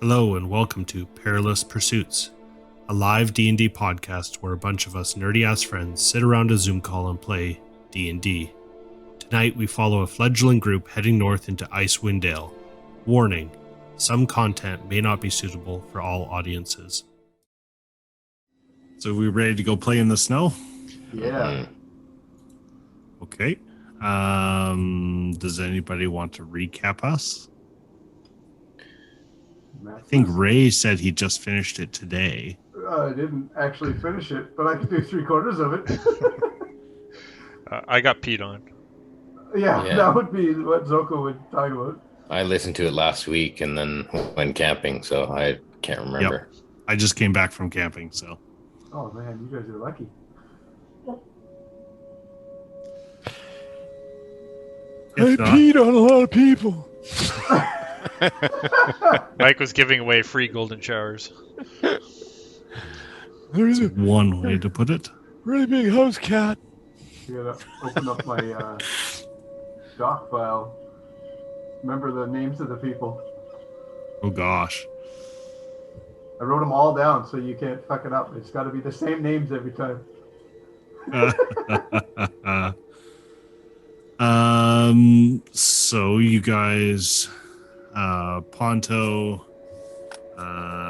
Hello and welcome to Perilous Pursuits, a live D&D podcast where a bunch of us nerdy-ass friends sit around a Zoom call and play D&D. Tonight we follow a fledgling group heading north into Icewind Dale. Warning, some content may not be suitable for all audiences. So we ready to go play in the snow? Yeah. Okay. Does anybody want to recap us? I think Ray said he just finished it today. I didn't actually finish it, but I could do 3/4 of it. I got peed on. Yeah, that would be what Zoko would talk about. I listened to it last week and then went camping, so I can't remember. Yep. I just came back from camping, so. Oh man, you guys are lucky. I peed on a lot of people. Mike was giving away free golden showers. There's a one way to put it. Really big house cat. You gotta open up my doc file. Remember the names of the people. Oh gosh. I wrote them all down so you can't fuck it up. It's got to be the same names every time. So you guys, Ponto,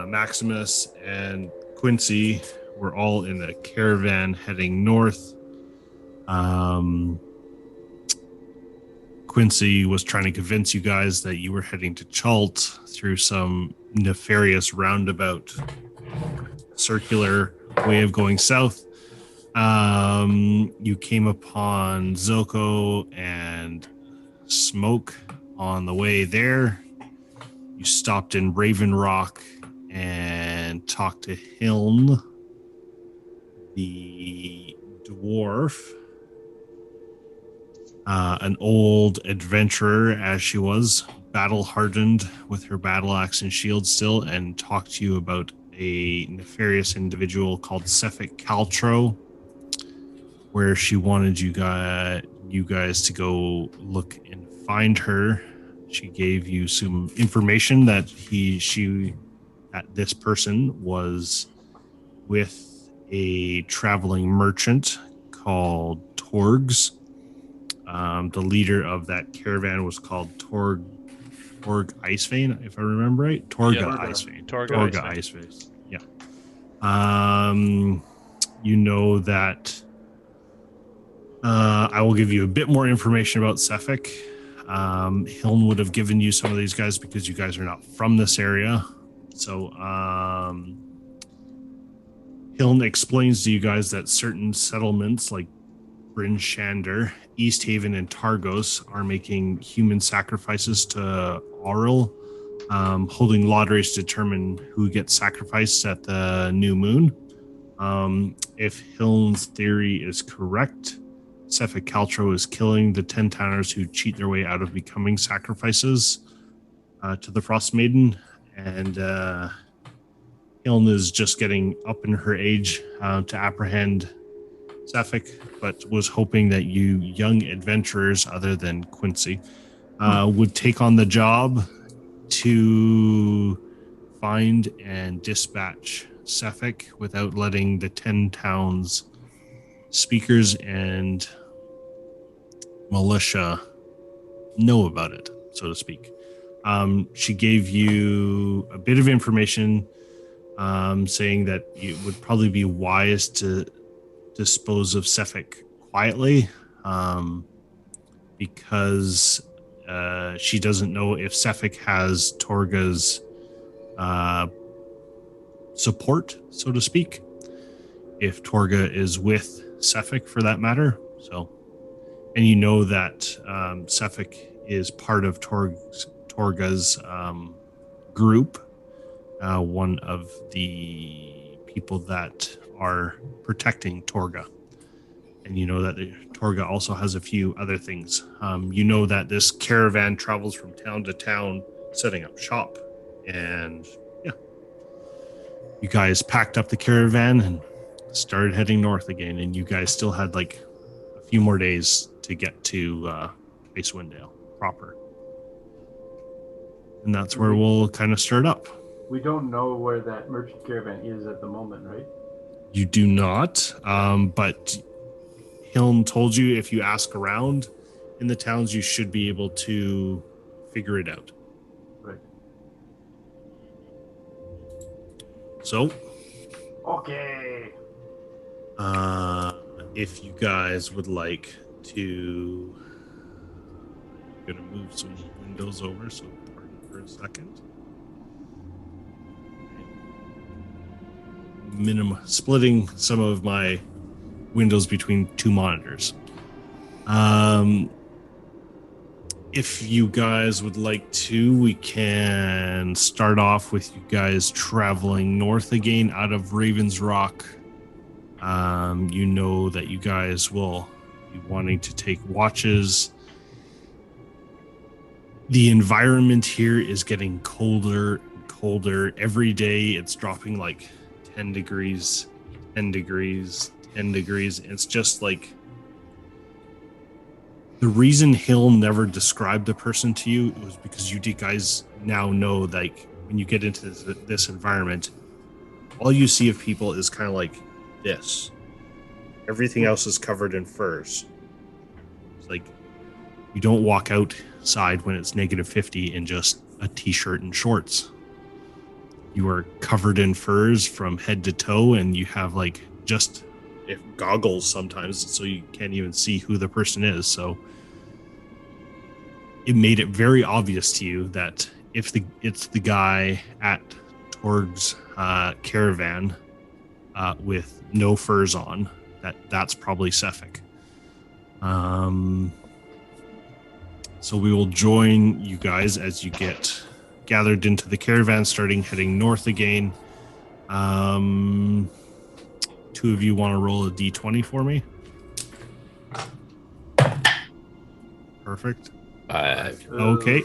Maximus, and Quincy were all in a caravan heading north. Quincy was trying to convince you guys that you were heading to Chult through some nefarious roundabout circular way of going south. You came upon Zoko and Smoke on the way there. You stopped in Raven Rock and talked to Hiln, the dwarf, an old adventurer as she was, battle hardened with her battle axe and shield still, and talked to you about a nefarious individual called Sephek Caltro, where she wanted you guys to go look and find her. She gave you some information that this person was with a traveling merchant called Targos. The leader of that caravan was called Torg Icewind, if I remember right. Torga Icewind. Torga Icewind. Yeah. You know that I will give you a bit more information about Sephek. Hiln would have given you some of these guys because you guys are not from this area. So Hiln explains to you guys that certain settlements like Bryn Shander, East Haven, and Targos are making human sacrifices to Auril, holding lotteries to determine who gets sacrificed at the new moon. If Hiln's theory is correct, Sephek Caltro is killing the 10 towners who cheat their way out of becoming sacrifices to the Frostmaiden, and Hiln is just getting up in her age to apprehend Sephek, but was hoping that you young adventurers, other than Quincy, would take on the job to find and dispatch Sephek without letting the 10 towns speakers and militia know about it, so to speak. She gave you a bit of information saying that it would probably be wise to dispose of Sephek quietly, because she doesn't know if Sephek has Torga's support, so to speak, if Torga is with Sephek for that matter. So, and you know that Sephek is part of Torga's group, one of the people that are protecting Torga. And you know that Torga also has a few other things. You know that this caravan travels from town to town setting up shop. And yeah, you guys packed up the caravan and started heading north again. And you guys still had like a few more days to get to Icewind Dale proper. And that's where we'll kind of start up. We don't know where that merchant caravan is at the moment, right? You do not, but Hiln told you if you ask around in the towns, you should be able to figure it out. Right. So, Okay. if you guys would like to, I'm gonna move some windows over, so pardon for a second. Splitting some of my windows between two monitors. If you guys would like to, we can start off with you guys traveling north again out of Raven's Rock. You know that you guys will be wanting to take watches. The environment here is getting colder and colder. Every day it's dropping like 10 degrees, 10 degrees, 10 degrees. It's just like the reason Hill never described the person to you was because you guys now know, like, when you get into this environment, all you see of people is kind of like this. Everything else is covered in furs. It's like you don't walk outside when it's -50 in just a t-shirt and shorts. You are covered in furs from head to toe, and you have like just goggles sometimes, so you can't even see who the person is. So it made it very obvious to you that if it's the guy at Torg's caravan with no furs on, that's probably Sephek. So we will join you guys as you get gathered into the caravan, heading north again. Two of you want to roll a d20 for me? Perfect. Okay.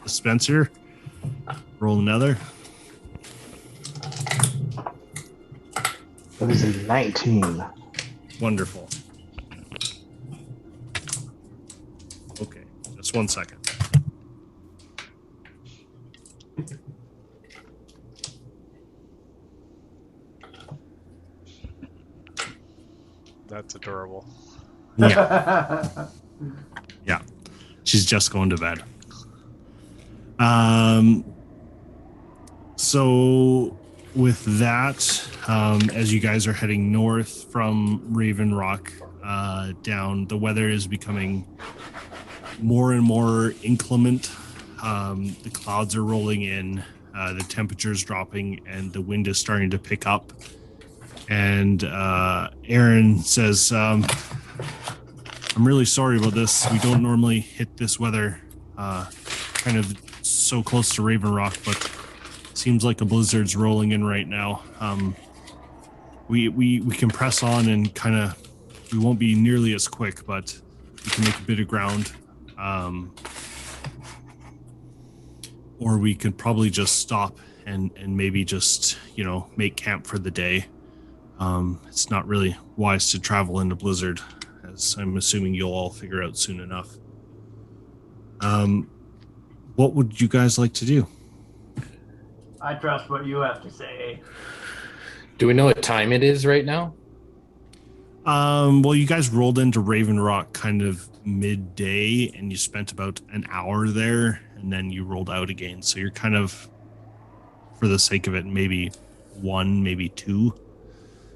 Spencer, roll another. That is a 19. Wonderful. Okay, just 1 second. That's adorable. Yeah. Yeah. She's just going to bed. So with that, as you guys are heading north from Raven Rock down, the weather is becoming more and more inclement. The clouds are rolling in, the temperature's dropping, and the wind is starting to pick up. And Aaron says, I'm really sorry about this. We don't normally hit this weather kind of so close to Raven Rock, but seems like a blizzard's rolling in right now. We can press on and kind of, we won't be nearly as quick, but we can make a bit of ground. Or we could probably just stop and maybe just, make camp for the day. It's not really wise to travel in a blizzard, as I'm assuming you'll all figure out soon enough. What would you guys like to do? I trust what you have to say. Do we know what time it is right now? Well, you guys rolled into Raven Rock kind of midday, and you spent about an hour there, and then you rolled out again. So you're kind of, for the sake of it, maybe 1, maybe 2.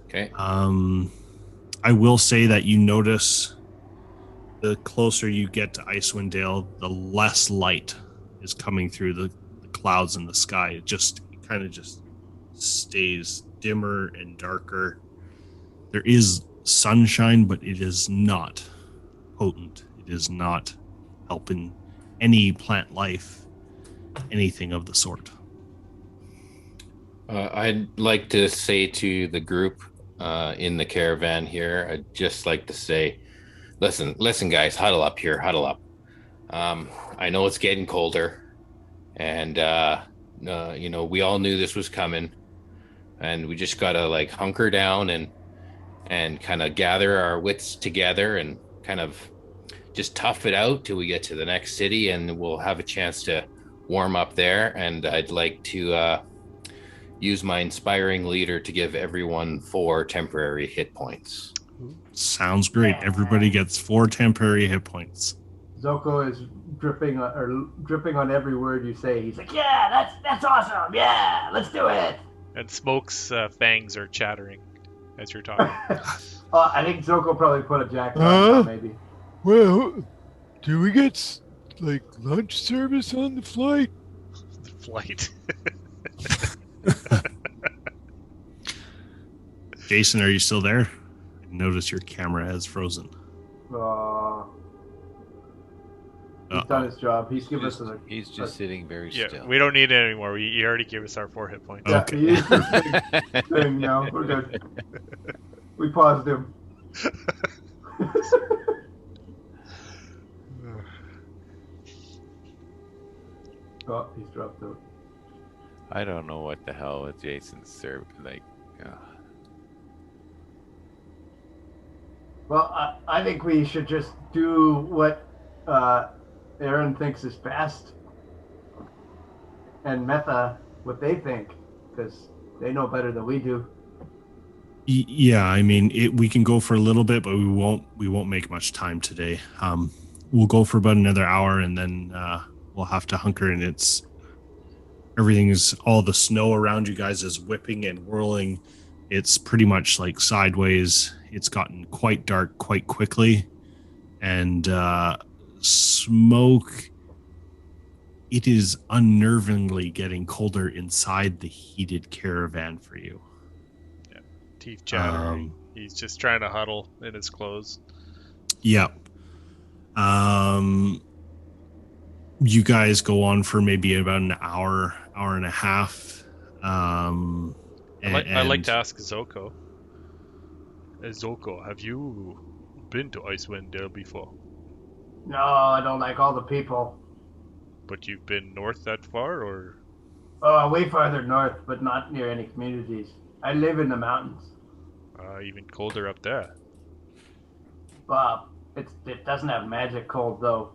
Okay. I will say that you notice the closer you get to Icewind Dale, the less light is coming through the clouds in the sky. It kind of just stays dimmer and darker. There is sunshine, but it is not potent. It is not helping any plant life, anything of the sort. I'd like to say to the group in the caravan here, I'd just like to say, listen, guys, huddle up here, huddle up. I know it's getting colder, and we all knew this was coming, and we just gotta hunker down and kind of gather our wits together and kind of just tough it out till we get to the next city, and we'll have a chance to warm up there, and I'd like to use my inspiring leader to give everyone 4 temporary hit points. Sounds great. Everybody gets 4 temporary hit points. Zoko is dripping on every word you say. He's like, "Yeah, that's awesome. Yeah, let's do it." And Smoke's fangs are chattering as you're talking. I think Zoko probably put a jack on maybe. Well, do we get like lunch service on the flight? The flight. Jason, are you still there? I notice your camera has frozen. He's done his job. He's given us a... He's just sitting very still. We don't need it anymore. You already gave us our 4 hit points. Yeah, Okay. he used his thing now. We're good. We paused him. Oh, he's dropped out. I don't know what the hell with Jason's serve. Well, I think we should just do what Aaron thinks is best, and Metha what they think, because they know better than we do. Yeah, I mean, we can go for a little bit, but we won't make much time today. We'll go for about another hour, and then we'll have to hunker. And all the snow around you guys is whipping and whirling. It's pretty much like sideways. It's gotten quite dark quite quickly, and Smoke. It is unnervingly getting colder inside the heated caravan for you. Teeth chattering. He's just trying to huddle in his clothes. Yeah. You guys go on for maybe about an hour and a half. I'd like to ask Zoko. Zoko, have you been to Icewind Dale before? No, I don't like all the people. But you've been north that far, or? Oh, way farther north, but not near any communities. I live in the mountains. Even colder up there. It doesn't have magic cold, though.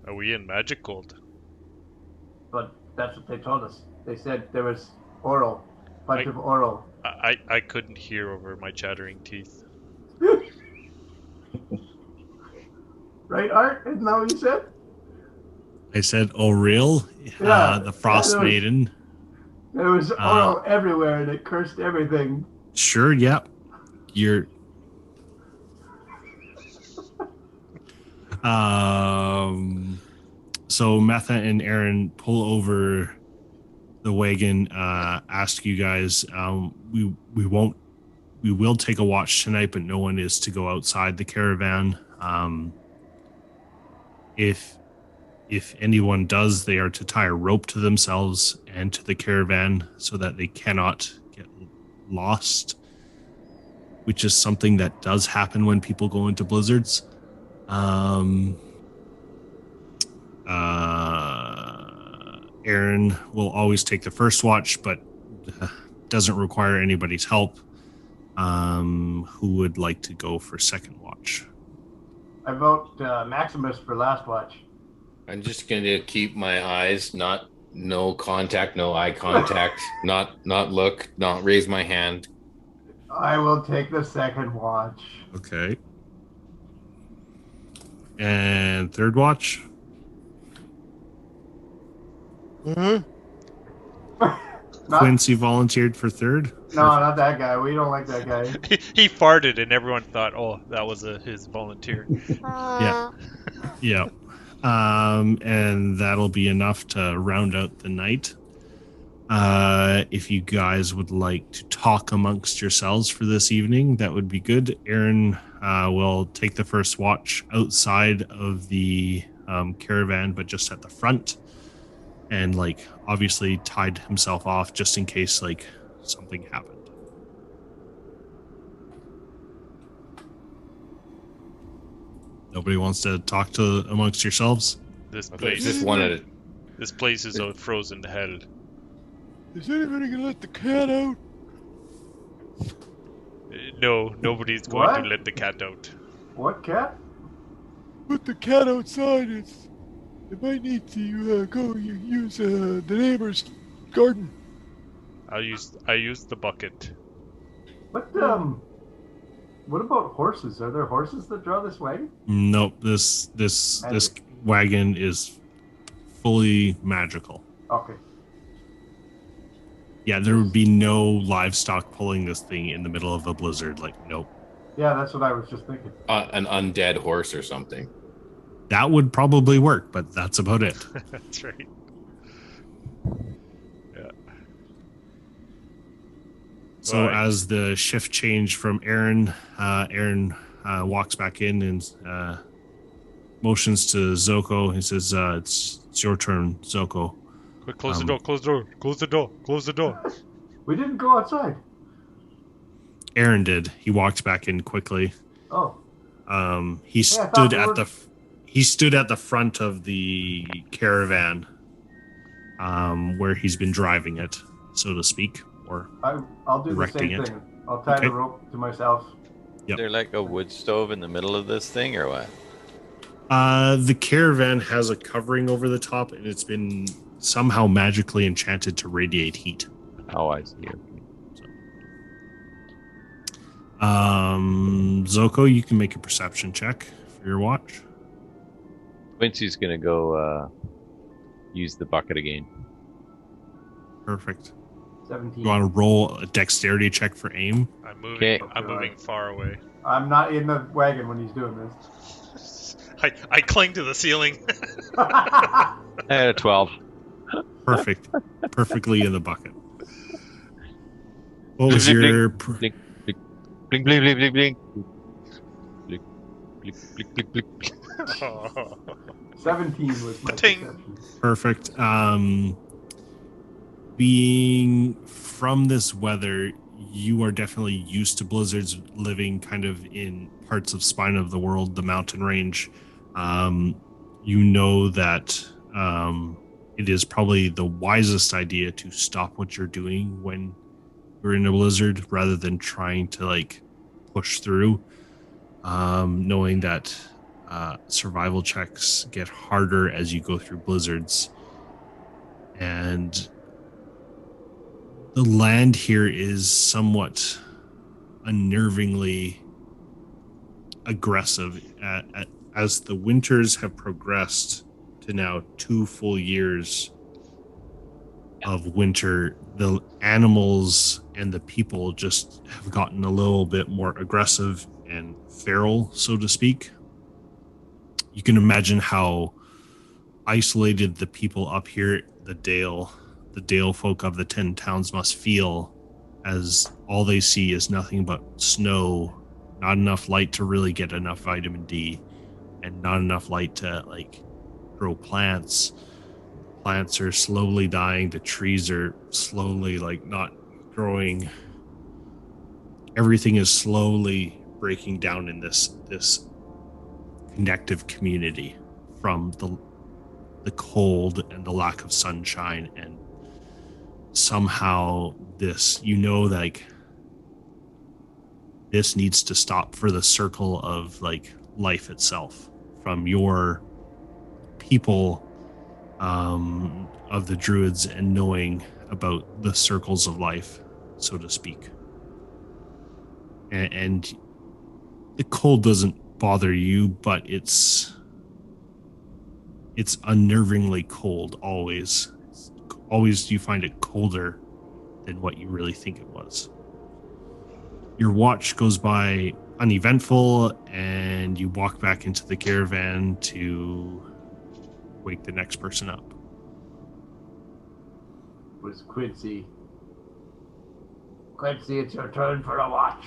Are we in magic cold? But that's what they told us. They said there was oral. Bunch of oral. I couldn't hear over my chattering teeth. Right, Art? Isn't that what you said? I said, "Oh, real?" Yeah, the Frostmaiden. There was oral everywhere, and it cursed everything. Sure. Yep. You're. So Metha and Aaron pull over the wagon. Ask you guys. We will take a watch tonight, but no one is to go outside the caravan. If anyone does, they are to tie a rope to themselves and to the caravan so that they cannot get lost, which is something that does happen when people go into blizzards. Aaron will always take the first watch, but doesn't require anybody's help. Who would like to go for second watch? I vote Maximus for last watch. I'm just going to keep my eyes, no contact, no eye contact, not look, not raise my hand. I will take the second watch. Okay. And third watch? Quincy volunteered for third? No, not that guy. We don't like that guy. He farted, and everyone thought, "Oh, that was his volunteer." Yeah. Yeah. And that'll be enough to round out the night. If you guys would like to talk amongst yourselves for this evening, that would be good. Aaron will take the first watch outside of the caravan, but just at the front, and obviously tied himself off just in case something happened. Nobody wants to talk to amongst yourselves? This Okay, place, just one at a... this place is a frozen hell. Is anybody gonna let the cat out? No, nobody's going What? to let the cat out. What cat? Put the cat outside. I might need to go use the neighbor's garden. I use the bucket. What about horses? Are there horses that draw this wagon? Nope. This wagon is fully magical. Okay. Yeah, there would be no livestock pulling this thing in the middle of a blizzard. Like, nope. Yeah, that's what I was just thinking. An undead horse or something. That would probably work, but that's about it. That's right. Yeah. So Right. as the shift changed from Aaron, Aaron walks back in and motions to Zoko. He says, it's your turn, Zoko. Quick, close the door, close the door, close the door, close the door. We didn't go outside. Aaron did. He walked back in quickly. Oh. He Yeah, I thought stood we at were- he stood at the front of the caravan, where he's been driving it, so to speak. Or I'll do the Directing same it. thing. I'll tie Okay. the rope to myself. Yep. Is there like a wood stove in the middle of this thing or what? the caravan has a covering over the top, and it's been somehow magically enchanted to radiate heat. Oh, I see. Zoko, you can make a perception check for your watch. Quincy's gonna go use the bucket again. Perfect. 17. You want to roll a dexterity check for aim? I'm moving. Okay. I'm moving far away. I'm not in the wagon when he's doing this. I cling to the ceiling. I had a 12. Perfect. Perfectly in the bucket. What was Blink, blink, your... Blink, blink, blink, blink, blink, blink. Blink, blink, blink, blink, blink. 17 was my Ting. perception. Perfect. Being from this weather, you are definitely used to blizzards, living kind of in parts of spine of the world, the mountain range. You know that it is probably the wisest idea to stop what you're doing when you're in a blizzard rather than trying to like push through, knowing that survival checks get harder as you go through blizzards. And the land here is somewhat unnervingly aggressive. As the winters have progressed to now 2 full years of winter, the animals and the people just have gotten a little bit more aggressive and feral, so to speak. You can imagine how isolated the people up here, the Dale folk of the 10 towns must feel, as all they see is nothing but snow, not enough light to really get enough vitamin D, and not enough light to like grow plants. Plants are slowly dying. The trees are slowly like not growing. Everything is slowly breaking down in this connective community from the cold and the lack of sunshine. And somehow this, like, this needs to stop for the circle of like life itself, from your people of the druids, and knowing about the circles of life, so to speak. And the cold doesn't bother you, but it's unnervingly cold always. Always you find it colder than what you really think it was. Your watch goes by uneventful, and you walk back into the caravan to wake the next person up. It was Quincy. Quincy, it's your turn for a watch.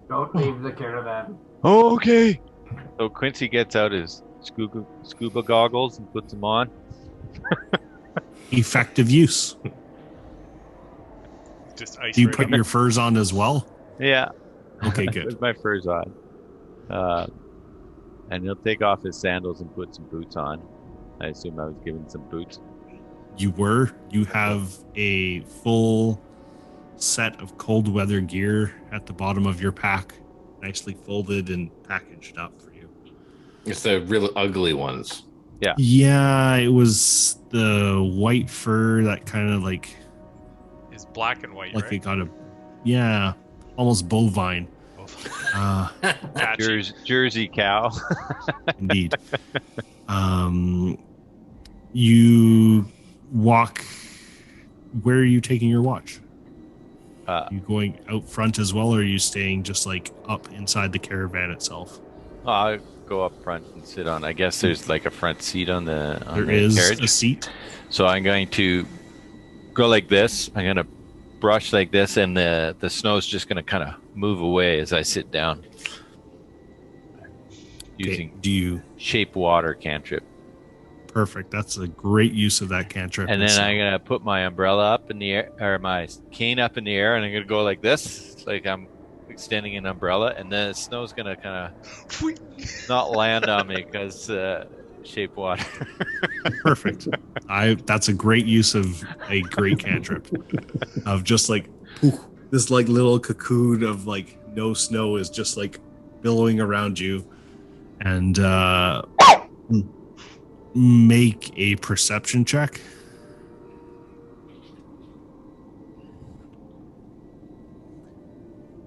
Don't leave the caravan. Oh, okay. So Quincy gets out his scuba goggles and puts them on. Effective use. Just ice Do you right put up. your furs on as well? Yeah. Okay, I good. put my furs on. And he'll take off his sandals and put some boots on. I assume I was given some boots. You have a full set of cold weather gear at the bottom of your pack, nicely folded and packaged up for you. It's the real ugly ones. Yeah, it was the white fur that kind of like Is black and white, right? it got almost bovine. Patchy. Jersey cow. Indeed. You walk. Where are you taking your watch? You going out front as well, or are you staying just like up inside the caravan itself? I'll go up front and sit on. I guess there's like a front seat on the There is carriage. a seat. So I'm going to go like this. I'm going to brush like this, and the snow's just going to kind of move away as I sit down. Using Do you shape water cantrip. Perfect. That's a great use of that cantrip. And then I'm going to put my umbrella up in the air, or my cane up in the air, and I'm going to go like this, like I'm extending an umbrella, and then the snow's going to kind of not land on me because shape water. Perfect. That's a great use of a great cantrip of just like poof, this like little cocoon of like no snow is just like billowing around you, and make a perception check.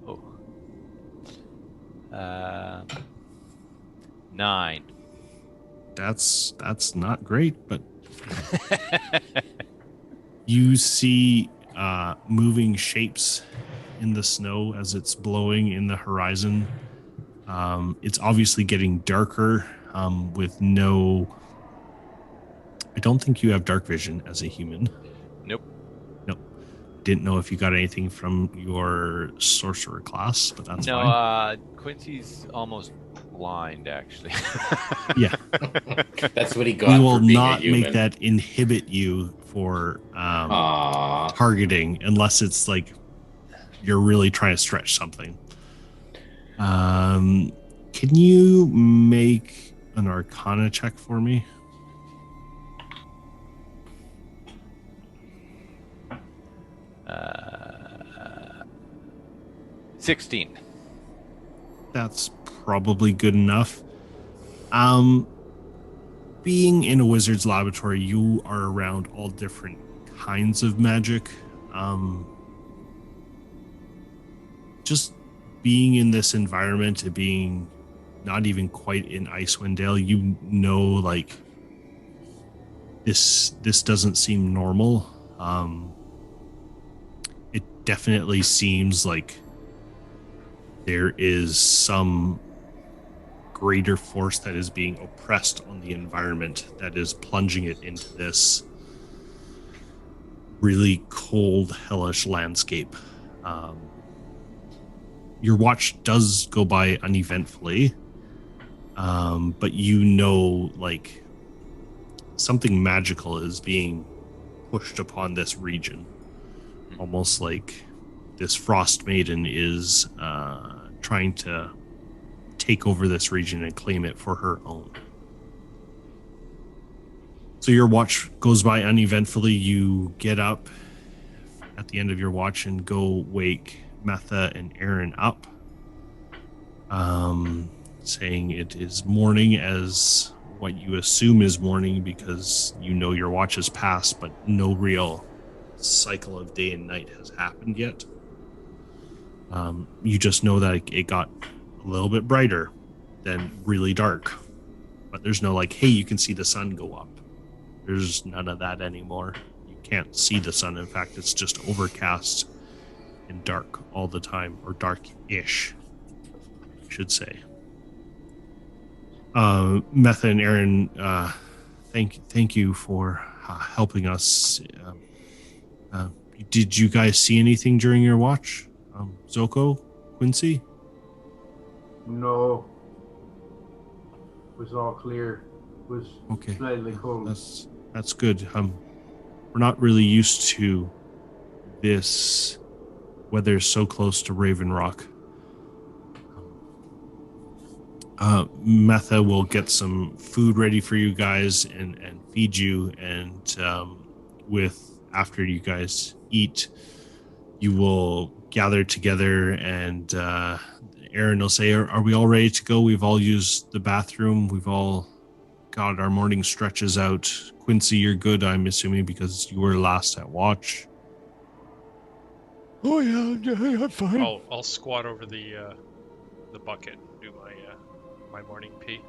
Oh. 9. That's not great, but you see moving shapes in the snow as it's blowing in the horizon. It's obviously getting darker with no... I don't think you have dark vision as a human. Nope. Didn't know if you got anything from your sorcerer class, but that's fine. No, Quincy's almost blind, actually. Yeah. That's what he got. We will for being not a human. make that inhibit you for targeting unless it's like you're really trying to stretch something. Can you make an Arcana check for me? Uh, 16. That's probably good enough. Being in a wizard's laboratory, you are around all different kinds of magic. Just being in this environment and being not even quite in Icewind Dale, you know, like this doesn't seem normal. It definitely seems like there is some greater force that is being oppressed on the environment that is plunging it into this really cold, hellish landscape. Your watch does go by uneventfully, but you know, like, something magical is being pushed upon this region. Almost like this Frostmaiden is trying to take over this region and claim it for her own. So your watch goes by uneventfully. You get up at the end of your watch and go wake Metha and Aaron up, saying it is morning, as what you assume is morning because you know your watch has passed, but no real cycle of day and night has happened yet. You just know that it got a little bit brighter than really dark, but there's no like, hey, you can see the sun go up. There's none of that anymore. You can't see the sun. In fact, it's just overcast and dark all the time, or dark-ish, I should say. Metha and Aaron, thank you for helping us. Did you guys see anything during your watch? Zoko, Quincy? No. It was all clear. It was Okay. slightly cold. That's good. We're not really used to this weather so close to Raven Rock. Metha will get some food ready for you guys and feed you, and after you guys eat, you will gather together, and Aaron will say, are we all ready to go? We've all used the bathroom. We've all God, our morning stretches out. Quincy, you're good, I'm assuming, because you were last at watch. Oh yeah, I'm fine. I'll squat over the bucket and do my morning pee.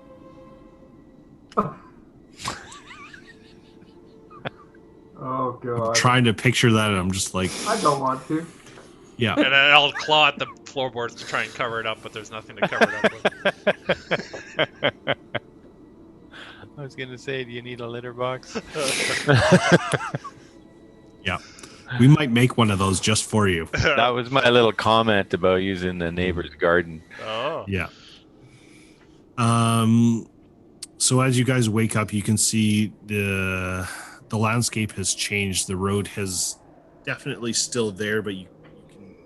Oh god. I'm trying to picture that, and I'm just like, I don't want to. yeah. And then I'll claw at the floorboards to try and cover it up, but there's nothing to cover it up with. I was gonna say, do you need a litter box? Yeah. We might make one of those just for you. That was my little comment about using the neighbor's garden. Oh. Yeah. So as you guys wake up, you can see the landscape has changed. The road has definitely still there, but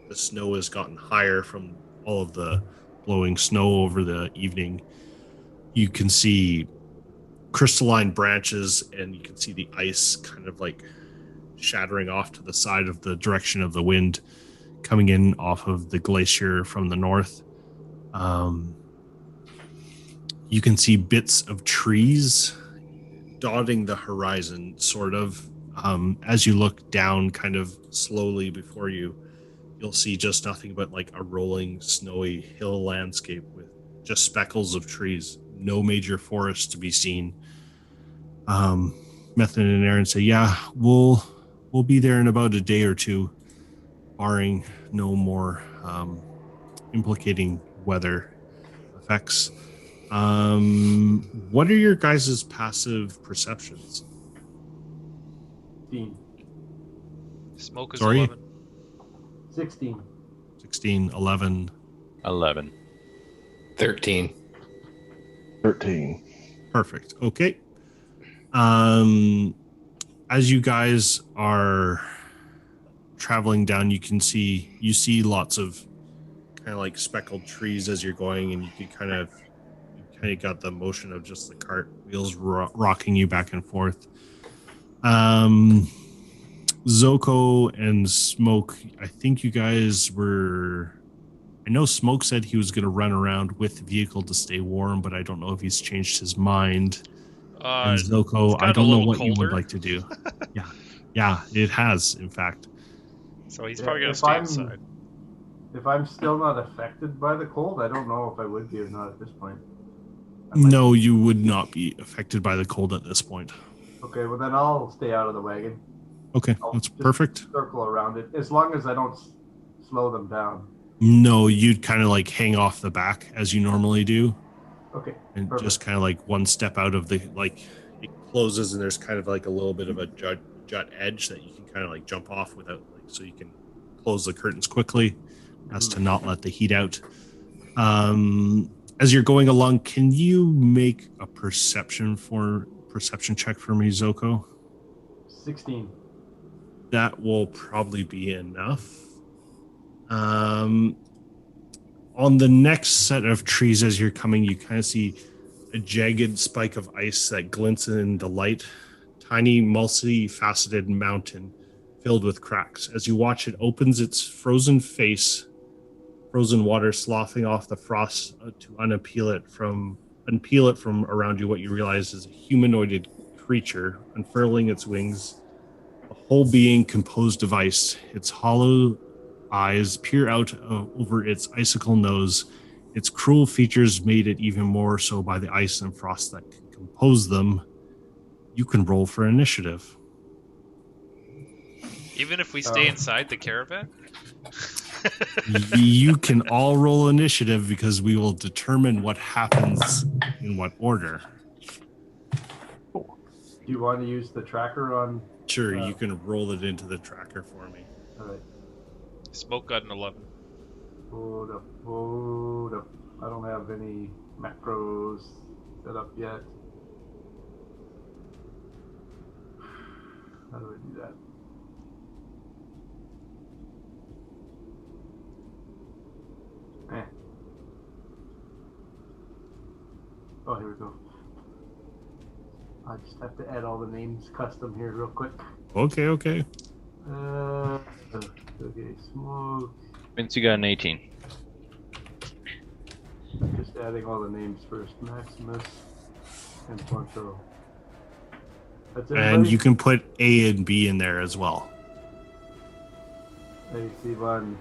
the snow has gotten higher from all of the blowing snow over the evening. You can see crystalline branches, and you can see the ice kind of like shattering off to the side of the direction of the wind coming in off of the glacier from the north. You can see bits of trees dotting the horizon, sort of. As you look down kind of slowly before you, you'll see just nothing but like a rolling, snowy hill landscape with just speckles of trees. No major forest to be seen. Method and Aaron say, yeah, we'll be there in about a day or two, barring no more implicating weather effects. What are your guys' passive perceptions? 16. Smoke is Sorry? 11. 16. 16, 11. 11. 13. 13. Perfect. Okay. As you guys are traveling down, you see lots of kind of like speckled trees as you're going, and you kind of got the motion of just the cart wheels rocking you back and forth. Zoko and Smoke, I think you guys were... I know Smoke said he was going to run around with the vehicle to stay warm, but I don't know if he's changed his mind. And Zoko, I don't know what you would like to do. Yeah, it has, in fact. So he's probably going to stay inside. If I'm still not affected by the cold, I don't know if I would be or not at this point. No, you would not be affected by the cold at this point. Okay, well then I'll stay out of the wagon. Okay, that's perfect. Circle around it, as long as I don't slow them down. No, you'd kind of like hang off the back as you normally do. Okay. And perfect. just kind of like one step out of the, like, it closes and there's kind of like a little bit of a jut edge that you can kind of like jump off without, like, so you can close the curtains quickly as to not let the heat out. As you're going along, can you make a perception check for me, Zoko? 16. That will probably be enough. On the next set of trees as you're coming, you kind of see a jagged spike of ice that glints in the light. Tiny, multi-faceted mountain filled with cracks. As you watch, it opens its frozen face, frozen water sloughing off the frost to unpeel it from around you. What you realize is a humanoided creature unfurling its wings, a whole being composed of ice. Its hollow eyes peer out over its icicle nose. Its cruel features made it even more so by the ice and frost that can compose them. You can roll for initiative. Even if we stay inside the caravan? You can all roll initiative because we will determine what happens in what order. Do you want to use the tracker on? Sure, you can roll it into the tracker for me. All right. Smoke got an 11. Hold up. I don't have any macros set up yet. How do I do that? Oh, here we go. I just have to add all the names custom here real quick. Okay. Okay, Smoke. Vince, you got an 18. Just adding all the names first. Maximus. and Poncho. That's And everybody? you can put A and B in there as well. I see one.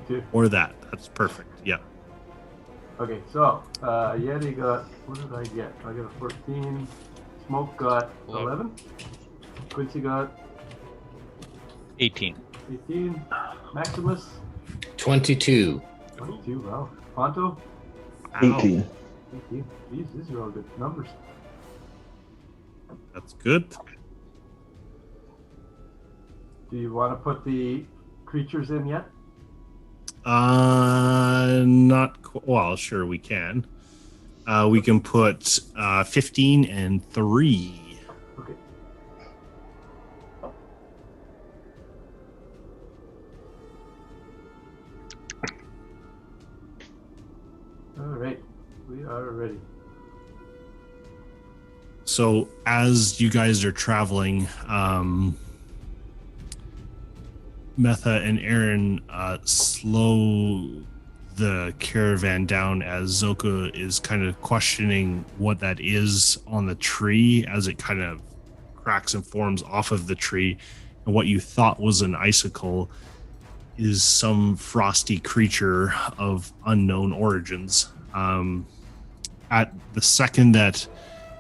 Two. Or that. That's perfect. Yeah. Okay, so Yeti got, what did I get? I got a 14. Smoke got 11. Quincy got 18. 18. Maximus 22. 22. Wow. Ponto 18. 18. These are all good numbers. That's good. Do you want to put the creatures in yet? Not well. Sure, we can. We can put 15 and 3. Okay. All right, we are ready. So as you guys are traveling, Metha and Aaron slow the caravan down as Zoka is kind of questioning what that is on the tree as it kind of cracks and forms off of the tree. And what you thought was an icicle is some frosty creature of unknown origins. At the second that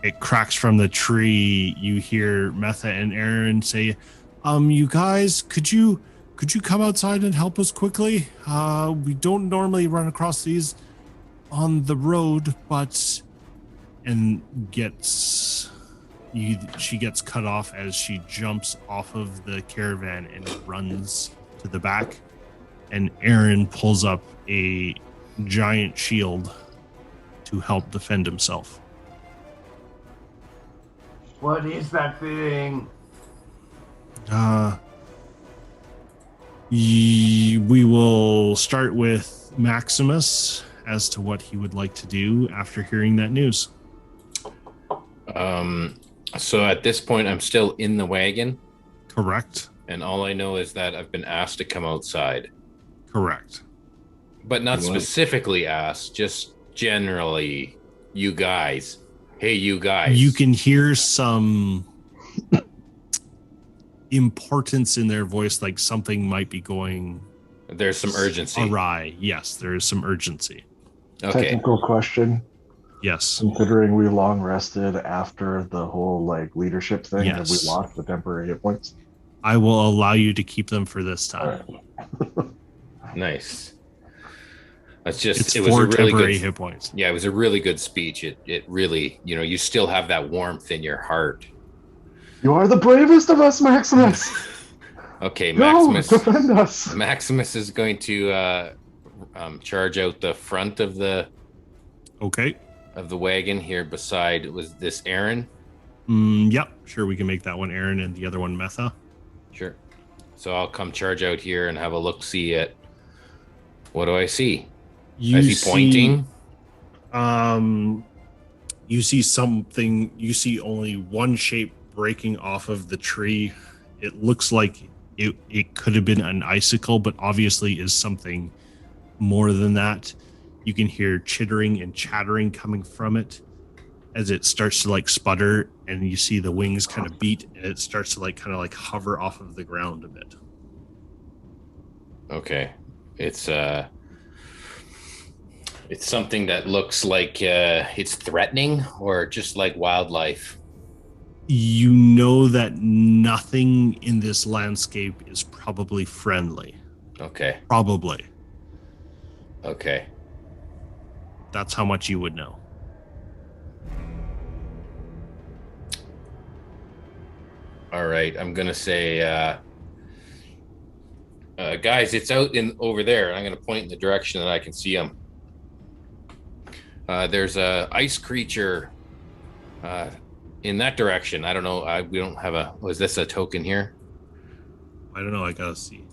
it cracks from the tree, you hear Metha and Aaron say, you guys, could you come outside and help us quickly? We don't normally run across these on the road, but... And she gets cut off as she jumps off of the caravan and runs to the back. And Aaron pulls up a giant shield to help defend himself. What is that thing? We will start with Maximus as to what he would like to do after hearing that news. So at this point, I'm still in the wagon. Correct. And all I know is that I've been asked to come outside. Correct. But not specifically asked, just generally, you guys. Hey, you guys. You can hear some importance in their voice, like something might be going... There's some urgency. Awry. Yes, there is some urgency. Okay. Technical question. Yes. Considering we long rested after the whole leadership thing, have we Yes. lost the temporary hit points? I will allow you to keep them for this time. Nice. That's just It's it was 4 a really temporary good hit points. Yeah, it was a really good speech. It really, you still have that warmth in your heart. You are the bravest of us, Maximus. Okay, No, Maximus. defend us. Maximus is going to charge out the front of the wagon here. Beside was this Aaron. Yep, sure. We can make that one Aaron and the other one Metha. Sure. So I'll come charge out here and have a look. See at what do I see? Is he pointing? You see something. You see only one shape breaking off of the tree. It looks like it could have been an icicle, but obviously is something more than that. You can hear chittering and chattering coming from it as it starts to sputter, and you see the wings kind of beat, and it starts to kind of hover off of the ground a bit. Okay, it's something that looks like it's threatening, or just like wildlife. You know that nothing in this landscape is probably friendly. Okay. Probably. Okay. That's how much you would know. All right, I'm gonna say, guys, it's out over there. I'm gonna point in the direction that I can see them. There's a ice creature in that direction. I don't know. We don't have was this a token here? I don't know. I gotta see.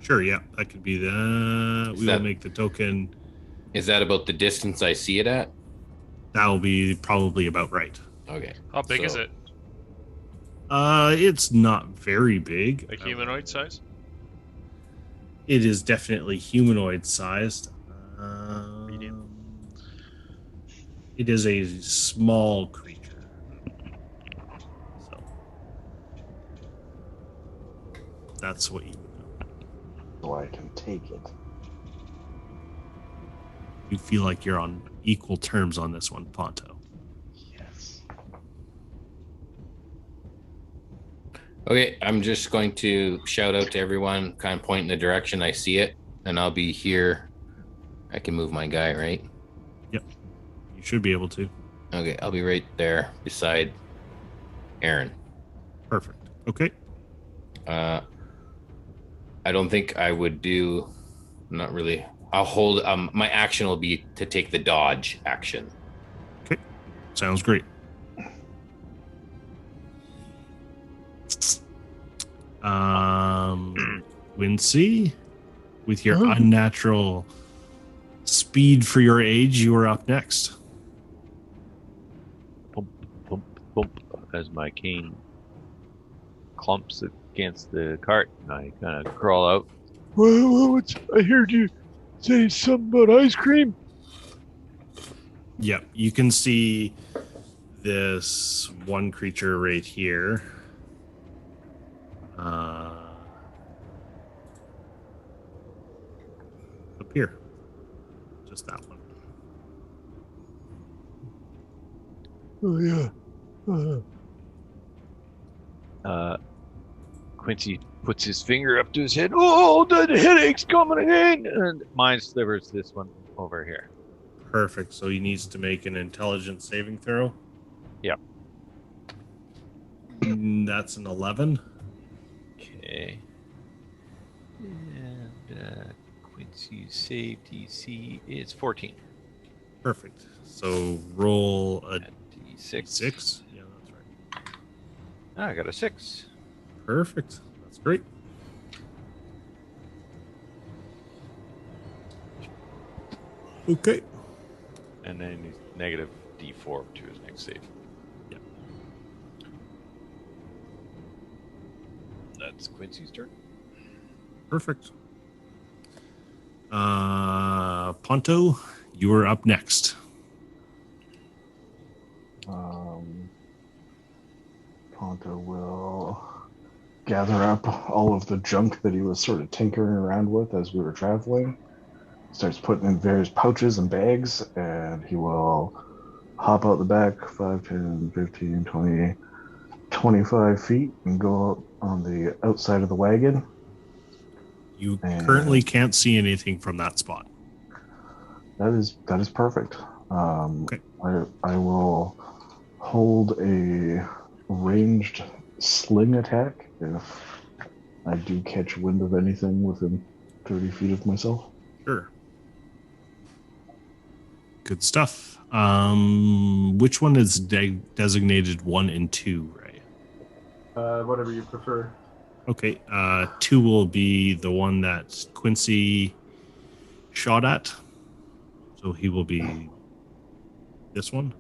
Sure, yeah, that could be the. We will make the token. Is that about the distance I see it at? That will be probably about right. Okay. How big is it? It's not very big. Like humanoid size? It is definitely humanoid sized. Medium. It is a small creature. So that's what you would know. So I can take it. You feel like you're on equal terms on this one, Ponto. Yes. Okay, I'm just going to shout out to everyone, kind of point in the direction I see it, and I'll be here. I can move my guy, right? Yep. You should be able to. Okay, I'll be right there beside Aaron. Perfect. Okay. I don't think I would do, not really. I'll hold, my action will be to take the dodge action. Okay. Sounds great. Quincy, with your unnatural speed for your age, you are up next. Bump, bump, bump, as my cane clumps against the cart. I kind of crawl out. Well, I heard you say something about ice cream. Yep, you can see this one creature right here. Up here. Just that one. Oh, yeah. Quincy puts his finger up to his head. Oh, the headache's coming again! And mine slivers this one over here. Perfect. So he needs to make an intelligence saving throw. Yep. That's an 11. Okay. And Quincy's save DC is 14. Perfect. So roll a D6. 6. Yeah, that's right. I got a 6. Perfect. That's great. Okay. And then he's negative D4 to his next save. Yep. That's Quincy's turn. Perfect. Ponto, you are up next. Ponto will gather up all of the junk that he was sort of tinkering around with as we were traveling. Starts putting in various pouches and bags, and he will hop out the back 5, 10, 15, 20, 25 feet and go up on the outside of the wagon. You currently can't see anything from that spot. That is perfect. Okay. I will hold a ranged sling attack if I do catch wind of anything within 30 feet of myself. Sure. Good stuff. Which one is designated 1 and 2, right? Whatever you prefer. Okay. 2 will be the one that Quincy shot at. So he will be this one.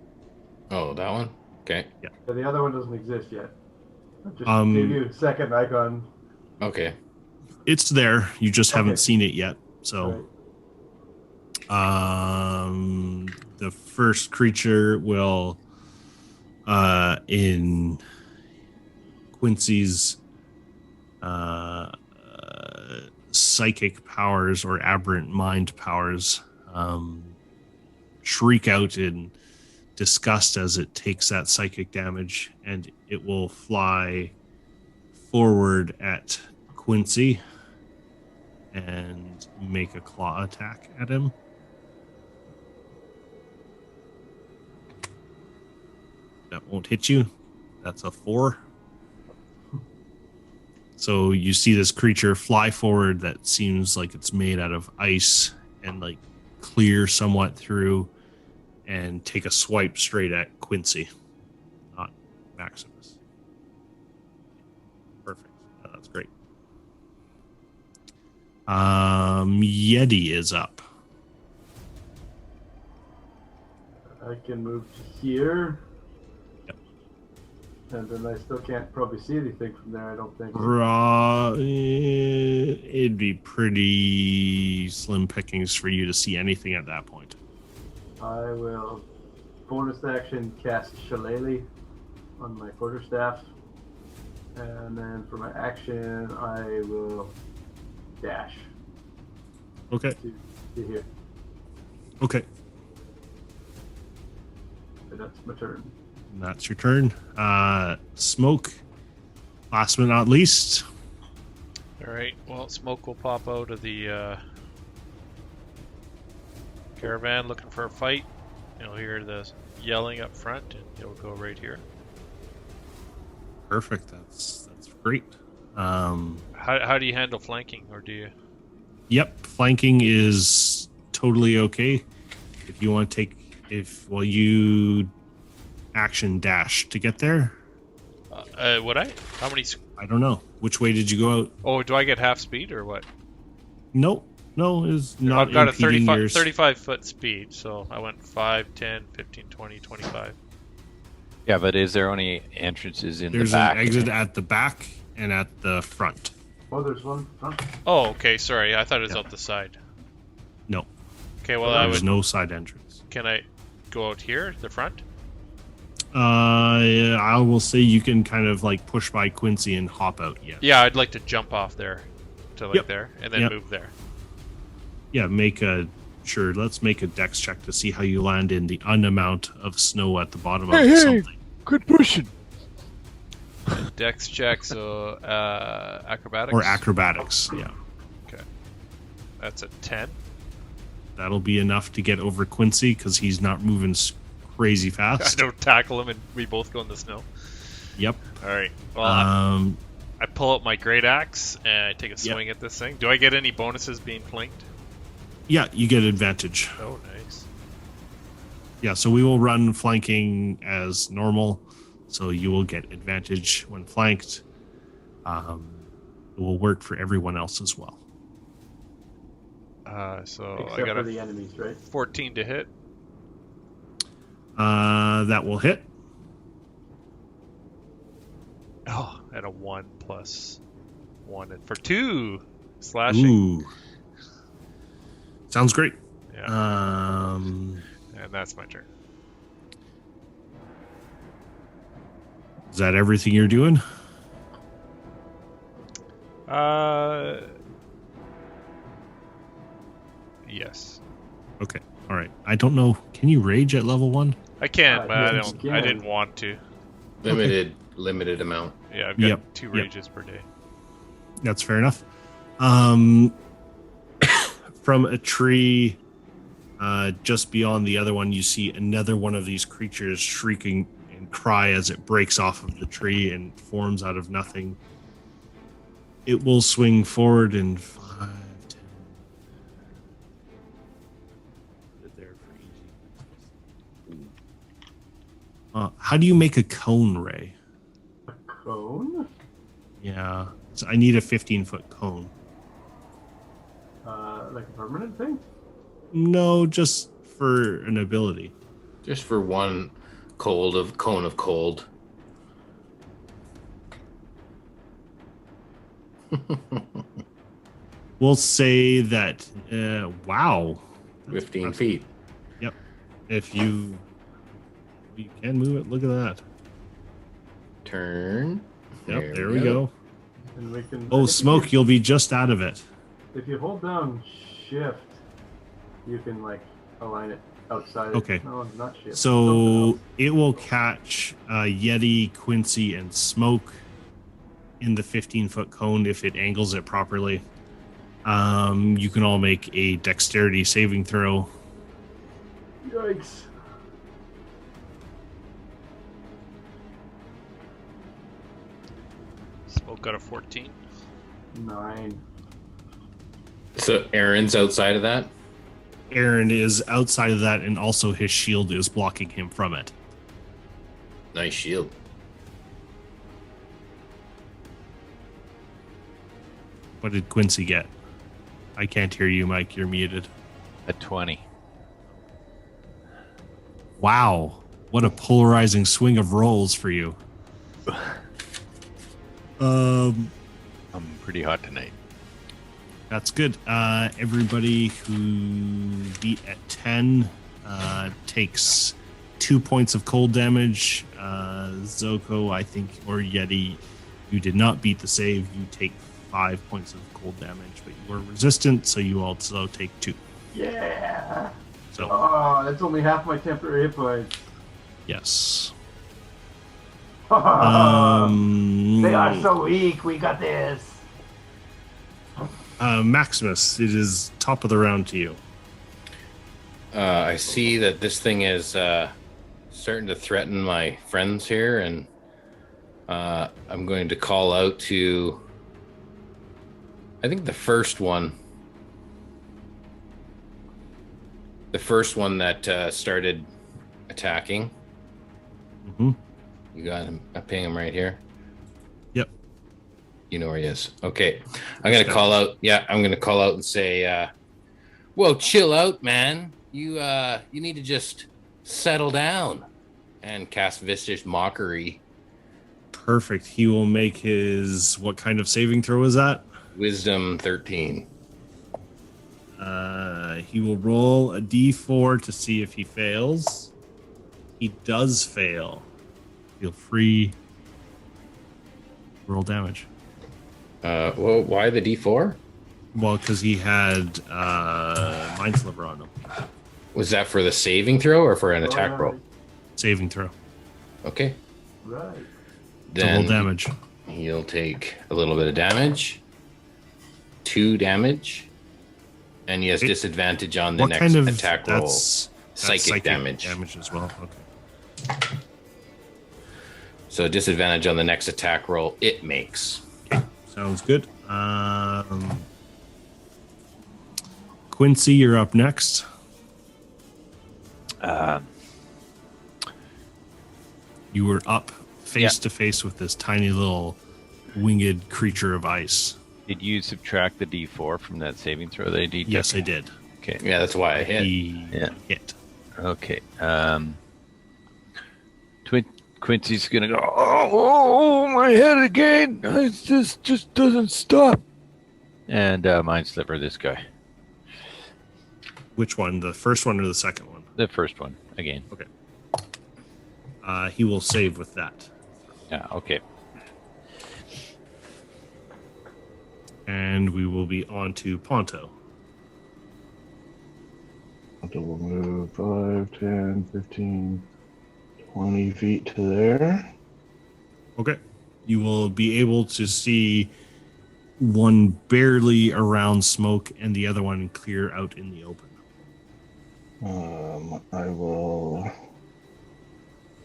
Oh, that one? Okay. Yeah. The other one doesn't exist yet. I just gave you a second icon. Okay. It's there. You just haven't seen it yet. So, Right. The first creature will, in Quincy's psychic powers or aberrant mind powers, shriek out in disgust as it takes that psychic damage, and it will fly forward at Quincy and make a claw attack at him. That won't hit you. That's a 4. So you see this creature fly forward that seems like it's made out of ice and like clear somewhat through and take a swipe straight at Quincy, not Maximus. Perfect. Yeah, that's great. Yeti is up. I can move to here. Yep. And then I still can't probably see anything from there, I don't think. It'd be pretty slim pickings for you to see anything at that point. I will bonus action, cast Shillelagh on my quarterstaff. And then for my action, I will dash Okay. to here. Okay. So that's my turn. And that's your turn. Smoke. Last but not least. All right. Well, smoke will pop out of the caravan looking for a fight. You'll hear the yelling up front, and he'll go right here. Perfect. That's great. How do you handle flanking, or do you? Yep, flanking is totally okay. If you want to take, you action dash to get there. Would I? How many? I don't know. Which way did you go out? Oh, do I get half speed or what? No, it's not. I've got a impeding 35 foot speed, so I went 5, 10, 15, 20, 25. Yeah, but is there only entrances in There's the back? an exit at the back and at the front. Oh, there's one front. Oh, okay. Sorry, I thought it was Yeah. out the side. No, Okay, well, I there's would. no side entrance. Can I go out here, the front? I will say you can kind of like push by Quincy and hop out. Yeah. Yeah, I'd like to jump off there to like Yep. there, and then Yep. move there. Yeah. Let's make a dex check to see how you land in the amount of snow at the bottom of Hey, something. quit pushing. Dex check, so acrobatics. Or acrobatics. Yeah. That's a 10. That'll be enough to get over Quincy because he's not moving crazy I fast. don't tackle him, and we both go in the snow. Yep. All right. Well, I pull out my great axe and I take a swing at this thing. Do I get any bonuses being flanked? Yeah, you get advantage. Oh, nice. Yeah, so we will run flanking as normal. So you will get advantage when flanked. It will work for everyone else as well. So Except I got for the enemies, right? 14 to hit. That will hit. Oh, and a 1 plus 1 for 2 slashing. Ooh. Sounds great. Yeah. And that's my turn. Is that everything you're doing? Yes. Okay. All right. I don't know. Can you rage at level 1? I can, but I yes, don't. you I can. didn't want to. Limited amount. Yeah, I've got Yep. 2 Yep. rages per day. That's fair enough. From a tree just beyond the other one, you see another one of these creatures shrieking and cry as it breaks off of the tree and forms out of nothing. It will swing forward in 5, 10. Put it there for easy. How do you make a cone, Ray? A cone? Yeah. So I need a 15-foot cone. Like a permanent thing? No, just for an ability. Just for one cone of cold. We'll say that, wow. 15 feet. Yep. If you can move it, look at that. Turn. Yep, there we go. And we can. I Oh, think Smoke, you'll be just out of it. If you hold down shift, you can like align it outside. Okay. No, not shift. So it will catch Yeti, Quincy, and Smoke in the 15-foot cone if it angles it properly. You can all make a dexterity saving throw. Yikes. Smoke got a 14. 9. So Aaron's outside of that. Aaron is outside of that, and also his shield is blocking him from it. Nice shield. What did Quincy get? I can't hear you, Mike. You're muted. A 20. Wow. What a polarizing swing of rolls for you. I'm pretty hot tonight. That's good. Everybody who beat at 10 takes 2 points of cold damage. Zoko, I think, or Yeti, you did not beat the save. You take 5 points of cold damage, but you were resistant, so you also take 2. Yeah. So, Oh, that's only half my temporary hit points. yes. They are so weak. We got this. Maximus, it is top of the round to you. I see that this thing is starting to threaten my friends here, and I'm going to call out to, I think the first one that started attacking. Mm-hmm. You got him. I ping him right here. Yep. You know where he is. Okay. I'm going to call out. Yeah, I'm going to call out and say, whoa, chill out, man. You need to just settle down and cast Vicious Mockery. Perfect. He will make his, what kind of saving throw is that? Wisdom 13. He will roll a d4 to see if he fails. He does fail. Feel free to roll damage. Well, why the D4? Well, because he had Mind Sliver on him. Was that for the saving throw or for an attack roll? Saving throw. Okay. Right. Double damage. He'll take a little bit of damage. 2 damage. And he has disadvantage on the what next kind of attack roll. That's Psychic damage. Damage as well. Okay. So disadvantage on the next attack roll it makes. Okay. Sounds good. Quincy, you're up next. You were up face to face with this tiny little winged creature of ice. Did you subtract the D4 from that saving throw that I did? Yes, I did. Okay. Yeah, that's why I hit. He hit. Okay. Quincy's gonna go. Oh, my head again! It just doesn't stop. And Mind Sliver this guy. Which one? The first one or the second one? The first one again. Okay. He will save with that. Yeah. Okay. And we will be on to Ponto. Ponto will move 5, 10, 15, 20 feet to there. Okay. You will be able to see one barely around smoke and the other one clear out in the open. I will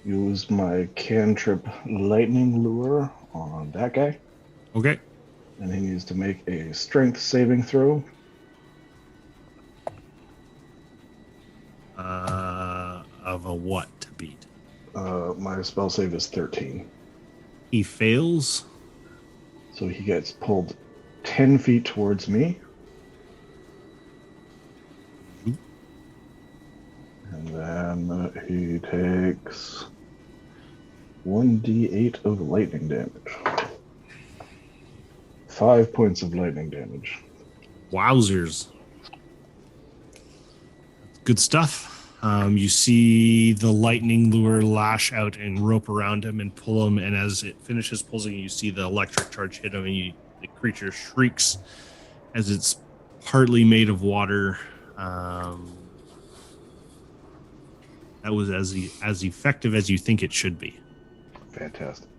use my cantrip lightning lure on that guy. Okay. And he needs to make a strength saving throw. Of a what to beat? My spell save is 13. He fails. So he gets pulled 10 feet towards me. And then he takes 1d8 of lightning damage. 5 points of lightning damage. Wowzers. Good stuff. You see the lightning lure lash out and rope around him and pull him, and as it finishes pulling, you see the electric charge hit him, and the creature shrieks as it's partly made of water. That was as effective as you think it should be. Fantastic.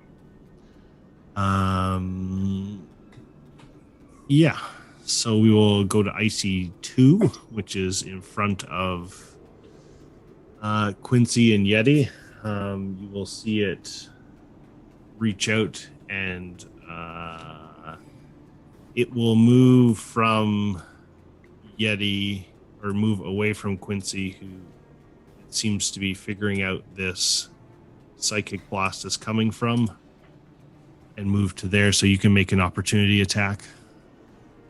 Yeah. So we will go to Icy 2, which is in front of Quincy and Yeti. You will see it reach out and it will move from Yeti or move away from Quincy, who seems to be figuring out this psychic blast is coming from, and move to there so you can make an opportunity attack.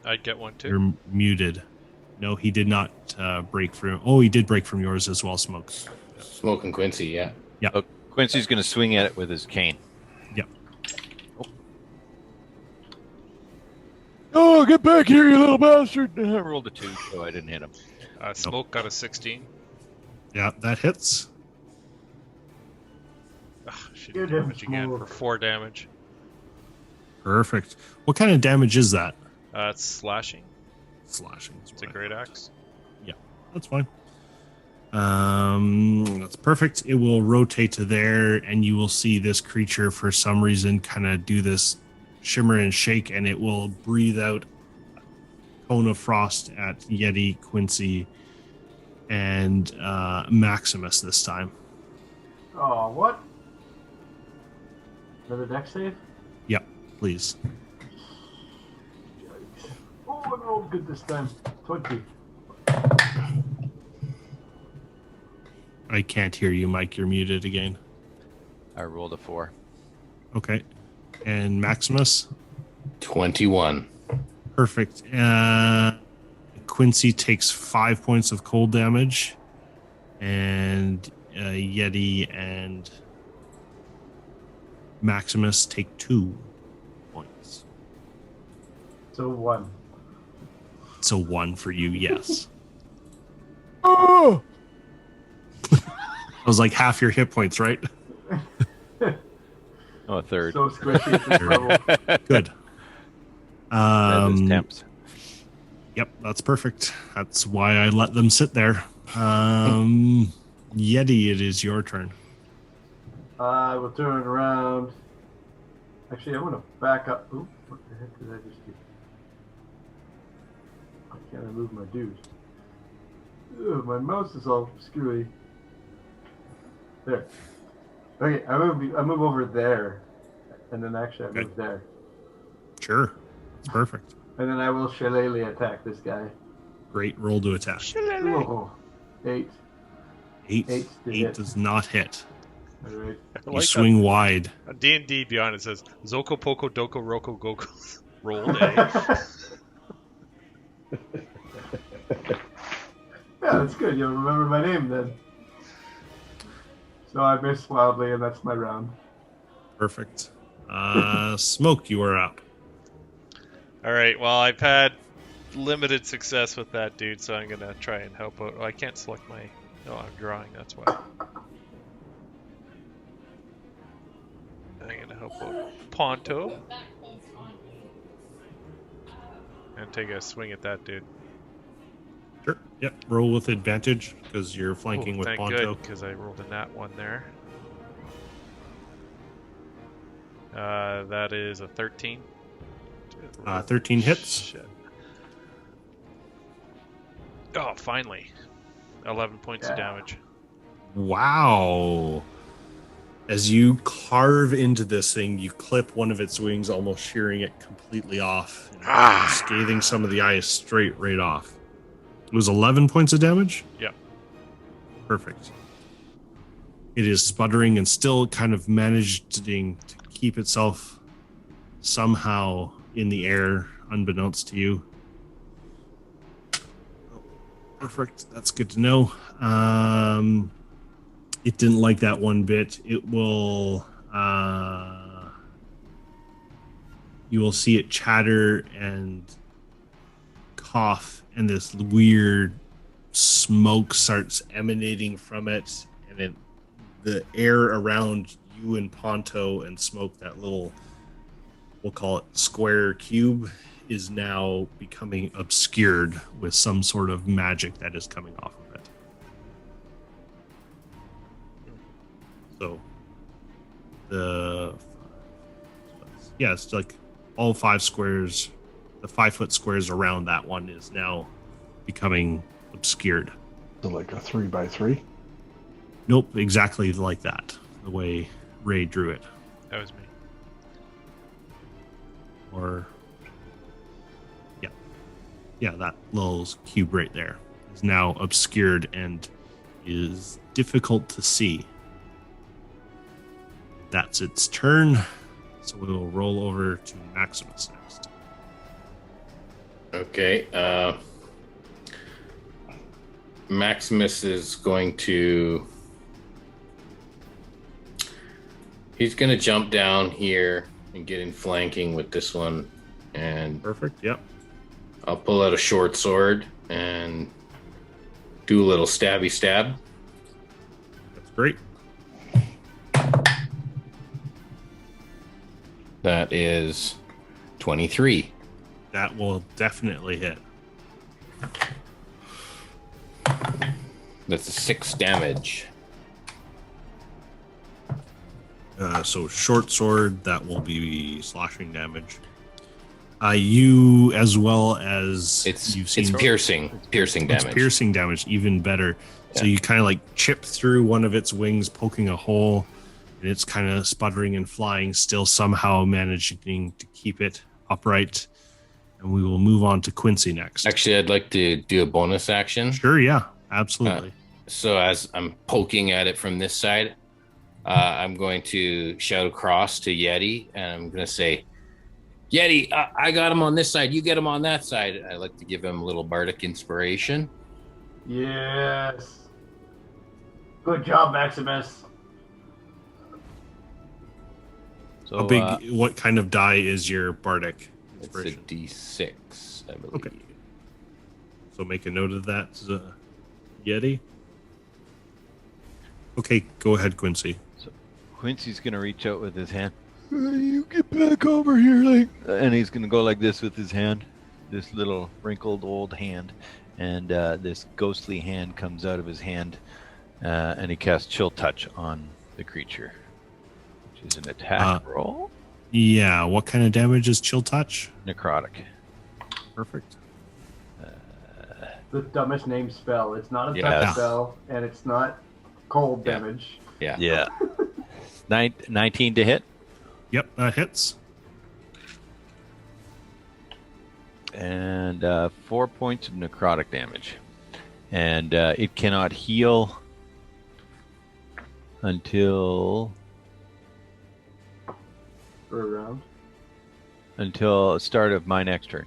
I'd get one too. You're muted. No, he did not break from. Oh, he did break from yours as well, Smoke. Smoke and Quincy, yeah. Yeah. Oh, Quincy's going to swing at it with his cane. Yep. Oh, get back here, you little bastard! I rolled a 2, so I didn't hit him. Smoke got a 16. Yeah, that hits. shitty Give him damage again for smoke. 4 damage. Perfect. What kind of damage is that? It's slashing. Slashing. Is It's a what I great thought. axe. That's fine. That's perfect. It will rotate to there, and you will see this creature for some reason kind of do this shimmer and shake, and it will breathe out a cone of frost at Yeti, Quincy, and Maximus this time. Oh, what? Another deck save? Yep, please. Yikes. Oh, I rolled good this time. 20. I can't hear you, Mike. You're muted again. I rolled a 4. Okay. And Maximus? 21. Perfect. Quincy takes 5 points of cold damage, and Yeti and Maximus take 2 points. So 1. So 1 for you, yes. Oh! That was like half your hit points, right? Oh, a third. So squishy at this level. Good. That is temps. Yep, that's perfect. That's why I let them sit there. Yeti, it is your turn. I will turn around. Actually, I'm going to back up. Oop, what the heck did I just do? Why can't I move my dude? Ugh, my mouse is all screwy. There. Okay, I move over there. And then actually I move there. Sure. It's perfect. And then I will shillelagh attack this guy. Great roll to attack. Oh, 8. 8. Eight's the 8 hit. does not hit. All right. You swing wide. On D&D Beyond, it says, Zoko Poko Doko Roko Goko. Rolled a. Yeah, that's good. You'll remember my name then. So I missed wildly, and that's my round. Perfect. Smoke, you are up. Alright, well, I've had limited success with that dude, so I'm gonna try and help out. Oh, I can't select my... No, I'm drawing, that's why. I'm gonna help out Ponto. And take a swing at that dude. Sure. Yep. Roll with advantage because you're flanking Oh, with thank Ponto. good, because I rolled a nat 1 there. That is a 13. 13 hits. Shit. Oh, finally. 11 points of damage. Wow. As you carve into this thing, you clip one of its wings, almost shearing it completely off, scathing some of the eyes straight right off. It was 11 points of damage? Yep. Perfect. It is sputtering and still kind of managing to keep itself somehow in the air, unbeknownst to you. Perfect. That's good to know. It didn't like that one bit. It will... you will see it chatter and cough, and this weird smoke starts emanating from it, and the air around you and Ponto and Smoke, that little, we'll call it square cube, is now becoming obscured with some sort of magic that is coming off of it. So it's like all 5 squares, the 5-foot squares around that one is now becoming obscured. So like a 3x3? Nope, exactly like that, the way Ray drew it. That was me. Or yeah, that little cube right there is now obscured and is difficult to see. That's its turn, so we will roll over to Maximus next. Okay. Maximus is going to... He's going to jump down here and get in flanking with this one. And Perfect, yep. I'll pull out a short sword and do a little stabby stab. That's great. That is 23. That will definitely hit. That's a 6 damage. So short sword, that will be slashing damage. You, as well as It's you've seen, piercing damage. It's piercing damage, even better. So Yeah. you kind of like chip through one of its wings, poking a hole, and it's kind of sputtering and flying, still somehow managing to keep it upright. And we will move on to Quincy next. Actually, I'd like to do a bonus action. Sure, yeah, absolutely. So as I'm poking at it from this side, I'm going to shout across to Yeti, and I'm going to say, Yeti, I got him on this side. You get him on that side. I like to give him a little bardic inspiration. Yes. Good job, Maximus. So How big? What kind of die is your bardic It's a inspiration? D6, I believe. Okay. So make a note of that, Yeti. Okay, go ahead, Quincy. Quincy's gonna reach out with his hand. You get back over here, like, and he's gonna go like this with his hand, this little wrinkled old hand, and this ghostly hand comes out of his hand, and he casts Chill Touch on the creature, which is an attack roll. Yeah, what kind of damage is Chill Touch? Necrotic. Perfect. The dumbest name spell. It's not a touch Yes. spell, and it's not cold Yeah. damage. Yeah. 19 to hit, Yep, that hits. and 4 points of necrotic damage, and it cannot heal until For a round. the start of my next turn.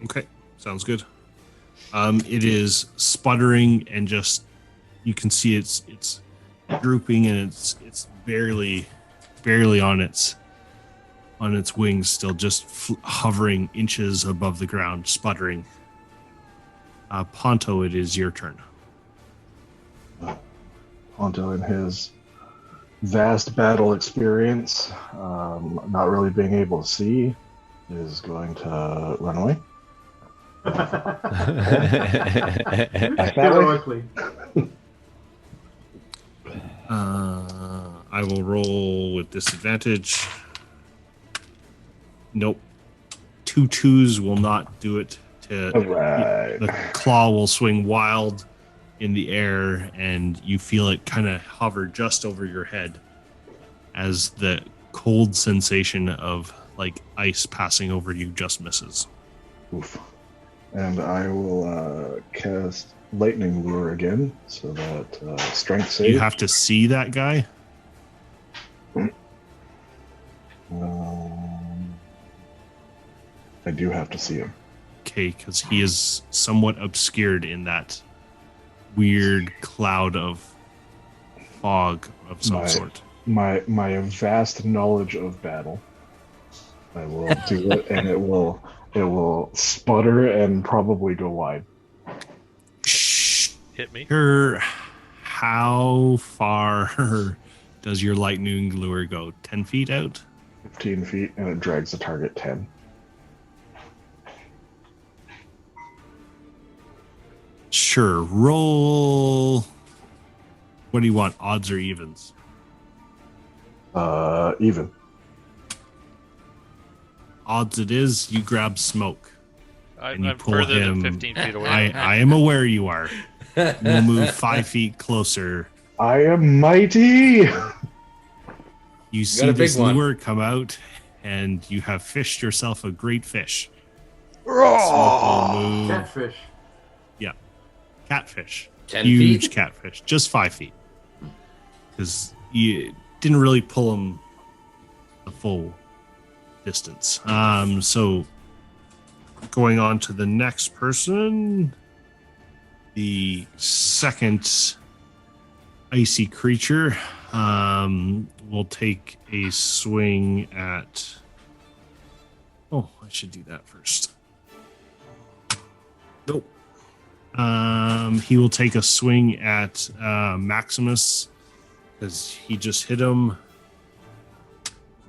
Okay, sounds good. It is sputtering and just you can see it's drooping and it's barely on its wings, still just hovering inches above the ground, sputtering. Ponto, it is your turn. Ponto, in his vast battle experience, not really being able to see, is going to run away. Heroically. I will roll with disadvantage. Nope. 2 2s will not do it. Alright. The claw will swing wild in the air, and you feel it kind of hover just over your head as the cold sensation of like ice passing over you just misses. Oof. And I will cast Lightning Lure again, so that strength save. You have to see that guy. I do have to see him. Okay, because he is somewhat obscured in that weird cloud of fog of some sort. My vast knowledge of battle. I will do it, and it will sputter and probably go wide. Shh. Hit me. How far does your lightning lure go? 10 feet out? 15 feet, and it drags the target 10. Sure. Roll. What do you want? Odds or evens? Even. Odds it is. You grab smoke. And you I'm pull further him. than 15 feet away. I am aware you are. We'll move 5 feet closer. I am mighty! You got see a this big one. lure come out, and you have fished yourself a great fish. Smoke will move. Catfish. Catfish. 10 Huge feet? catfish. Just 5 feet. Because you didn't really pull him the full distance. So going on to the next person, the second icy creature will take a swing at... Oh, I should do that first. Nope. He will take a swing at Maximus because he just hit him.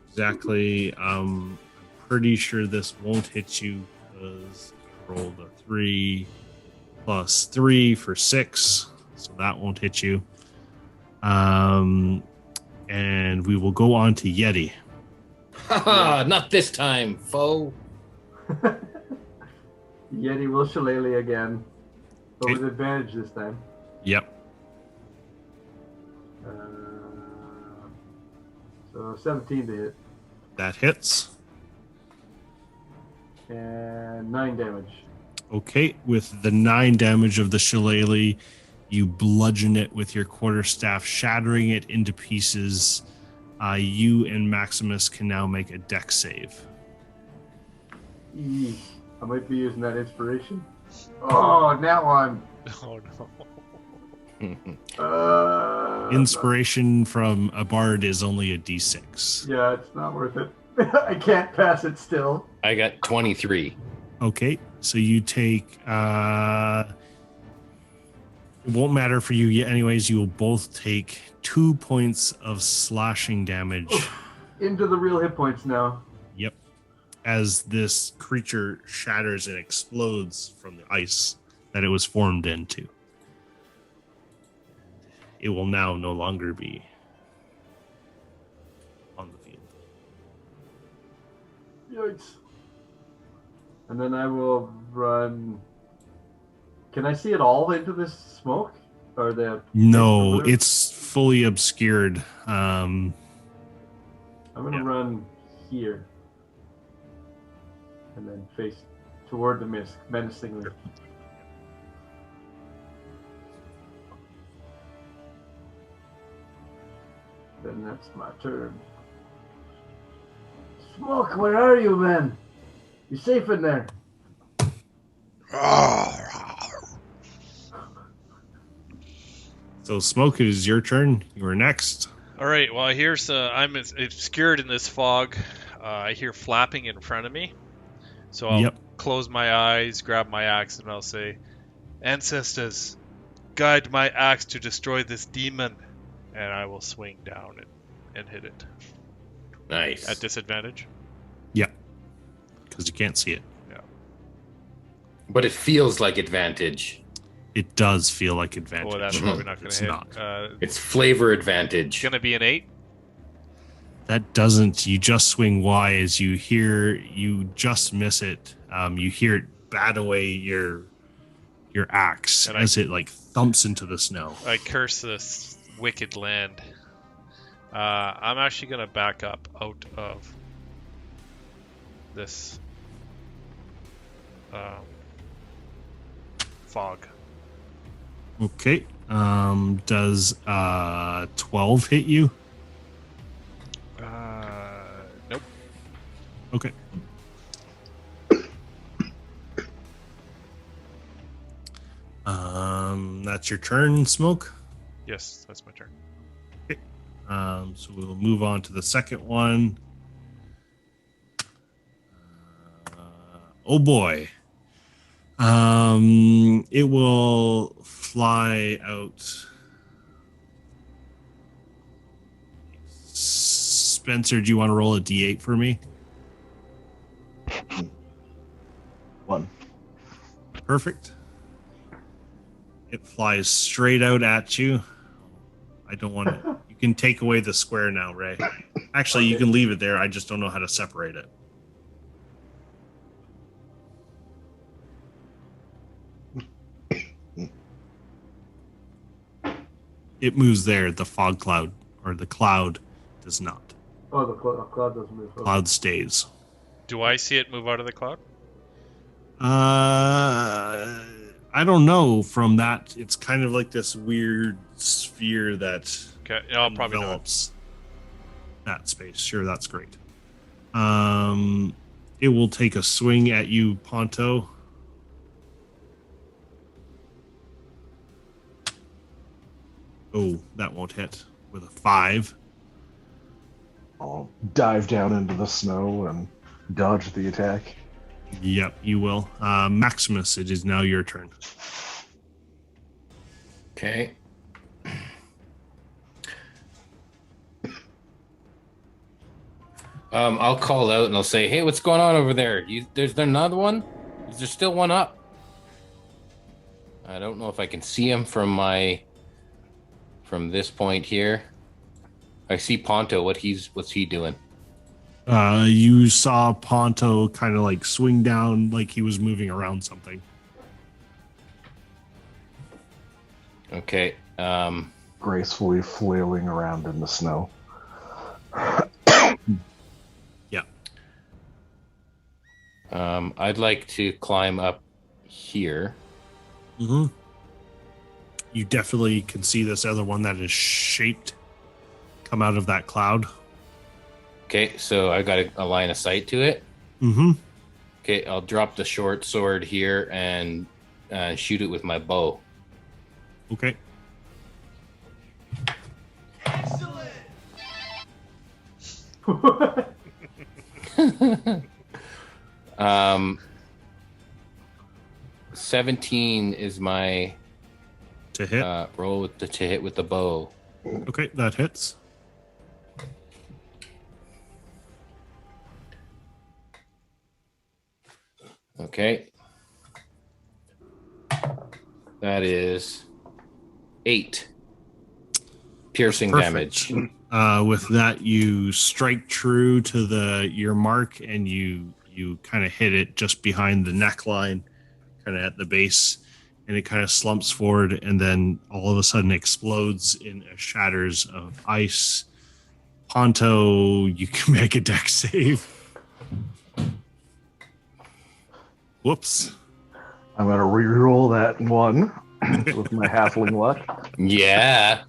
exactly. I'm pretty sure this won't hit you because I rolled a 3 plus 3 for 6, so that won't hit you. And we will go on to Yeti. Haha, not this time, foe. Yeti will shillelagh again, but Okay. with advantage this time. Yep. So 17 to hit That hits. and 9 damage. Okay, with the 9 damage of the shillelagh, you bludgeon it with your quarterstaff, shattering it into pieces. You and Maximus can now make a dex save. Eee, I might be using that inspiration. Oh, that one. Oh no. Inspiration from a bard is only a d6. Yeah, it's not worth it. I can't pass it still. I got 23. Okay, so you take... it won't matter for you yet anyways. You will both take 2 points of slashing damage. Into the real hit points now. Yep. As this creature shatters and explodes from the ice that it was formed into. It will now no longer be on the field. Yikes. And then I will run. Can I see it all into this smoke? Or the. No, it's fully obscured. I'm going to yeah. run here. And then face toward the mist, menacingly. Then that's my turn. Smoke, where are you, man? You safe in there? So, Smoke, it is your turn. You are next. All right. Well, here's I'm obscured in this fog. I hear flapping in front of me, so I'll close my eyes, grab my axe, and I'll say, "Ancestors, guide my axe to destroy this demon," and I will swing down and hit it. Nice. At disadvantage. Yeah, because you can't see it. Yeah. But it feels like advantage. It does feel like advantage. Oh, that's probably not going to hit. Not. It's flavor advantage. It's going to be an 8. That doesn't. You just swing wise. You just miss it. You hear it bat away your axe and as it like thumps into the snow. I curse this wicked land. I'm actually going to back up out of this fog. Okay. Does 12 hit you? Nope. Okay. That's your turn, Smoke. Yes, that's my turn. Okay. So we'll move on to the second one. Oh boy. It will fly out. Spencer, do you want to roll a d8 for me? 1. Perfect. It flies straight out at you. I don't want to. You can take away the square now, Ray. Actually, you can leave it there. I just don't know how to separate it. It moves there. The fog cloud, or the cloud, does not. Oh, the cloud doesn't move. Okay. Cloud stays. Do I see it move out of the cloud? I don't know. From that, it's kind of like this weird sphere that envelops that space. Sure, that's great. It will take a swing at you, Ponto. Oh, that won't hit with a 5. I'll dive down into the snow and dodge the attack. Yep, you will. Maximus, it is now your turn. Okay. I'll call out and I'll say, "Hey, what's going on over there? There's another one? Is there still one up?" I don't know if I can see him from this point here. I see Ponto. What's he doing? You saw Ponto kind of like swing down like he was moving around something. Okay. Gracefully flailing around in the snow. Yeah. I'd like to climb up here. Mm-hmm. You definitely can see this other one that is shaped come out of that cloud. Okay, so I got a line of sight to it. Mm-hmm. Okay, I'll drop the short sword here and shoot it with my bow. Okay. Excellent. 17 is my To hit. roll to hit with the bow. Okay, that hits. Okay. That is 8 piercing Perfect. damage. With that, you strike true to your mark, and you kind of hit it just behind the neckline, kind of at the base, and it kind of slumps forward, and then all of a sudden explodes in shatters of ice. Ponto, you can make a dex save. Whoops. I'm going to reroll that one with my halfling luck. Yeah.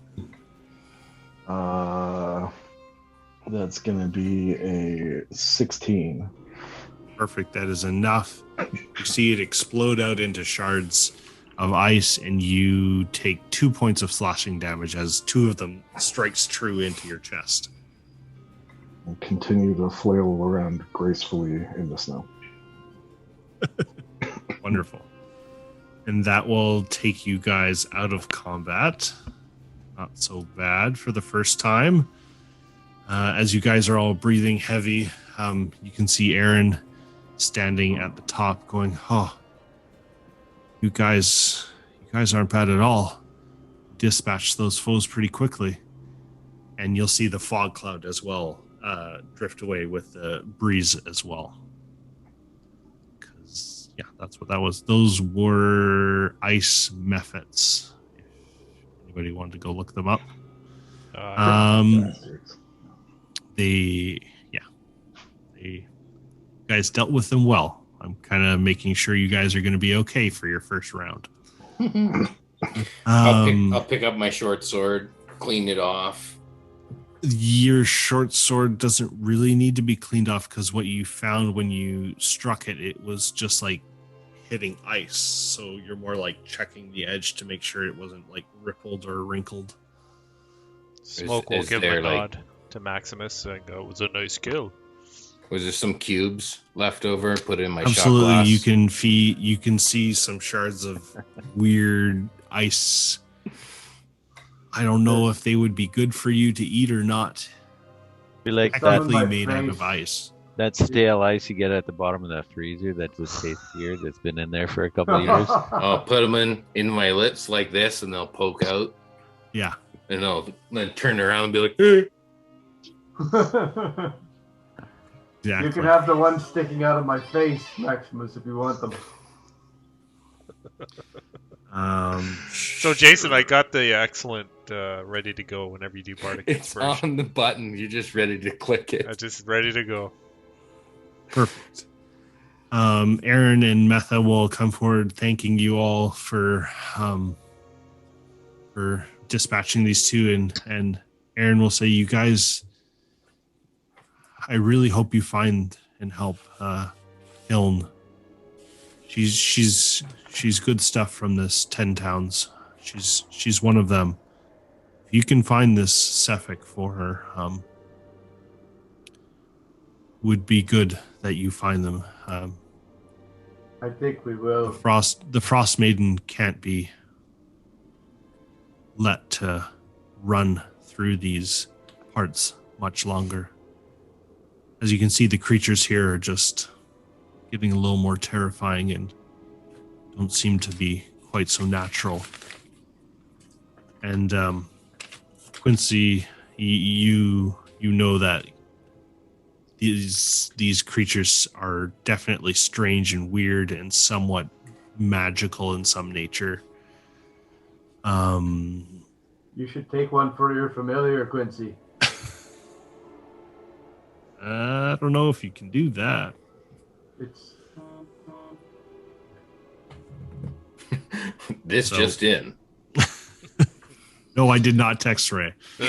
That's going to be a 16. Perfect. That is enough. You see it explode out into shards of ice, and you take 2 points of slashing damage as 2 of them strikes true into your chest. And continue to flail around gracefully in the snow. Wonderful. And that will take you guys out of combat. Not so bad for the first time. As you guys are all breathing heavy, you can see Aaron standing at the top going, "Oh, you guys aren't bad at all. Dispatched those foes pretty quickly." And you'll see the fog cloud as well drift away with the breeze as well. Because, yeah, that's what that was. Those were ice mephits. If anybody wanted to go look them up. You guys dealt with them well. I'm kind of making sure you guys are going to be okay for your first round. I'll pick up my short sword, clean it off. Your short sword doesn't really need to be cleaned off because what you found when you struck it, it was just like hitting ice. So you're more like checking the edge to make sure it wasn't like rippled or wrinkled. Smoke will give a nod to Maximus and go, "It was a nice kill." Was there some cubes left over? Put it in my shot Absolutely, glass. you can see some shards of weird ice. I don't know if they would be good for you to eat or not. Be like Technically made out of ice. That stale ice you get at the bottom of that freezer that just tastes weird. That's been in there for a couple of years. I'll put them in my lips like this, and they'll poke out. Yeah, and I'll then turn around and be like, "Hey." Exactly. You can have the ones sticking out of my face, Maximus, if you want them. So, Jason, I got the excellent ready to go whenever you do Bardic It's Inspiration. on the button. You're just ready to click it. I'm just ready to go. Perfect. Aaron and Metha will come forward thanking you all for dispatching these two, and Aaron will say, "You guys, I really hope you find and help Hiln. She's good stuff from this 10 towns. She's one of them. If you can find this Sephek for her, would be good that you find them. I think we will. The Frostmaiden can't be let to run through these parts much longer." As you can see, the creatures here are just getting a little more terrifying and don't seem to be quite so natural. And Quincy, you know that these creatures are definitely strange and weird and somewhat magical in some nature. You should take one for your familiar, Quincy. I don't know if you can do that. It's This just in. No, I did not text Ray. The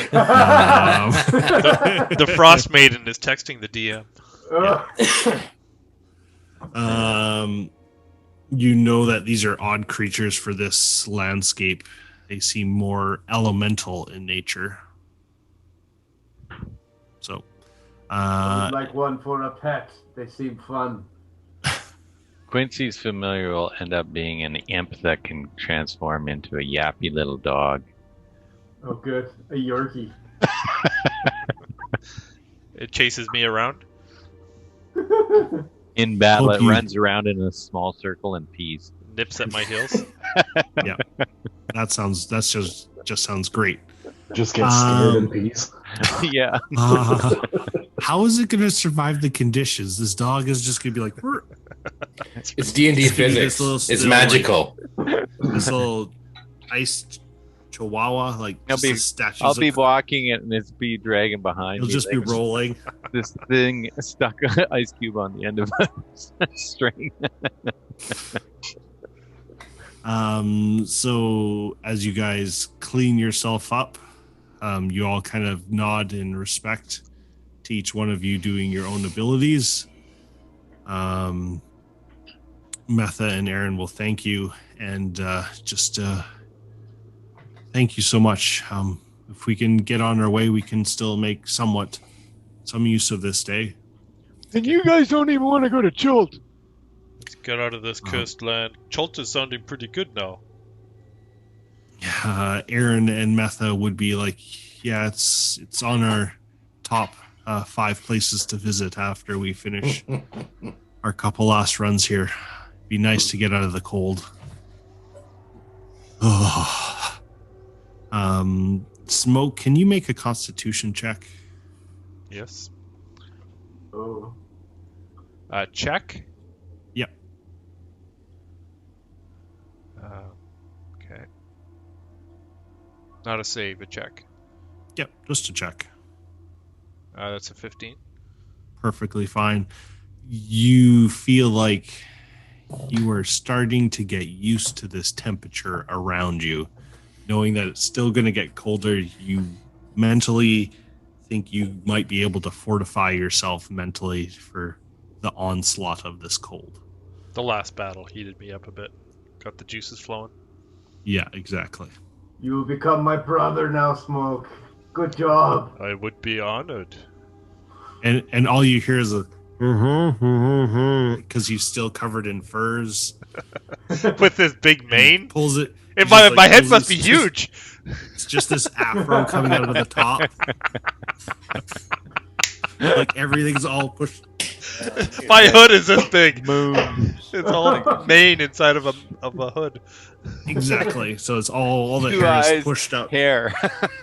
Frostmaiden is texting the DM. You know that these are odd creatures for this landscape. They seem more elemental in nature. So, I would like one for a pet. They seem fun. Quincy's familiar will end up being an imp that can transform into a yappy little dog. Oh, good. A Yorkie. It chases me around. In battle, it runs around in a small circle and pees. Nips at my heels. Yeah, that just sounds great. Just get scared and pees. Yeah. How is it going to survive the conditions? This dog is just going to be like, It's D&D physics. It's magical. This little iced chihuahua, like I'll be walking it and it's be dragging behind He'll me. just be rolling. This thing stuck an ice cube on the end of a string. So as you guys clean yourself up, you all kind of nod in respect to each one of you doing your own abilities. Metha and Aaron will thank you, and thank you so much. If we can get on our way, we can still make some use of this day. And you guys don't even want to go to Chult. Let's get out of this cursed land. Chult is sounding pretty good now. Aaron and Metha would be like, yeah, it's on our top 5 places to visit after we finish our couple last runs here. Be nice to get out of the cold. Smoke, can you make a constitution check? Yes. Oh. Check? Yep. Okay. Not a save, a check. Yep, just a check. That's a 15. Perfectly fine. You feel like you are starting to get used to this temperature around you. Knowing that it's still going to get colder, you mentally think you might be able to fortify yourself mentally for the onslaught of this cold. The last battle heated me up a bit. Got the juices flowing. Yeah, exactly. You will become my brother now, Smoke. Good job. I would be honored. And all you hear is a because he's still covered in furs. With this big mane? Pulls it. And my head must be huge. It's just this afro coming out of the top. Like everything's all pushed. My hood is this big. It's all like mane inside of a hood. Exactly. So it's all the Two hair eyes, is pushed up. Hair.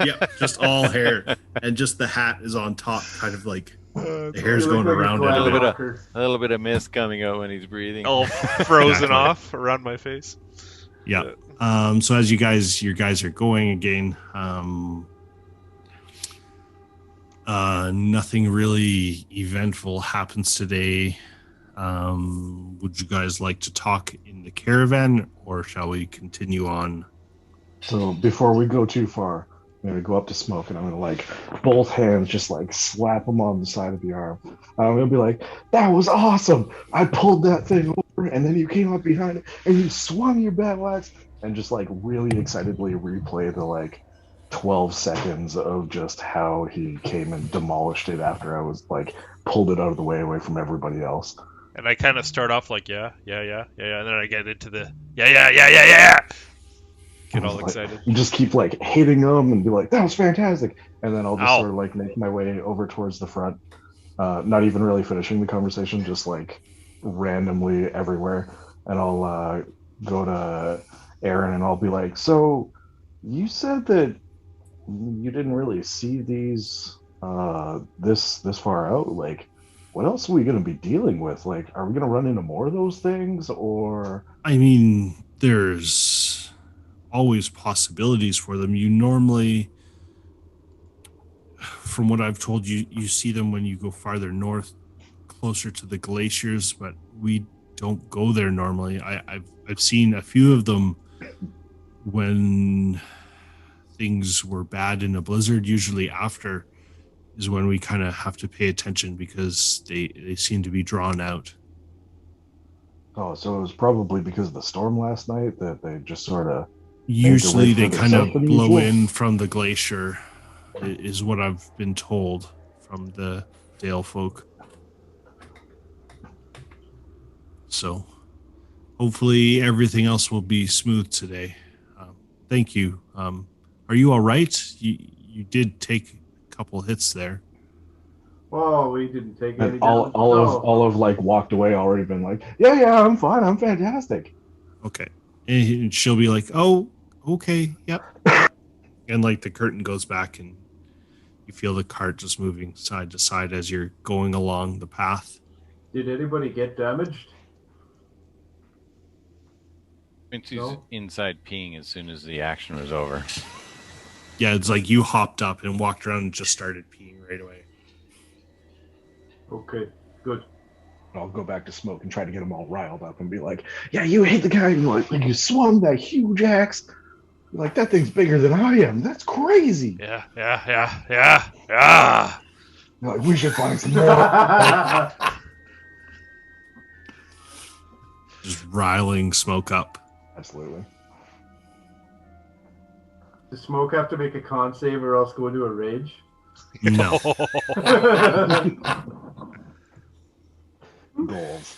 Yep, just all hair, and just the hat is on top, kind of like the hair's You look going like around a it. clown. A little bit of mist coming out when he's breathing. All frozen off around my face. Yeah. So as you guys are going again, nothing really eventful happens today. Would you guys like to talk in the caravan, or shall we continue on? So before we go too far, I'm gonna go up to Smoke and I'm gonna like both hands just like slap him on the side of the arm. I'm gonna be like, "That was awesome! I pulled that thing over, and then you came up behind it and you swung your battle axe," and just like really excitedly replay the like 12 seconds of just how he came and demolished it after I was like pulled it out of the way away from everybody else. And I kind of start off like, yeah, and then I get into the, yeah. Get all excited. You just keep like hitting them and be like, "That was fantastic," and then I'll just Ow. sort of like make my way over towards the front. not even really finishing the conversation, just like randomly everywhere. And I'll go to Aaron and I'll be like, "So you said that you didn't really see these this far out. Like, what else are we going to be dealing with? Like, are we going to run into more of those things, or?" I mean, there's always possibilities for them. You normally, from what I've told you, you see them when you go farther north, closer to the glaciers, but we don't go there normally. I've seen a few of them when things were bad in a blizzard. Usually after is when we kind of have to pay attention because they seem to be drawn out. Oh, so it was probably because of the storm last night that they just sort of made their way Usually they further kind south of than blow usual. in from the glacier, is what I've been told from the Dale folk. So hopefully everything else will be smooth today. Thank you. Are you all right? You did take a couple hits there. Oh, we didn't take any And damage at all. all of like walked away already, been like, yeah, I'm fine, I'm fantastic. Okay. And she'll be like, oh, okay, yep, yep. And like the curtain goes back and you feel the cart just moving side to side as you're going along the path. Did anybody get damaged? Quincy's No? inside peeing as soon as the action was over. Yeah, it's like you hopped up and walked around and just started peeing right away. Okay, good. I'll go back to Smoke and try to get them all riled up and be like, yeah, you hit the guy, and like you swung that huge axe. You're like, that thing's bigger than I am. That's crazy. Yeah. Yeah. You're like, we should find some more. Just riling Smoke up. Absolutely. Does Smoke have to make a con save or else go into a rage? No. Goals.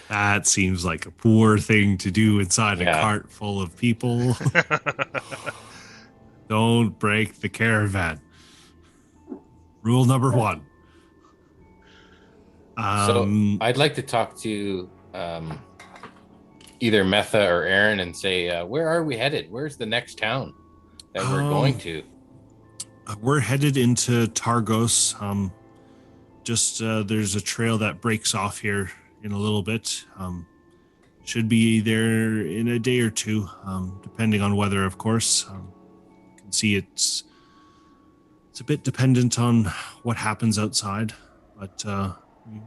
That seems like a poor thing to do inside a cart full of people. Don't break the caravan. Rule number 1. So I'd like to talk to either Metha or Aaron and say, where are we headed? Where's the next town that we're going to? We're headed into Targos. There's a trail that breaks off here in a little bit. Should be there in a day or two, depending on weather, of course. You can see it's a bit dependent on what happens outside, but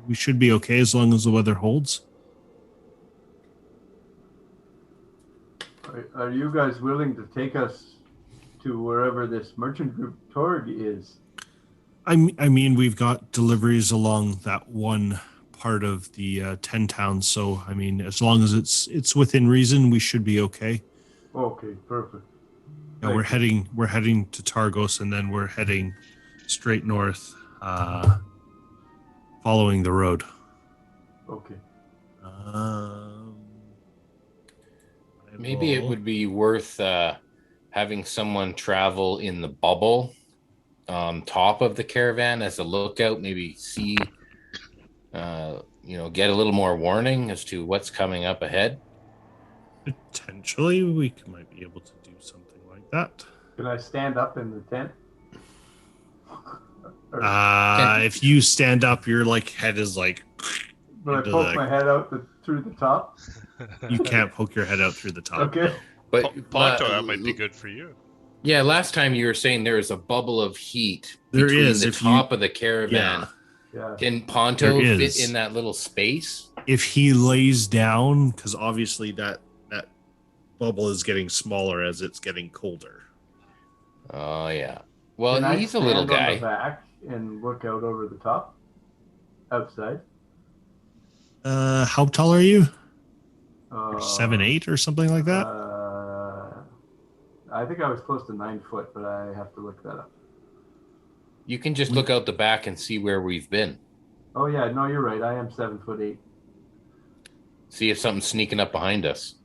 we should be okay as long as the weather holds. Are you guys willing to take us to wherever this merchant group Torg is? I mean, we've got deliveries along that one part of the 10 towns, so I mean, as long as it's within reason, we should be okay. Okay, perfect. Yeah, we're heading to Targos, and then we're heading straight north, following the road. Okay. Maybe it would be worth having someone travel in the bubble on top of the caravan as a lookout. Maybe see, get a little more warning as to what's coming up ahead. Potentially, we might be able to do something like that. Can I stand up in the tent? If you stand up, your head is like. But I poke my head out through the top. You can't poke your head out through the top. Okay. But Ponto, that might be good for you. Yeah, last time you were saying there is a bubble of heat between the top of the caravan. Yeah. Can Ponto fit in that little space? If he lays down, because obviously that bubble is getting smaller as it's getting colder. Oh yeah. Well, Can he's a little guy. On the back and look out over the top, outside. How tall are you? 7'8" or something like that. I think I was close to 9 foot, but I have to look that up. You can just look out the back and see where we've been. Oh yeah, no, you're right. I am 7'8". See if something's sneaking up behind us.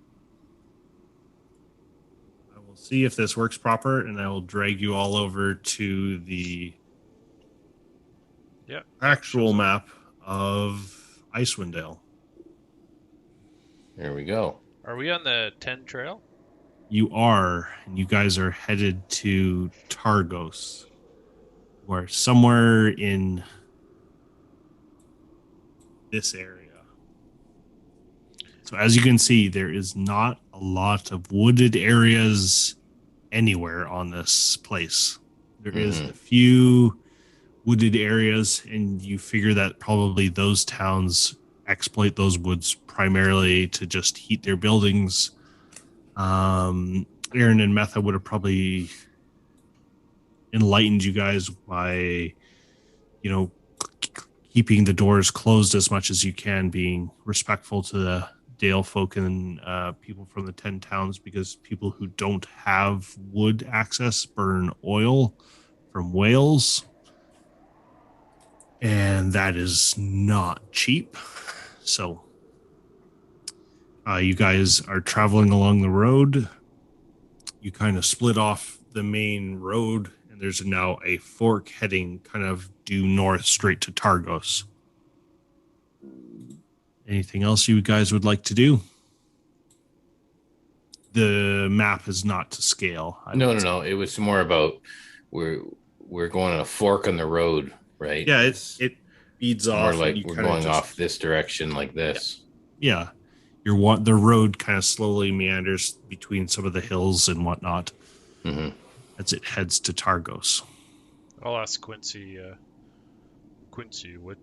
I will see if this works proper, and I will drag you all over to the Yeah. actual shows up. map of Icewind Dale. There we go. Are we on the 10 trail? You are, and you guys are headed to Targos, or somewhere in this area. So as you can see, there is not a lot of wooded areas anywhere on this place. There is a few wooded areas, and you figure that probably those towns exploit those woods primarily to just heat their buildings. Aaron and Metha would have probably enlightened you guys by, keeping the doors closed as much as you can, being respectful to the Dale folk and people from the 10 towns, because people who don't have wood access burn oil from whales, and that is not cheap. So you guys are traveling along the road. You kind of split off the main road, and there's now a fork heading kind of due north straight to Targos. Anything else you guys would like to do? The map is not to scale. No. It was more about we're going on a fork on the road, right? Yeah, it feeds off. More like we're going off this direction like this. Yeah. The road kind of slowly meanders between some of the hills and whatnot as it heads to Targos. I'll ask Quincy. Quincy, what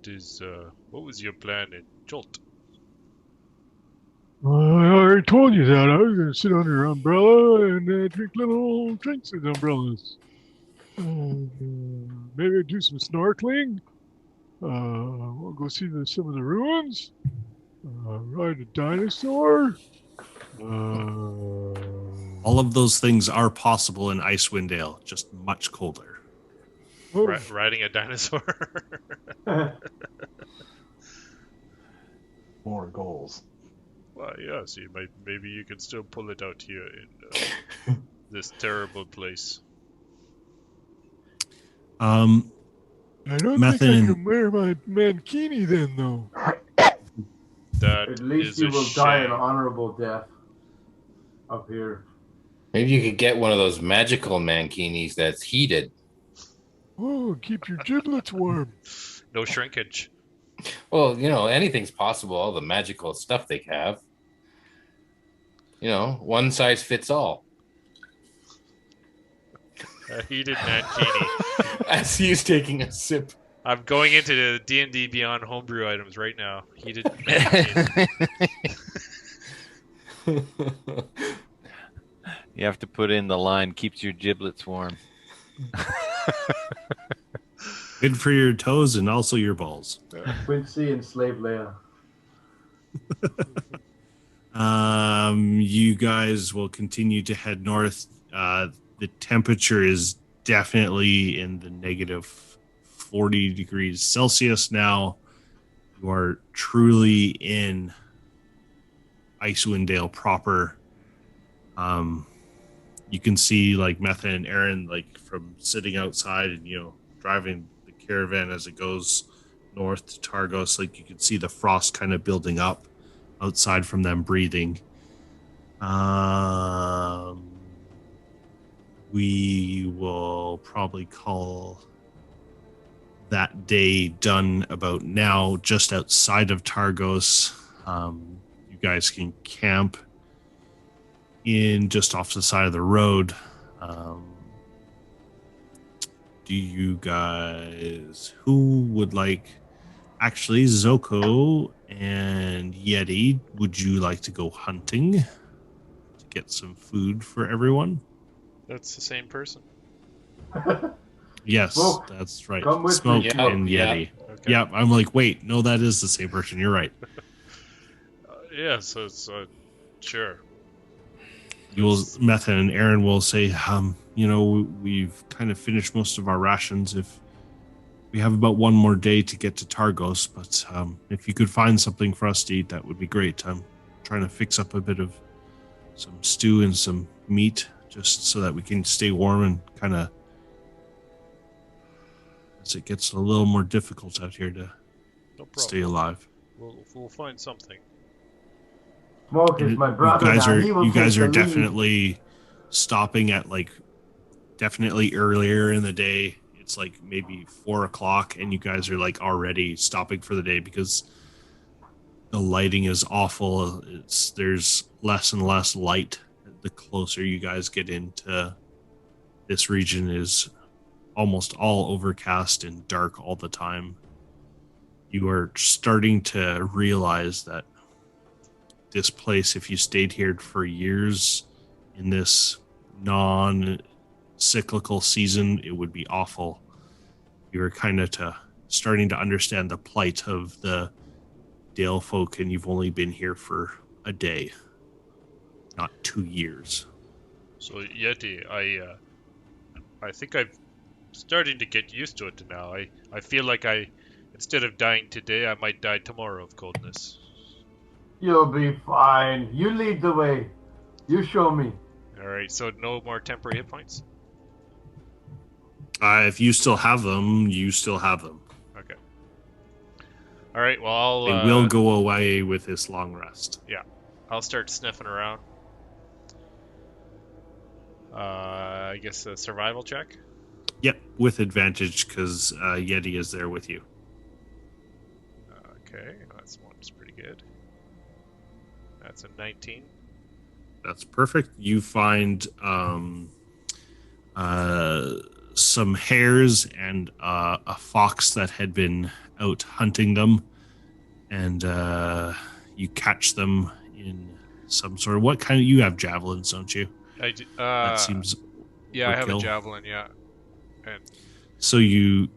was your plan in Jolt? I already told you that. I was going to sit under your umbrella and drink little drinks with umbrellas. Maybe do some snorkeling. We'll go see some of the ruins. Ride a dinosaur. All of those things are possible in Icewind Dale, just much colder. Riding a dinosaur. More goals. Well, yeah. See, maybe you can still pull it out here in this terrible place. I don't think I can wear my mankini then, though. At least you will die an honorable death up here. Maybe you could get one of those magical mankinis that's heated. Oh, keep your giblets warm. No shrinkage. Well, anything's possible. All the magical stuff they have. One size fits all. A heated mankini. As he's taking a sip. I'm going into the D&D Beyond homebrew items right now. Heated mankini. You have to put in the line, keeps your giblets warm. Good for your toes and also your balls. Quincy and Slave Leia. You guys will continue to head north. The temperature is definitely in the negative 40 degrees Celsius now. You are truly in Icewind Dale proper. You can see Metha and Aaron from sitting outside and driving the caravan as it goes north to Targos. You can see the frost kind of building up outside from them breathing. We will probably call that day done about now, just outside of Targos. You guys can camp in just off the side of the road. Do you guys, who would actually Zoko and Yeti, would you like to go hunting to get some food for everyone? That's the same person. Yes, Smoke. that's right. Come with Smoke me. and Yeti. Okay. Yep, I'm wait, no, that is the same person. You're right. Yeah, so it's sure. Metha and Aaron will say, we've kind of finished most of our rations. If we have about one more day to get to Targos, but if you could find something for us to eat, that would be great. I'm trying to fix up a bit of some stew and some meat just so that we can stay warm and kind of as it gets a little more difficult out here to No problem. stay alive. We'll find something. Smoke is my brother. You guys are definitely stopping at like definitely earlier in the day. It's like maybe 4 o'clock, and you guys are like already stopping for the day because the lighting is awful. There's less and less light the closer you guys get into this region. Is almost all overcast and dark all the time. You are starting to realize that this place, if you stayed here for years in this non-cyclical season, it would be awful. You are kind of starting to understand the plight of the Dale folk, and you've only been here for a day, not 2 years. So Yeti, I think I'm starting to get used to it now. I feel like instead of dying today, I might die tomorrow of coldness. You'll be fine. You lead the way. You show me. Alright, so no more temporary hit points? If you still have them, you still have them. Okay. Alright, well They will go away with this long rest. Yeah. I'll start sniffing around. I guess a survival check? Yep, with advantage because Yeti is there with you. Okay, that's pretty good. That's a 19. That's perfect. You find some hares and a fox that had been out hunting them, and you catch them in some sort of what kind of? You have javelins, don't you? I do, that seems. Yeah, I have a javelin. Yeah, and so you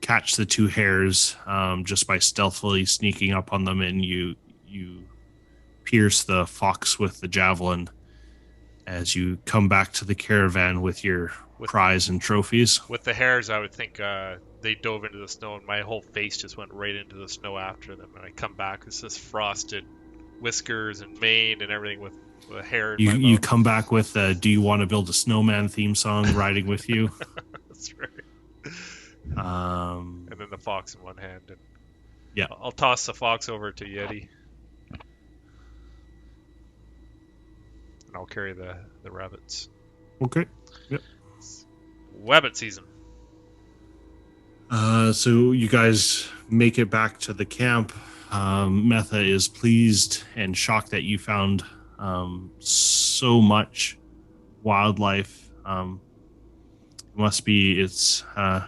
catch the 2 hares just by stealthily sneaking up on them, and you pierce the fox with the javelin as you come back to the caravan with your prize and trophies. With the hares, I would think they dove into the snow, and my whole face just went right into the snow after them. And I come back with this frosted whiskers and mane and everything with a hair in my You mouth. come back with "Do you want to build a snowman" theme song riding with you. That's right. And then the fox in one hand. And yeah, I'll toss the fox over to Yeti. And I'll carry the rabbits. Okay. Yep. Rabbit season. So you guys make it back to the camp. Metha is pleased and shocked that you found so much wildlife.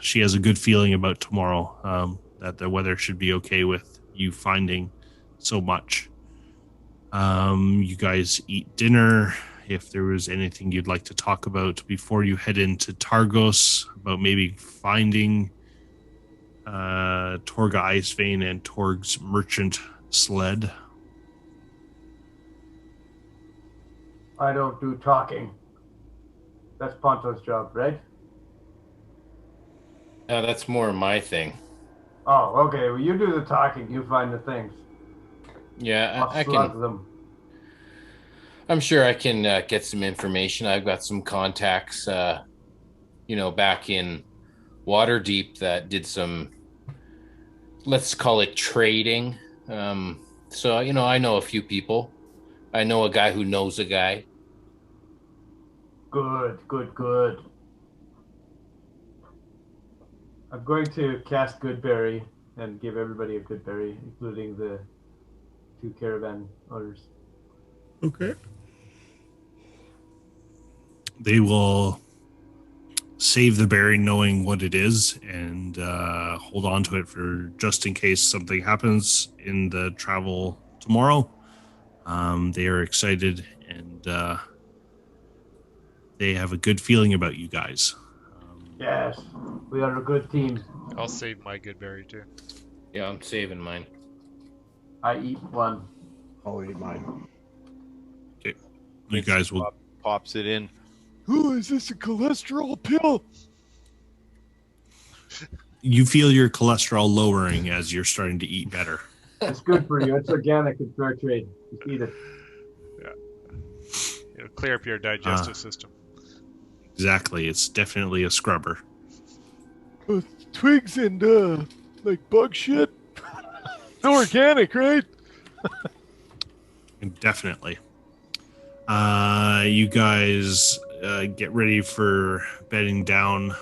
She has a good feeling about tomorrow, that the weather should be okay with you finding so much. You guys eat dinner. If there was anything you'd like to talk about before you head into Targos, about maybe finding Torga Icevein and Torg's merchant sled. I don't do talking. That's Ponto's job, right? That's more my thing. Oh, okay. Well, you do the talking. You find the things. Yeah, I slug can. them. I'm sure I can get some information. I've got some contacts, back in Waterdeep that did some, let's call it trading. So, I know a few people. I know a guy who knows a guy. Good. I'm going to cast Goodberry and give everybody a Goodberry, including the 2 caravan owners. Okay. They will save the berry knowing what it is and hold on to it for just in case something happens in the travel tomorrow. They are excited and they have a good feeling about you guys. Yes, we are a good team. I'll save my good berry too. Yeah, I'm saving mine. I eat 1. I'll eat mine. Okay. You guys will... Pops it in. Ooh, is this a cholesterol pill? You feel your cholesterol lowering as you're starting to eat better. It's good for you. It's organic and fair trade. Just eat it. Yeah. It'll clear up your digestive system. Exactly. It's definitely a scrubber. twigs and like bug shit. It's organic, right? Definitely. You guys get ready for bedding down.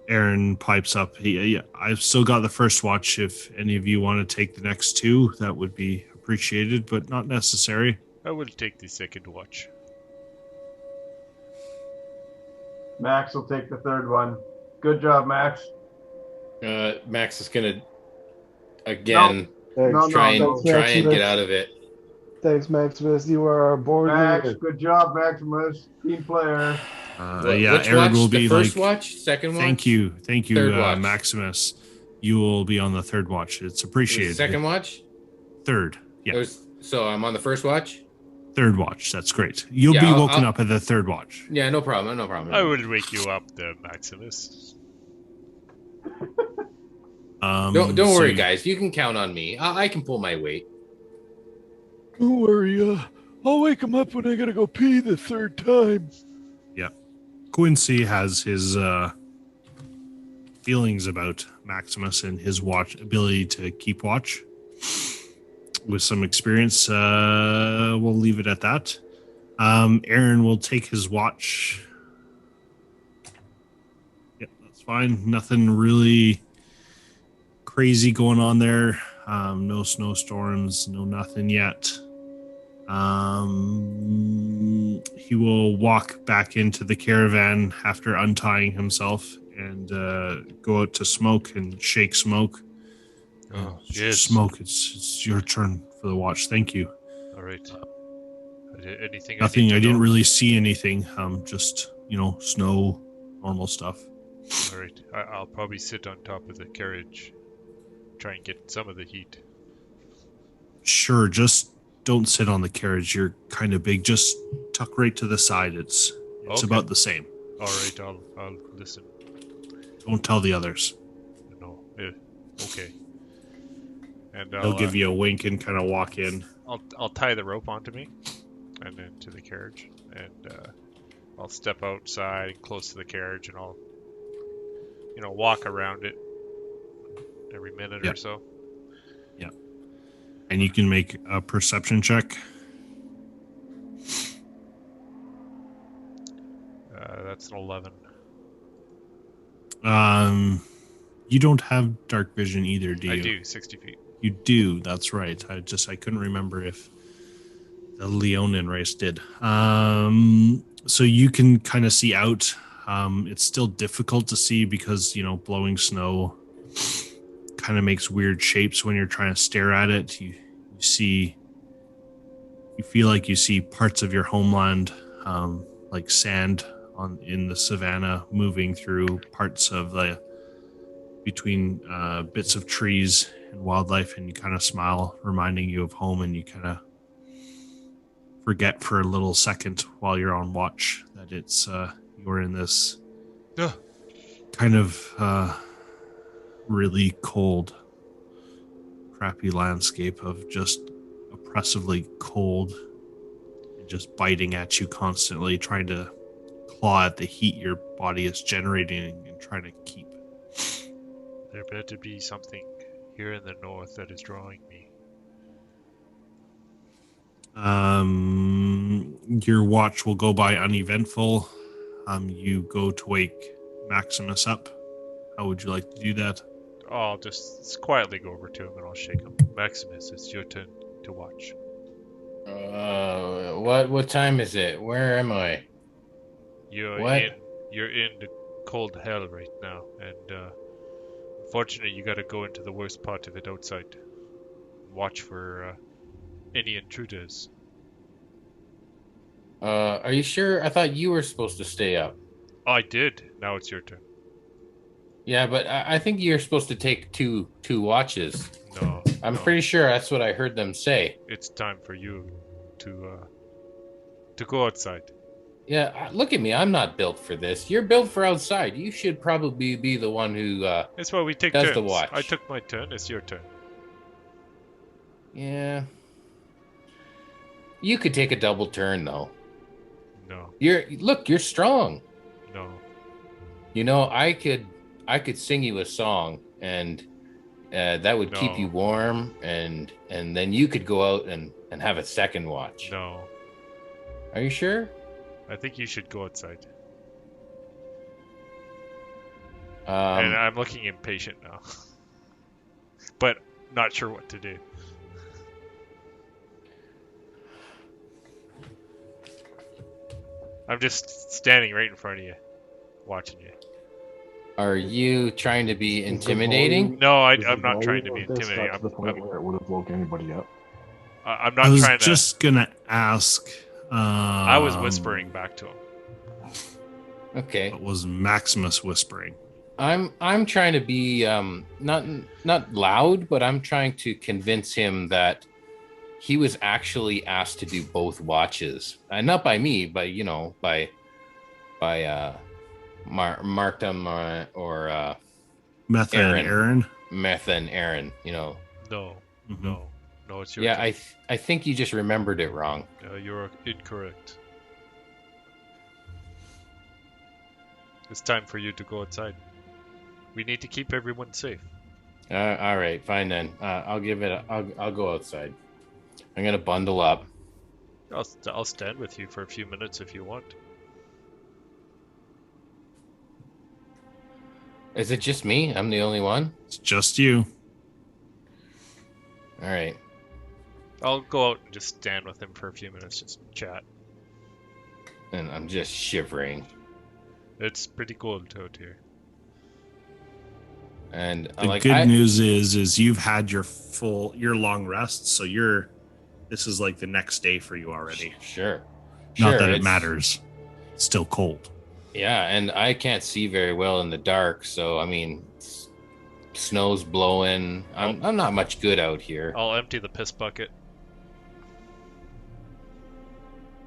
Aaron pipes up. I've still got the first watch. If any of you want to take the next two, that would be appreciated, but not necessary. I will take the second watch. Max will take the third one. Good job, Max. Max is gonna again try and get out of it. Thanks, Maximus. You are our board Max, leader. good job, Maximus. Team player. Which Aaron watch? will be the first like, watch, second watch. Thank you, Third watch. Maximus. You will be on the third watch. It's appreciated. Second watch. Third, yeah. So I'm on the first watch. Third watch. That's great. You'll be woken up at the third watch. Yeah, no problem. No problem. I will wake you up there, Maximus. Don't worry, guys. You can count on me. I can pull my weight. Don't worry. I'll wake him up when I gotta go pee the third time. Yeah. Quincy has his feelings about Maximus and his ability to keep watch. With some experience, we'll leave it at that. Aaron will take his watch. Yep, that's fine. Nothing really crazy going on there. No snowstorms, no nothing yet. He will walk back into the caravan after untying himself and go out to smoke and shake smoke. Oh, yes. Smoke, it's your turn for the watch. Thank you. All right. Anything? Nothing. I didn't really see anything. Just, snow, normal stuff. All right. I'll probably sit on top of the carriage, try and get some of the heat. Sure, just don't sit on the carriage. You're kind of big. Just tuck right to the side. It's Okay. about the same. All right. I'll listen. Don't tell the others. No. Okay. And They'll give you a wink and kind of walk in. I'll tie the rope onto me, and then to the carriage, and I'll step outside close to the carriage, and I'll, walk around it every minute or so. Yeah. And you can make a perception check. That's an 11. You don't have dark vision either, do you? I do, 60 feet. You do, that's right. I couldn't remember if the Leonin race did. So you can kind of see out. It's still difficult to see because, blowing snow kind of makes weird shapes when you're trying to stare at it. You feel like you see parts of your homeland, like sand in the savannah moving through parts of between bits of trees and wildlife, and you kind of smile, reminding you of home, and you kind of forget for a little second while you're on watch that it's you're in this kind of really cold, crappy landscape of just oppressively cold and just biting at you constantly, trying to claw at the heat your body is generating and trying to keep. There better be something here in the north that is drawing me. Your watch will go by uneventful. You go to wake Maximus up. How would you like to do that? I'll just quietly go over to him and I'll shake him. Maximus, it's your turn to watch. What time is it? Where am I? You're in the cold hell right now, and unfortunately you gotta go into the worst part of it outside. Watch for any intruders. Are you sure? I thought you were supposed to stay up. I did. Now it's your turn. Yeah, but I think you're supposed to take two watches. No. I'm pretty sure that's what I heard them say. It's time for you to go outside. Yeah, look at me. I'm not built for this. You're built for outside. You should probably be the one who That's why we take does turns. the watch. I took my turn. It's your turn. Yeah. You could take a double turn though. No. You're strong. No. You know, I could sing you a song, and that would keep you warm, and then you could go out and have a second watch. No. Are you sure? I think you should go outside. And I'm looking impatient now. But not sure what to do. I'm just standing right in front of you, watching you. Are you trying to be intimidating? No, Is the I'm not trying to volume be of this intimidating. got to the point where it would have woke anybody up? I'm I not was trying to. just gonna ask. I was whispering back to him. Okay. What was Maximus whispering? I'm trying to be not loud, but I'm trying to convince him that he was actually asked to do both watches, not by me, but by Markham or Metha and Aaron. Metha and Aaron. No, Mhm. no, it's your Yeah, turn. I think you just remembered it wrong. You're incorrect. It's time for you to go outside. We need to keep everyone safe. All right, fine then. I'll go outside. I'm gonna bundle up. I'll stand with you for a few minutes if you want. Is it just me? I'm the only one? It's just you. All right. I'll go out and just stand with him for a few minutes, just chat. And I'm just shivering. It's pretty cold out here. And The good news is you've had your long rest, so this is like the next day for you already. Sure. Not that it matters. It's still cold. Yeah, and I can't see very well in the dark, so I mean, snow's blowing. I'm not much good out here. I'll empty the piss bucket.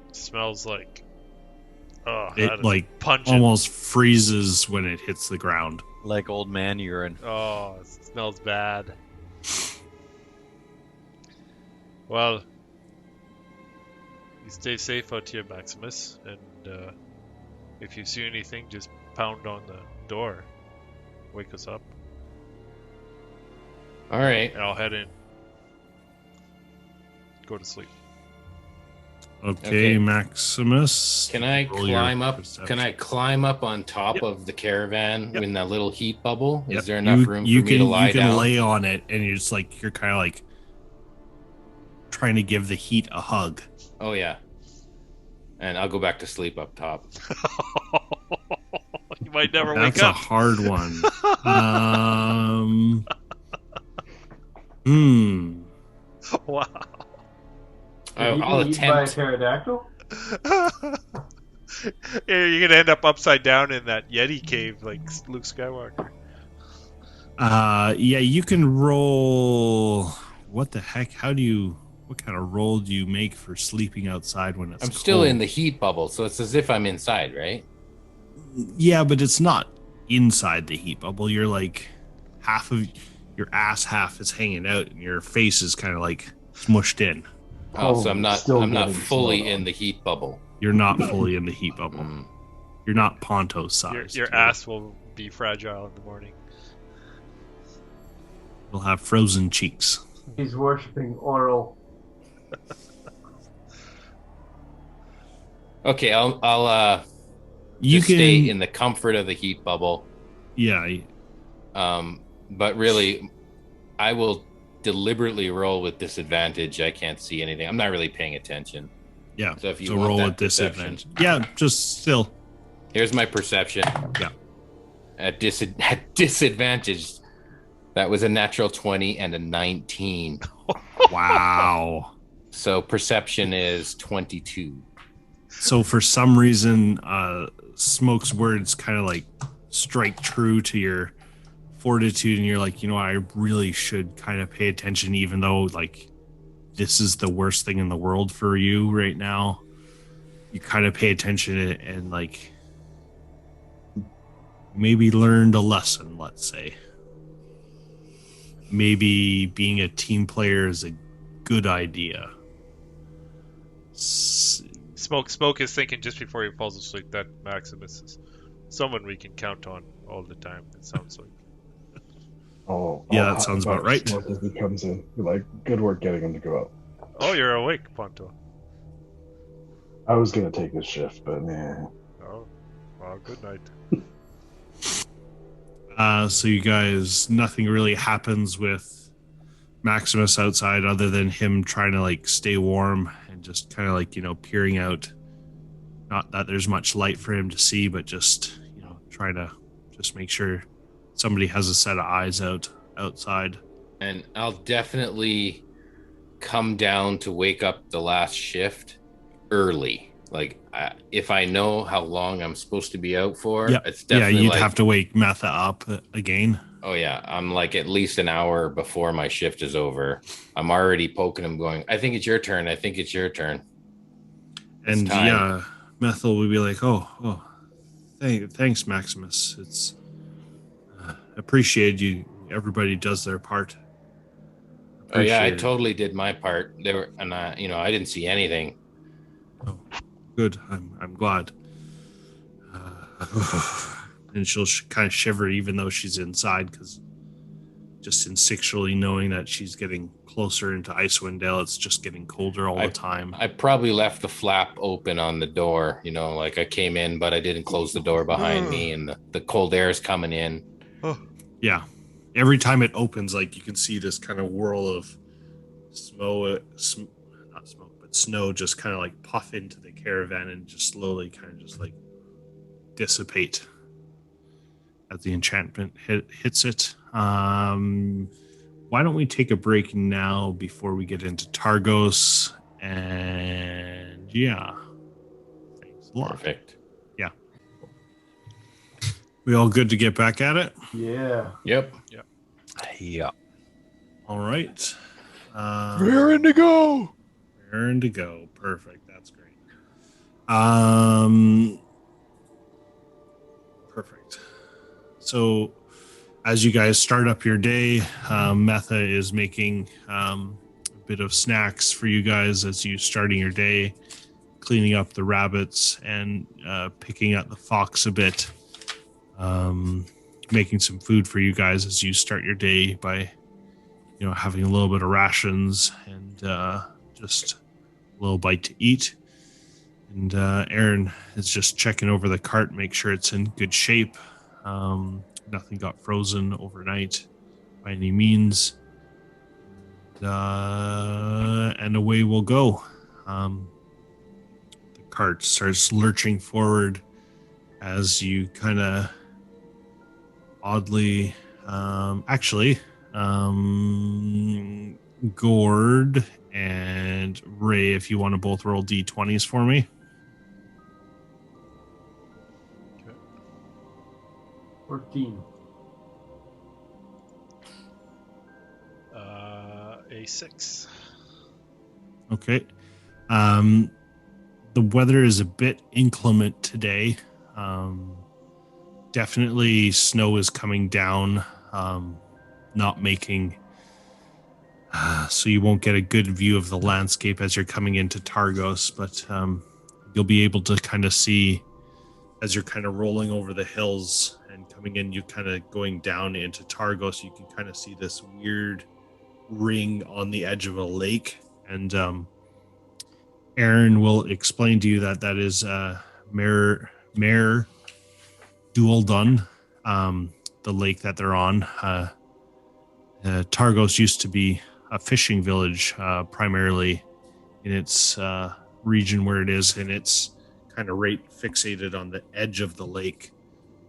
It smells like It like pungent. almost freezes when it hits the ground. Like old man urine. Oh, it smells bad. Well, you stay safe out here, Maximus, and if you see anything, just pound on the door. Wake us up. All right. And I'll head in. Go to sleep. Okay, Maximus. Can I roll your climb up? perception. Can I climb up on top of the caravan in that little heat bubble? Yep. Is there enough room for me to lie you can down? lay on it, and you're kind of like trying to give the heat a hug. Oh yeah. And I'll go back to sleep up top. You might never wake That's up. a hard one. Wow. I'll Eaten by a attempt. pterodactyl? You're gonna end up upside down in that Yeti cave like Luke Skywalker. Yeah, you can roll. What the heck? What kind of roll do you make for sleeping outside when it's I'm still cold? in the heat bubble, so it's as if I'm inside, right? Yeah, but it's not inside the heat bubble. You're like half of your ass half is hanging out, and your face is kind of like smushed in. Oh, so I'm not getting fully snowed in on. the heat bubble. You're not fully in the heat bubble. Mm. You're not Ponto sized. Your ass will be fragile in the morning. You'll have frozen cheeks. He's worshipping oral. Okay, I'll You just can stay in the comfort of the heat bubble. Yeah. But really, I will deliberately roll with disadvantage. I can't see anything. I'm not really paying attention. Yeah. So if you so want roll that with perception. disadvantage. Yeah, just still. Here's my perception. Yeah. At disadvantage, that was a natural 20 and a 19. Wow. So perception is 22. So for some reason, Smoke's words kind of like strike true to your fortitude, and you're like, I really should kind of pay attention, even though like this is the worst thing in the world for you right now. You kind of pay attention and like maybe learned a lesson, let's say. Maybe being a team player is a good idea. Smoke is thinking just before he falls asleep that Maximus is Someone we can count on all the time, it sounds like. Oh, Yeah, I'll that sounds high-five about right. Smoke as he comes in. Be like, good work getting him to go out. Oh, you're awake, Ponto. I was gonna take this shift, but nah. Oh, well, good night. So you guys, nothing really happens with Maximus outside other than him trying to like stay warm and just kind of like, peering out. Not that there's much light for him to see, but just, try to just make sure somebody has a set of eyes outside. And I'll definitely come down to wake up the last shift early. Like, if I know how long I'm supposed to be out for, it's definitely you'd have to wake Metha up again. Oh yeah, I'm like at least an hour before my shift is over. I'm already poking him, going, "I think it's your turn. I think it's your turn." And yeah, Methel would be like, "Oh, thanks, Maximus. It's appreciated you. Everybody does their part." Oh yeah, I totally did my part. I didn't see anything. Oh, good. I'm glad. And she'll kind of shiver even though she's inside, because just instinctually knowing that she's getting closer into Icewind Dale, it's just getting colder all the time. I probably left the flap open on the door, like I came in, but I didn't close the door behind me, and the cold air is coming in. Yeah. Every time it opens, like you can see this kind of whirl of snow just kind of like puff into the caravan and just slowly kind of just like dissipate as the enchantment hits it. Why don't we take a break now before we get into Targos? And yeah, thanks a lot. Perfect. Yeah. We all good to get back at it? Yeah. Yep. Yeah. All right. Raring to go. Raring to go. Perfect. That's great. Perfect. So, as you guys start up your day, Metha is making a bit of snacks for you guys as you starting your day, cleaning up the rabbits and picking up the fox a bit, making some food for you guys as you start your day by, having a little bit of rations and just a little bite to eat. And Aaron is just checking over the cart, make sure it's in good shape. Nothing got frozen overnight by any means. And away we'll go. The cart starts lurching forward as you kind of oddly, Gord and Ray, if you want to both roll d20s for me. 14. A 6. Okay. The weather is a bit inclement today. Definitely snow is coming down, not making so you won't get a good view of the landscape as you're coming into Targos, but you'll be able to kind of see as you're kind of rolling over the hills and coming in, you kind of going down into Targos, you can kind of see this weird ring on the edge of a lake. And Aaron will explain to you that is Mare Dualdun, the lake that they're on. Targos used to be a fishing village, primarily in its region where it is, and it's kind of right fixated on the edge of the lake,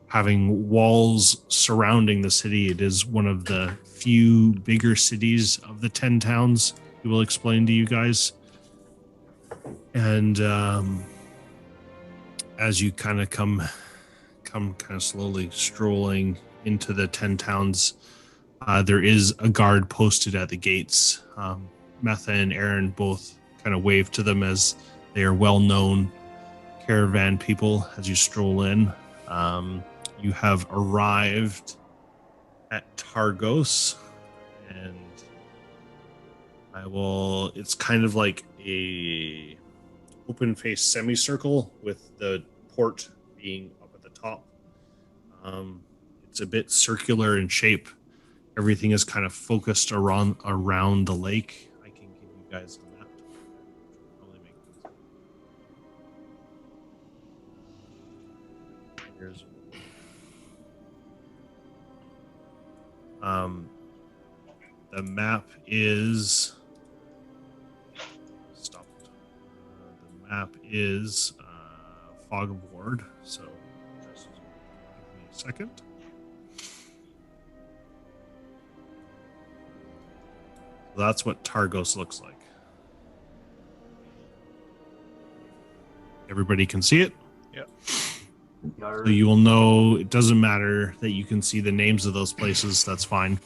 having walls surrounding the city. It is one of the few bigger cities of the 10 towns. He will explain to you guys. And as you kind of come kind of slowly strolling into the 10 towns, there is a guard posted at the gates. Metha and Aaron both kind of wave to them as they are well-known caravan people as you stroll in. You have arrived at Targos, and it's kind of like a open-faced semicircle with the port being up at the top. It's a bit circular in shape. Everything is kind of focused around the lake. I can give you guys a map. Probably make things. Here's the map is stop. The map is Fog of Ward. So just give me a second. That's what Targos looks like. Everybody can see it? Yep. So you will know, it doesn't matter that you can see the names of those places. That's fine.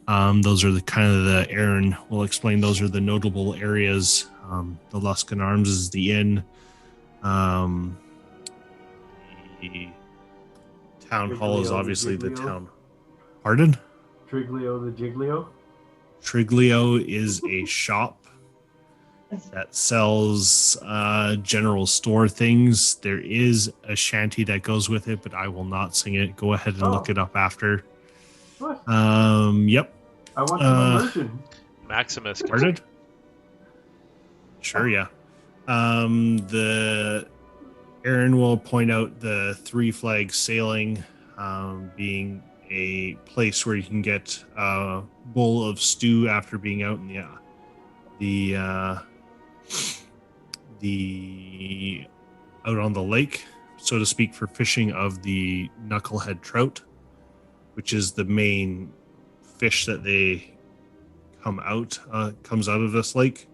Those are the kind of the Aaron will explain. Those are the notable areas. The Luskan Arms is the inn. The town hall is obviously the town. Pardon? Triglio the Giglio? Triglio is a shop that sells general store things. There is a shanty that goes with it, but I will not sing it. Go ahead and look it up after. What? Yep. I want some immersion. Maximus. Pardon? Sure, yeah. The Aaron will point out the Three Flags Sailing being a place where you can get a bowl of stew after being out in the out on the lake, so to speak, for fishing of the knucklehead trout, which is the main fish that they comes out of this lake.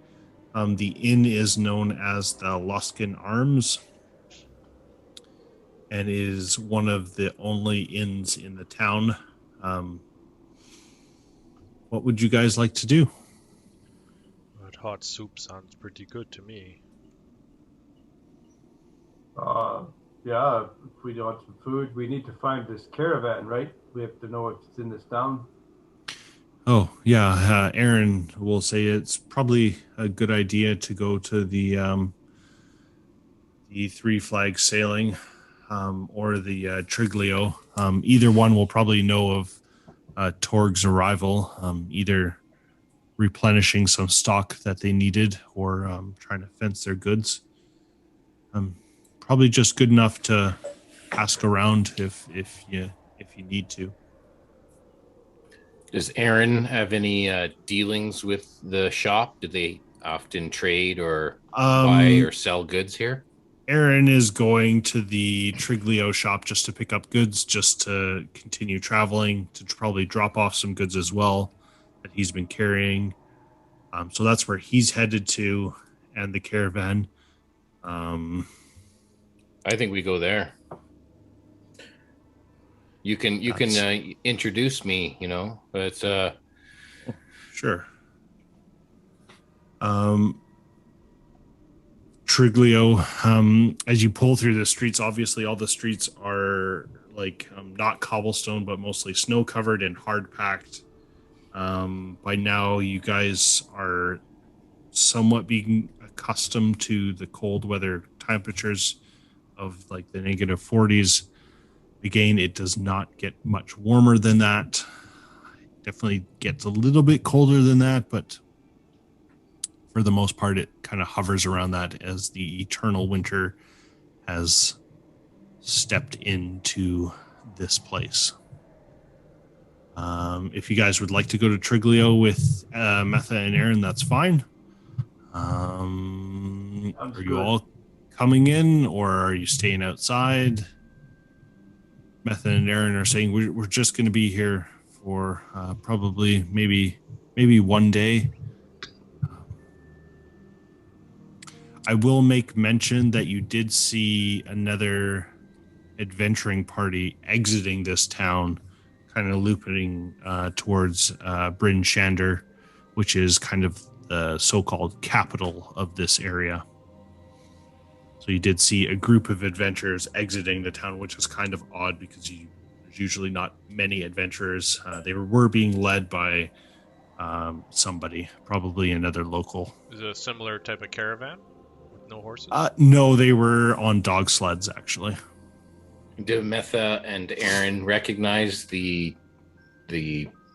The inn is known as the Luskan Arms and is one of the only inns in the town. What would you guys like to do? That hot soup sounds pretty good to me. Yeah, if we want some food, we need to find this caravan, right? We have to know if it's in this town. Oh, yeah. Aaron will say it's probably a good idea to go to the Three Flags Sailing or the Triglio. Either one will probably know of Torg's arrival, either replenishing some stock that they needed or trying to fence their goods. Probably just good enough to ask around if you need to. Does Aaron have any dealings with the shop? Do they often trade or buy or sell goods here? Aaron is going to the Triglio shop just to pick up goods, just to continue traveling, to probably drop off some goods as well that he's been carrying. So that's where he's headed to, and the caravan. I think we go there. You can introduce me, but sure. Triglio, as you pull through the streets, obviously all the streets are like not cobblestone, but mostly snow covered and hard packed. By now, you guys are somewhat being accustomed to the cold weather temperatures of like the negative 40s. Again, it does not get much warmer than that. It definitely gets a little bit colder than that, but for the most part, it kind of hovers around that as the eternal winter has stepped into this place. If you guys would like to go to Triglio with Metha and Aaron, that's fine. Are you all coming in, or are you staying outside? Metha and Aaron are saying we're just going to be here for probably maybe 1 day. I will make mention that you did see another adventuring party exiting this town, kind of looping towards Bryn Shander, which is kind of the so-called capital of this area. So you did see a group of adventurers exiting the town, which is kind of odd because there's usually not many adventurers. They were being led by somebody, probably another local. Is it a similar type of caravan with no horses? No, they were on dog sleds, actually. Do Metha and Aaron recognize the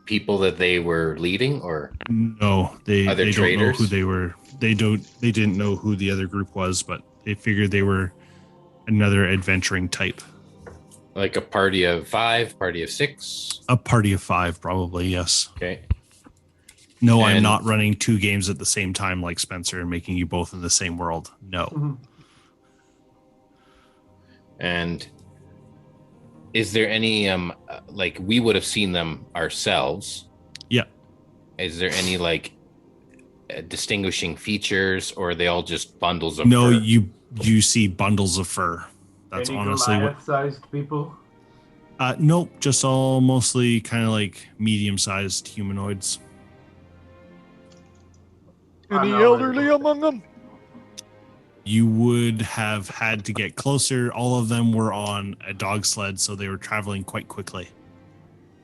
people that they were leading, or No, they other don't know who traders? they were. They didn't know who the other group was, but they figured they were another adventuring type. Like a party of 5, party of 6? A party of 5, probably, yes. Okay. No, I'm And- not running 2 games at the same time like Spencer and making you both in the same world. No. And is there any like we would have seen them ourselves? Yeah. Is there any like distinguishing features, or are they all just bundles of No, fur? you see bundles of fur. That's Any honestly what. Goliath-sized people? Nope, just all mostly kind of like medium-sized humanoids. Any not elderly ready. among them? You would have had to get closer. All of them were on a dog sled, so they were traveling quite quickly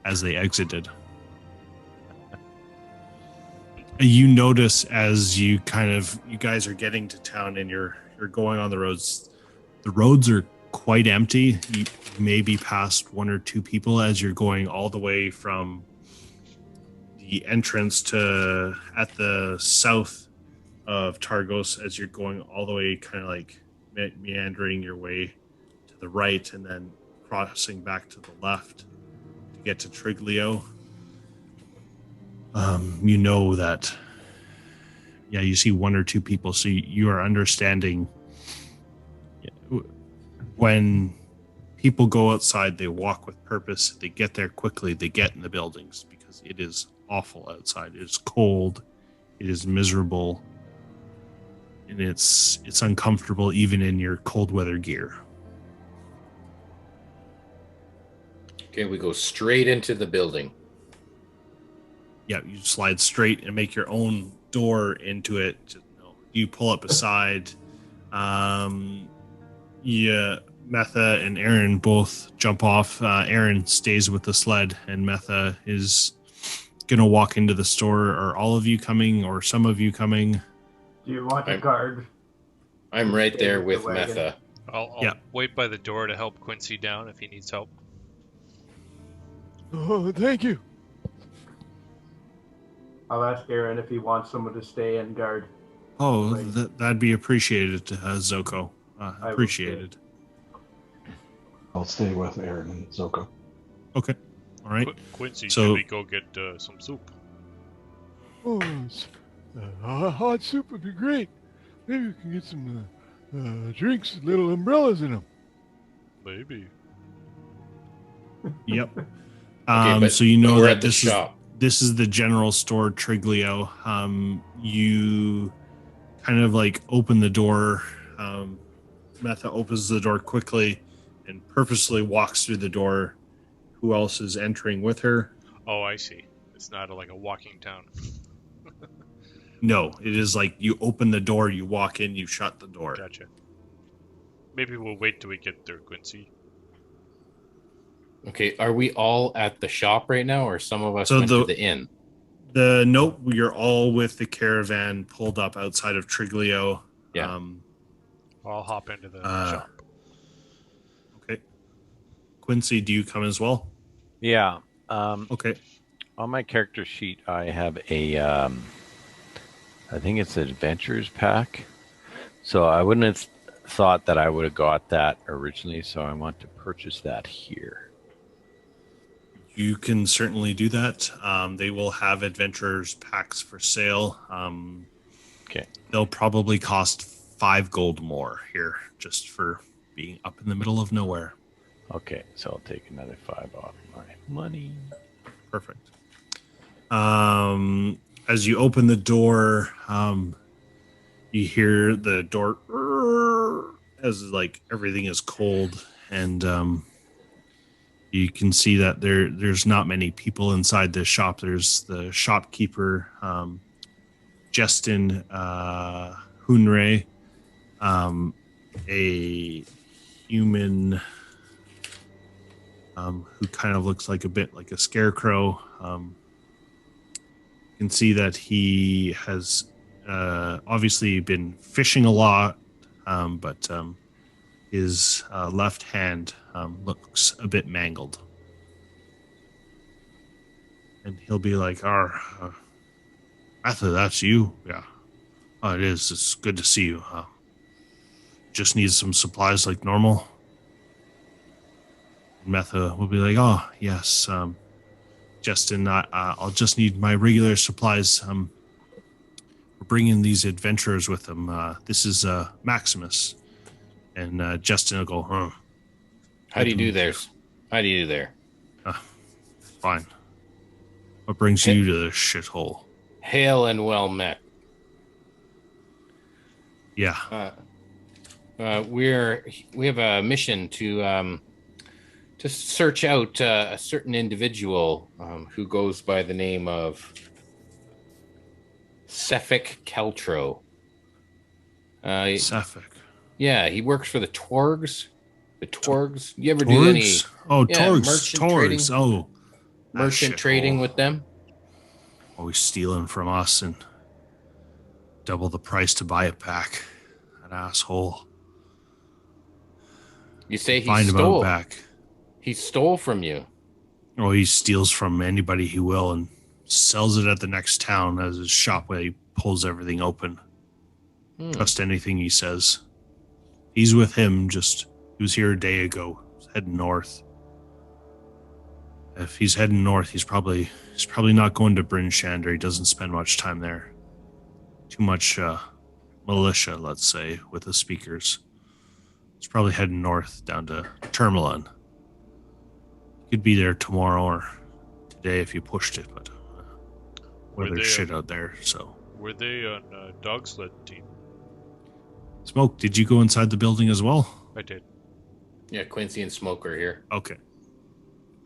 as they exited. You notice as you guys are getting to town and you're going on the roads. The roads are quite empty. You may be past 1 or 2 people as you're going all the way from the entrance to at the south of Targos, as you're going all the way kind of like meandering your way to the right and then crossing back to the left to get to Triglio. You know that, you see 1 or 2 people, so you are understanding when people go outside, they walk with purpose, they get there quickly, they get in the buildings because it is awful outside. It is cold, it is miserable, and it's uncomfortable even in your cold weather gear. Okay, we go straight into the building. Yeah, you slide straight and make your own door into it. You pull up beside. Metha and Aaron both jump off. Aaron stays with the sled, and Metha is gonna walk into the store. Are all of you coming, or some of you coming? Do you want a guard? I'm right there with the wagon. Metha. I'll wait by the door to help Quincy down if he needs help. Oh, thank you. I'll ask Aaron if he wants someone to stay and guard. Oh, that'd be appreciated, Zoko. Appreciated. I'll stay with Aaron and Zoko. Okay. All right. Quincy, So- should we go get some soup? Oh, hot soup would be great. Maybe we can get some drinks with little umbrellas in them. Maybe. Yep. But So you know we're that at the shop. This is the general store, Triglio. You kind of like open the door. Metha opens the door quickly and purposely walks through the door. Who else is entering with her? Oh, I see. It's not like a walking town. No, it is like you open the door, you walk in, you shut the door. Gotcha. Maybe we'll wait till we get there, Quincy. Okay, are we all at the shop right now, or some of us So went to the inn? You're all with the caravan pulled up outside of Triglio. Yeah. I'll hop into the shop. Okay. Quincy, do you come as well? Yeah. Okay. On my character sheet, I have a, I think it's an adventures pack. So I wouldn't have thought that I would have got that originally. So I want to purchase that here. You can certainly do that. They will have adventurers packs for sale. Okay. They'll probably cost 5 gold more here, just for being up in the middle of nowhere. Okay, so I'll take another 5 off my money. Perfect. As you open the door, you hear the door as like everything is cold, and you can see that there's not many people inside the shop. There's the shopkeeper, Justin Hunre, a human who kind of looks like a bit like a scarecrow. You can see that he has obviously been fishing a lot, but his left hand looks a bit mangled. And he'll be like, Arthur, that's you? Yeah. Oh, it is. It's good to see you. Just need some supplies like normal. And Metha will be like, oh, yes. Justin, I'll just need my regular supplies. We're bringing these adventurers with them. This is Maximus. And Justin will go, huh. How do you do there? How do you do there? Fine. What brings you to this shithole? Hail and well met. Yeah. We have a mission to search out a certain individual who goes by the name of Sephek Caltro. Sephek. Yeah, he works for the Targos. The Targos. You ever do any? Oh, Targos. Trading? Oh, merchant trading with them. Always stealing from us and double the price to buy it back. That asshole. You say he stole back. He stole from you. Oh, he steals from anybody he will and sells it at the next town as his shop where he pulls everything open. Trust anything he says. He's with him. He was here a day ago. He's heading north. If he's heading north, he's probably not going to Bryn Shander. He doesn't spend much time there. Too much militia, let's say, with the speakers. He's probably heading north down to Termalon. He could be there tomorrow or today if you pushed it, but there's shit out there. So were they on dog sled team? Smoke, did you go inside the building as well? I did. Yeah, Quincy and Smoke are here. Okay.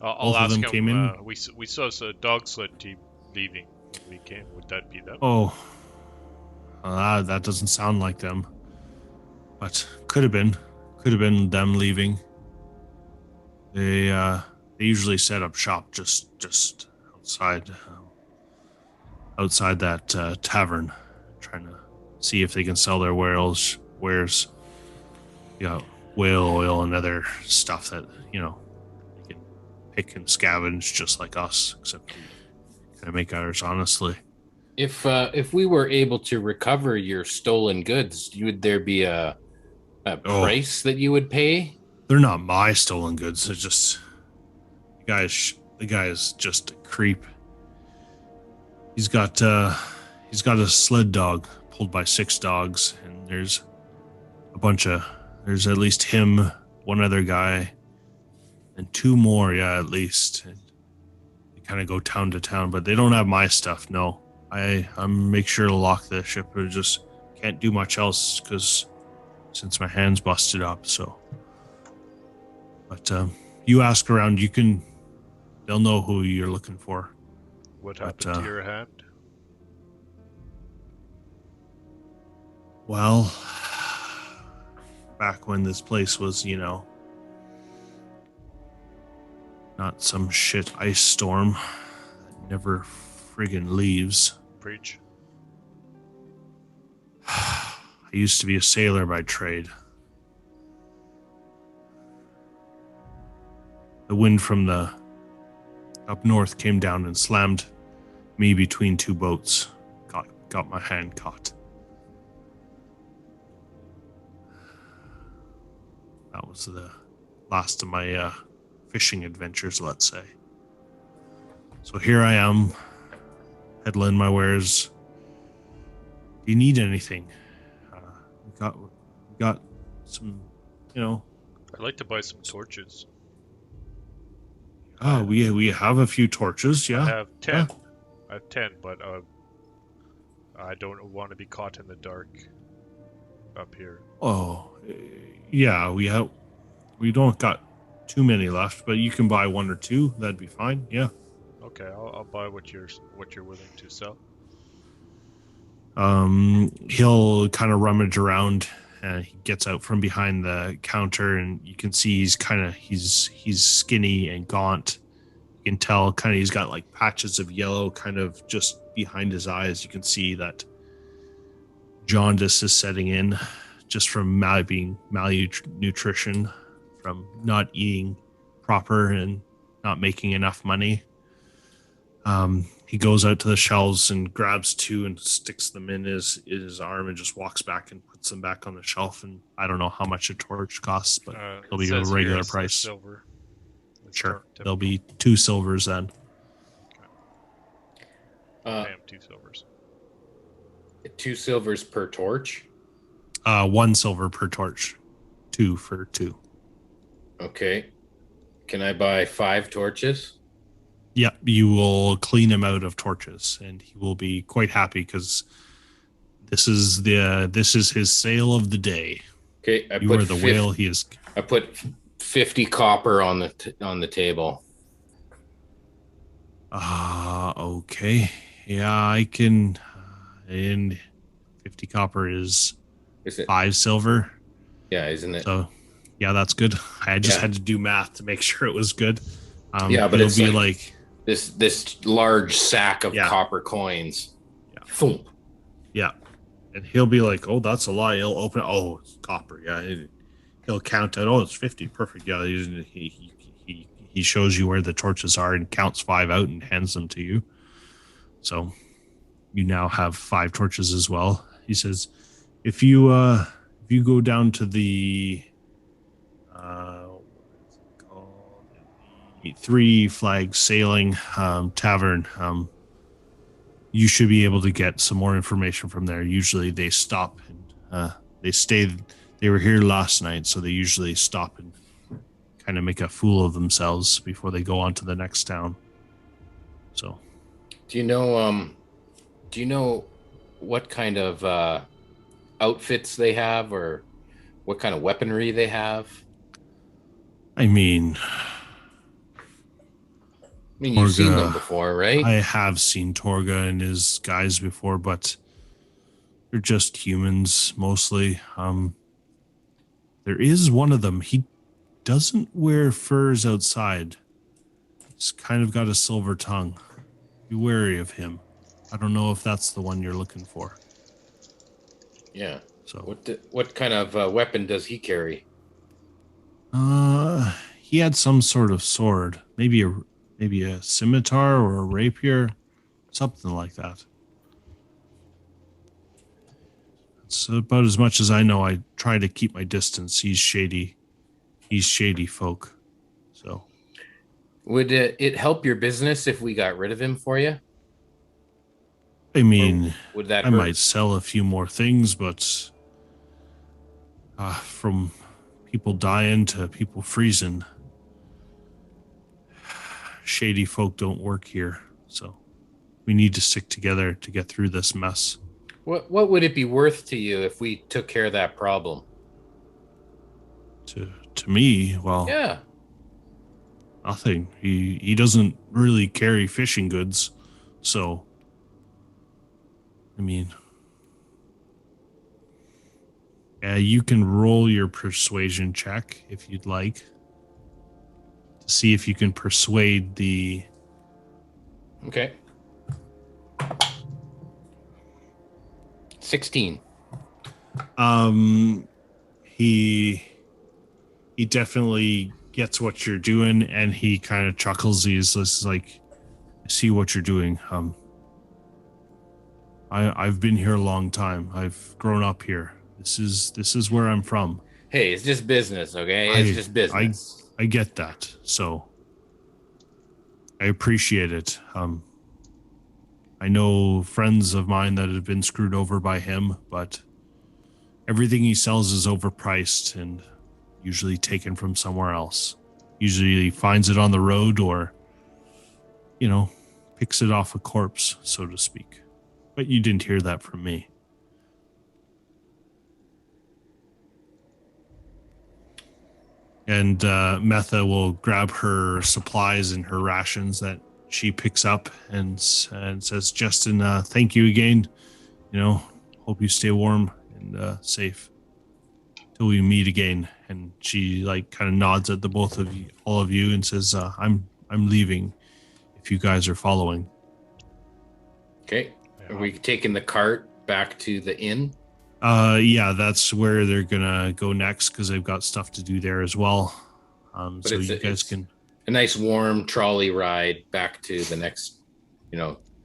I'll ask them him. Came in? We saw a dog sled team leaving when we came. Would that be them? Oh, that doesn't sound like them. But could have been them leaving. They usually set up shop just outside that tavern, trying to see if they can sell their wares. You got whale oil and other stuff that they can pick and scavenge just like us, except we kind of make ours honestly. If we were able to recover your stolen goods, would there be a price that you would pay? They're not my stolen goods. They're just the guy is just a creep. He's got a sled dog pulled by 6 dogs, and there's at least him, one other guy, and 2 more, at least. And they kind of go town to town, but they don't have my stuff. No, I'm make sure to lock the ship. I just can't do much else since my hand's busted up. So, but you ask around, they'll know who you're looking for. What happened to your hand? Well, back when this place was, not some shit ice storm that never friggin' leaves. Preach. I used to be a sailor by trade. The wind from the up north came down and slammed me between 2 boats. Got my hand caught. That was the last of my fishing adventures, let's say. So here I am, peddling my wares. Do you need anything? We got some, I'd like to buy some torches. Oh, we have a few torches, yeah. I have 10. Yeah. I have 10, but I don't want to be caught in the dark up here. Oh, yeah, we don't got too many left, but you can buy 1 or 2. That'd be fine. Yeah. Okay, I'll buy what you're willing to sell. He'll kind of rummage around, and he gets out from behind the counter, and you can see he's skinny and gaunt. You can tell he's got like patches of yellow kind of just behind his eyes. You can see that jaundice is setting in just from being malnutrition, from not eating proper and not making enough money. He goes out to the shelves and grabs 2 and sticks them in his arm and just walks back and puts them back on the shelf. And I don't know how much a torch costs, but it'll be a regular price. Silver. Sure, there'll be 2 silvers then. I have 2 silvers. 2 silvers per torch? 1 silver per torch. 2 for 2. Okay. Can I buy 5 torches? Yep, you will clean him out of torches, and he will be quite happy because this is his sale of the day. Okay, you are the whale. He is. I put 50 copper on the table. Okay. Yeah, I can. And 50 copper is it 5 silver. Yeah, isn't it? So, yeah, that's good. I just had to do math to make sure it was good. Yeah, but it'll be like this large sack of copper coins. Yeah. Thump. Yeah. And he'll be like, oh, that's a lie. He'll open it. Oh, it's copper. Yeah. He'll count it. Oh, it's 50. Perfect. Yeah. He shows you where the torches are and counts 5 out and hands them to you. So you now have 5 torches as well. He says, if you go down to the Three Flags Sailing Tavern, you should be able to get some more information from there. Usually they stop and they stay. They were here last night, so they usually stop and kind of make a fool of themselves before they go on to the next town. So, do you know what kind of outfits they have, or what kind of weaponry they have? I mean, you've seen them before, right? I have seen Torga and his guys before, but they're just humans mostly. There is one of them. He doesn't wear furs outside. He's kind of got a silver tongue. Be wary of him. I don't know if that's the one you're looking for. Yeah. So what kind of weapon does he carry? He had some sort of sword, maybe a scimitar or a rapier, something like that. It's about as much as I know. I try to keep my distance. He's shady folk. So, would it help your business if we got rid of him for you? I mean, would that I might sell a few more things, but from people dying to people freezing, shady folk don't work here. So we need to stick together to get through this mess. What would it be worth to you if we took care of that problem? To me, well, yeah, nothing. He doesn't really carry fishing goods, so I mean, yeah, you can roll your persuasion check if you'd like to see if you can persuade the. Okay. 16. He definitely gets what you're doing, and he kind of chuckles. He's like, I see what you're doing. I've been here a long time. I've grown up here. This is where I'm from. Hey, it's just business, okay? It's just business. I get that. So I appreciate it. I know friends of mine that have been screwed over by him, but everything he sells is overpriced and usually taken from somewhere else. Usually he finds it on the road or, picks it off a corpse, so to speak. But you didn't hear that from me. And Metha will grab her supplies and her rations that she picks up and says, Justin, thank you again. Hope you stay warm and safe till we meet again. And she kind of nods at all of you, and says, I'm leaving if you guys are following. Okay. Are we taking the cart back to the inn? Yeah, that's where they're gonna go next because they've got stuff to do there as well. But So you guys can. a nice warm trolley ride back to the next,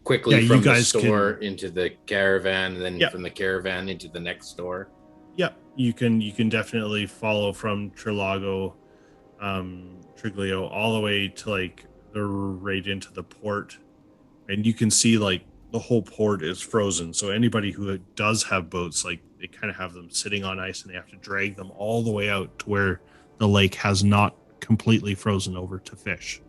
quickly Yeah, you from the guys store into the caravan, and then Yep. from the caravan into the next store. Yeah, you can definitely follow from Trilago, Triglio, all the way to like the right into the port, and you can see like the whole port is frozen. So anybody who does have boats, like they kind of have them sitting on ice, and they have to drag them all the way out to where the lake has not completely frozen over to fish.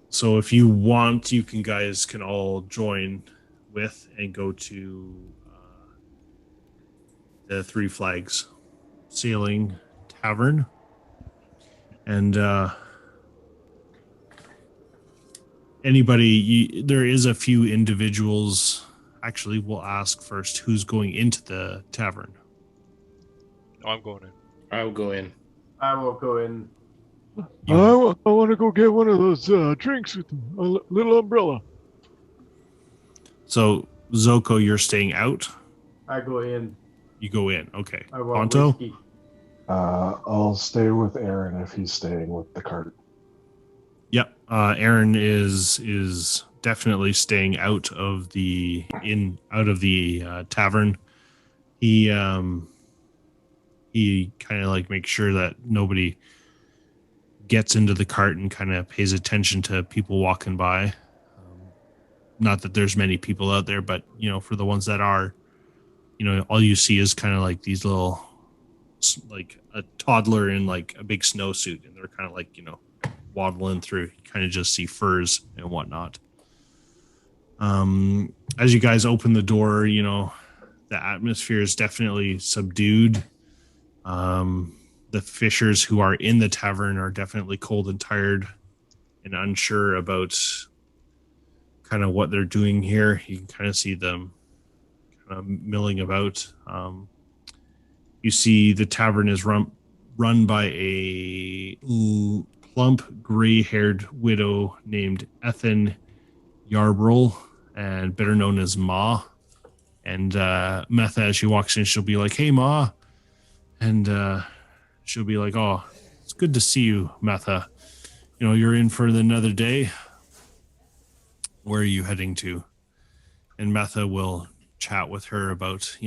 So if you want, you guys can all join with and go to the Three Flags Sailing Tavern. And there is a few individuals. Actually, we'll ask first who's going into the tavern. Oh, I'm going in. I'll go in. I will go in. I want to go get one of those drinks with a little umbrella. So, Zoko, you're staying out? I go in. You go in. Okay. I want Ponto? whiskey. I'll stay with Aaron if he's staying with the cart. Yep. Aaron is definitely staying out of the tavern. He kind of like makes sure that nobody gets into the cart and kind of pays attention to people walking by. Not that there's many people out there, but for the ones that are, all you see is kind of like these little, like a toddler in like a big snowsuit, and they're kind of like waddling through. You kind of just see furs and whatnot. As you guys open the door, the atmosphere is definitely subdued. The fishers who are in the tavern are definitely cold and tired and unsure about kind of what they're doing here. You can kind of see them kind of milling about. You see the tavern is run by a plump, gray-haired widow named Ethan Yarbrel, and better known as Ma. And Metha, as she walks in, she'll be like, "Hey, Ma," and she'll be like, "Oh, it's good to see you, Metha. You're in for another day. Where are you heading to?" And Metha will chat with her about,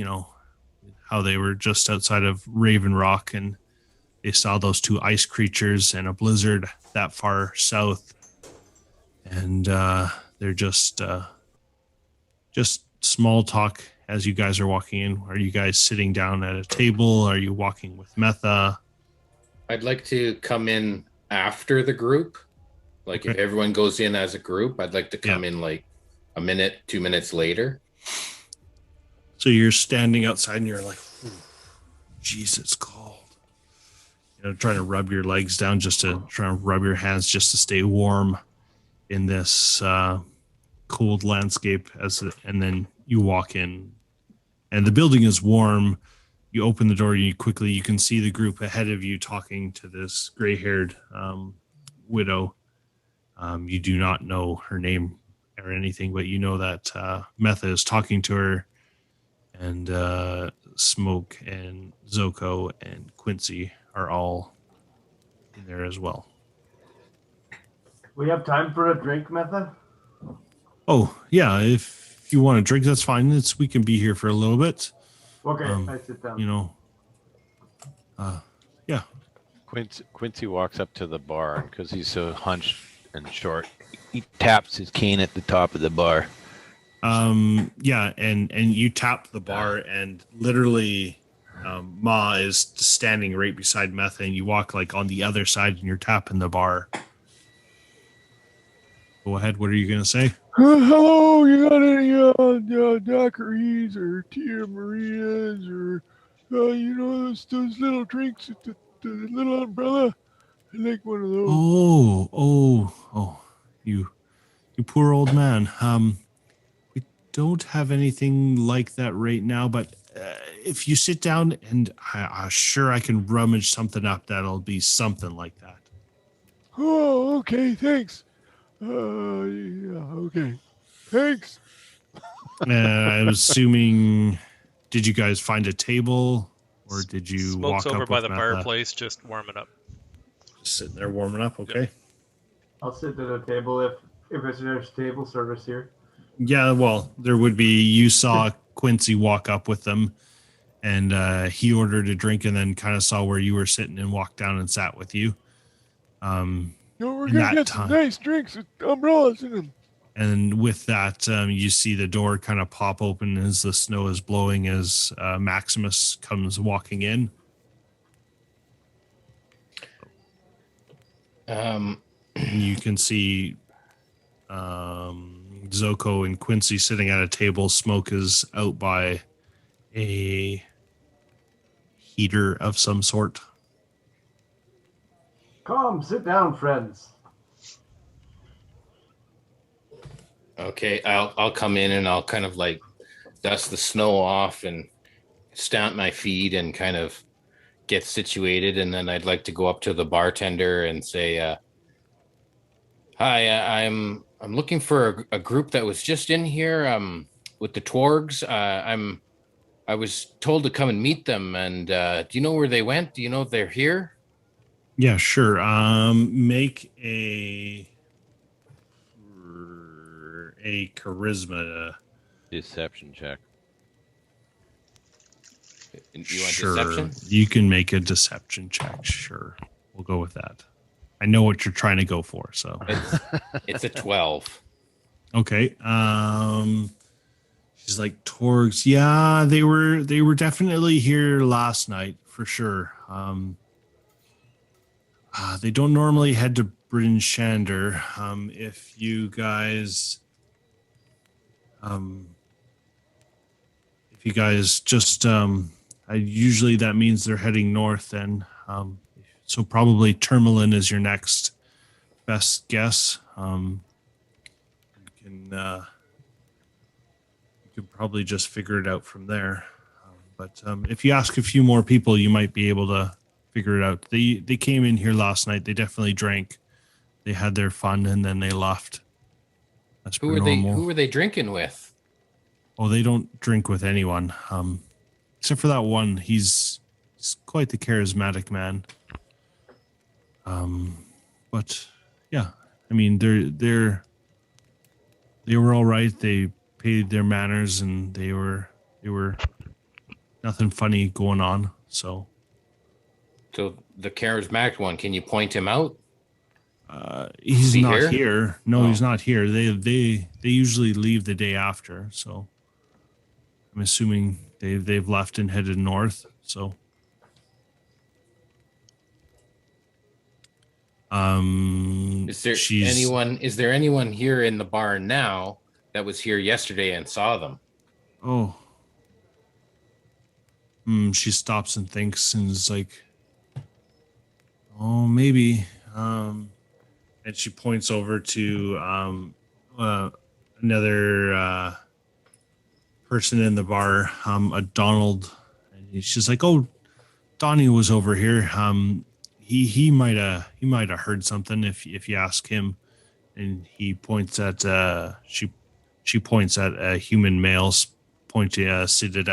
how they were just outside of Raven Rock and they saw those two ice creatures and a blizzard that far south. And they're just small talk as you guys are walking in. Are you guys sitting down at a table? Are you walking with Metha? I'd like to come in after the group. Like if everyone goes in as a group, I'd like to come in like a minute, 2 minutes later. So you're standing outside and you're like, "Jeez, it's cold." Trying to rub your legs down trying to rub your hands just to stay warm in this cold landscape. And then you walk in and the building is warm. You open the door, you can see the group ahead of you talking to this gray-haired widow. You do not know her name or anything, but you know that Metha is talking to her, and Smoke and Zoko and Quincy are all in there as well. We have time for a drink, Metha? Oh, yeah, if you want a drink, that's fine. We can be here for a little bit. Okay, I sit down. Yeah. Quincy walks up to the bar because he's so hunched and short. He taps his cane at the top of the bar. Yeah, and you tap the bar, and literally Ma is standing right beside Metha, and you walk like on the other side and you're tapping the bar. Go ahead, what are you gonna say? Hello, you got any daiquiris or Tia Marias or those little drinks with the little umbrella? I like one of those. Oh, you poor old man. We don't have anything like that right now, but if you sit down, and I'm sure I can rummage something up that'll be something like that. Oh, okay, thanks. Yeah, okay. Thanks. I'm assuming, did you guys find a table or did you Smoke's walk over up by with the Metha? fireplace, just warming up. Just sitting there warming up, okay? I'll sit at a table if there's table service here. Yeah, well, there would be. You saw Quincy walk up with them, and he ordered a drink, and then kind of saw where you were sitting and walked down and sat with you. We're In gonna that get some time, nice drinks with umbrellas in them. and with that, you see the door kind of pop open as the snow is blowing as Maximus comes walking in. And you can see Zoko and Quincy sitting at a table. Smoke is out by a heater of some sort. Come, sit down, friends. Okay, I'll come in and I'll kind of like dust the snow off and stamp my feet and kind of get situated, and then I'd like to go up to the bartender and say, "Hi, I'm looking for a group that was just in here with the Torgs. I was told to come and meet them, and do you know where they went? Do you know if they're here?" Yeah, sure. Make a charisma. Deception check. You want Sure, deception? you can make a deception check. Sure, we'll go with that. I know what you're trying to go for, so It's a 12. okay. She's like, Torgs. Yeah, they were definitely here last night for sure. They don't normally head to Bryn Shander. If you guys just usually that means they're heading north then. So probably Tourmaline is your next best guess. You can probably just figure it out from there. But if you ask a few more people, you might be able to figure it out. They came in here last night. They definitely drank. They had their fun and then they left. That's Who per were normal. Who were they drinking with? Oh, they don't drink with anyone. Except for that one. He's quite the charismatic man. But yeah, I mean they were all right. They paid their manners and they were nothing funny going on. So the charismatic one, can you point him out? he's he not here? here. No, Oh. he's not here. They usually leave the day after. So I'm assuming they've left and headed north. So Is there anyone here in the bar now that was here yesterday and saw them? Oh. She stops and thinks and is like, oh, maybe. And she points over to another person in the bar, a Donald. And she's like, oh, Donnie was over here. He might have heard something if you ask him. And he points at she points at a human male seated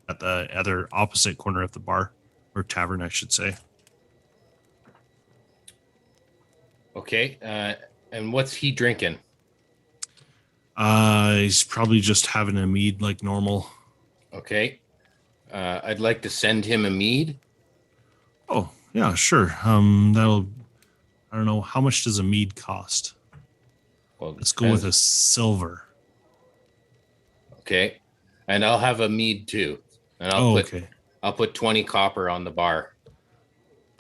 at the other opposite corner of the bar or tavern, I should say. Okay, and what's he drinking? He's probably just having a mead like normal. Okay, I'd like to send him a mead. Oh yeah, sure. That'll. I don't know how much does a mead cost. Well, let's go with a silver. Okay, and I'll have a mead too. And I'll put 20 copper on the bar.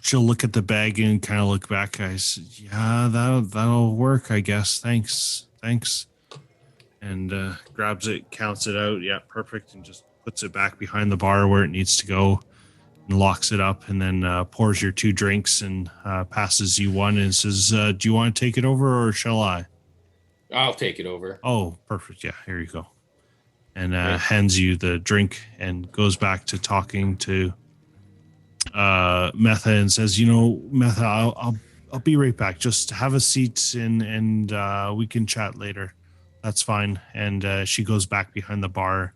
She'll look at the bag and kind of look back. I said, yeah, that'll work, I guess. Thanks. And grabs it, counts it out. Yeah, perfect. And just puts it back behind the bar where it needs to go and locks it up and then pours your 2 drinks and passes you one and says, do you want to take it over or shall I? I'll take it over. Oh, perfect. Yeah, here you go. And hands you the drink and goes back to talking to Metha and says, Metha, I'll be right back. Just have a seat and we can chat later. That's fine. And she goes back behind the bar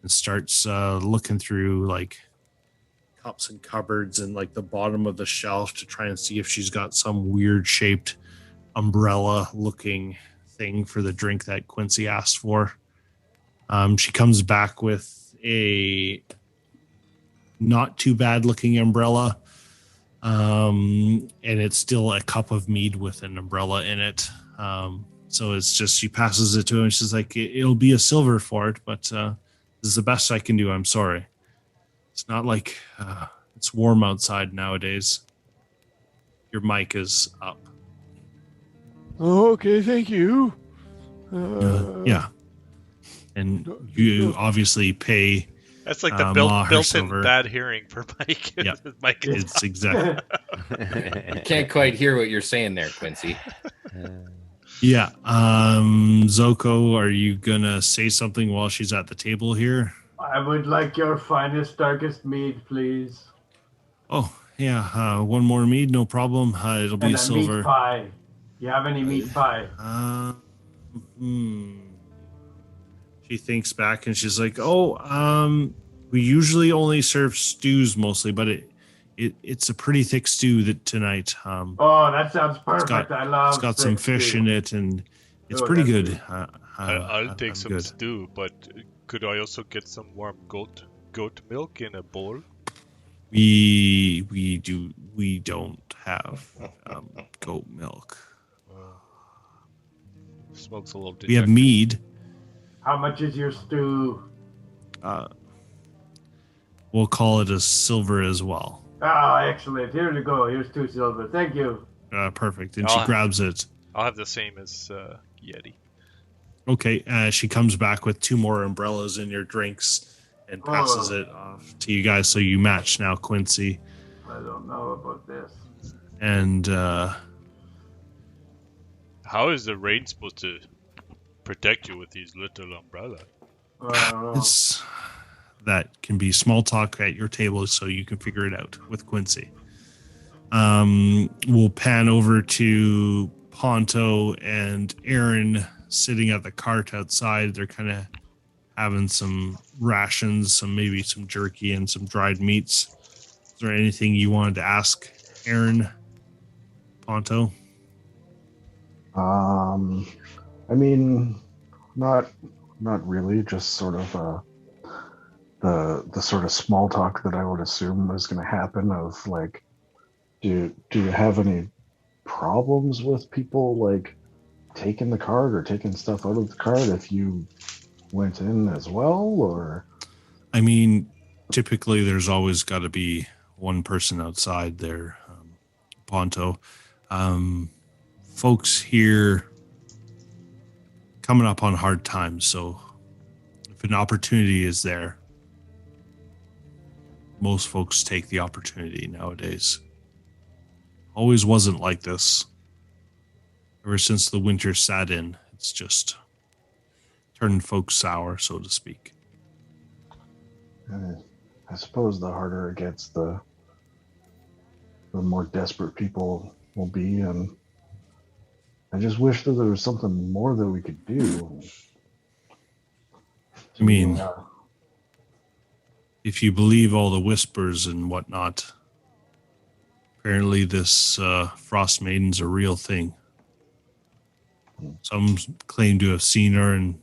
and starts looking through like cups and cupboards and like the bottom of the shelf to try and see if she's got some weird shaped umbrella looking thing for the drink that Quincy asked for. She comes back with a not too bad looking umbrella. And it's still a cup of mead with an umbrella in it. So it's just, she passes it to him and she's like, it'll be a silver for it, but this is the best I can do. I'm sorry. It's not like it's warm outside nowadays. Your mic is up. Oh, okay, thank you. Yeah. And you obviously pay. That's like the built-in bad hearing for Mike. Yeah, Mike is it's exactly. You can't quite hear what you're saying there, Quincy. Yeah. Zoko, are you gonna say something while she's at the table here? I would like your finest, darkest mead, please. Oh, yeah. One more mead, no problem. It'll be and a silver. Meat pie. You have any meat pie? She thinks back and she's like, we usually only serve stews mostly, but it's a pretty thick stew tonight. That sounds perfect. I love. It's got some fish stew. in it, and it's pretty good. I'll take some good. stew, but could I also get some warm goat milk in a bowl? We don't have goat milk. Smoke's a little. We have mead. How much is your stew? We'll call it a silver as well. Excellent. Here you go. Here's 2 silver. Thank you. Perfect. And she grabs it. I'll have the same as Yeti. Okay. She comes back with 2 more umbrellas in your drinks and passes it off to you guys. So you match now, Quincy. I don't know about this. And how is the rain supposed to protect you with these little umbrellas? That can be small talk at your table, so you can figure it out with Quincy. We'll pan over to Ponto and Aaron sitting at the cart outside. They're kind of having some rations, maybe some jerky and some dried meats. Is there anything you wanted to ask Aaron, Ponto? I mean, not really. Just sort of the sort of small talk that I would assume was going to happen. Of like, do you have any problems with people like taking the card or taking stuff out of the card if you went in as well? Or I mean, typically there's always got to be one person outside there, Ponto. Folks here coming up on hard times, so if an opportunity is there, most folks take the opportunity nowadays. Always wasn't like this. Ever since the winter sat in, it's just turning folks sour, so to speak. I suppose the harder it gets, the more desperate people will be, and I just wish that there was something more that we could do. I mean, if you believe all the whispers and whatnot, apparently this Frostmaiden's a real thing. Some claim to have seen her and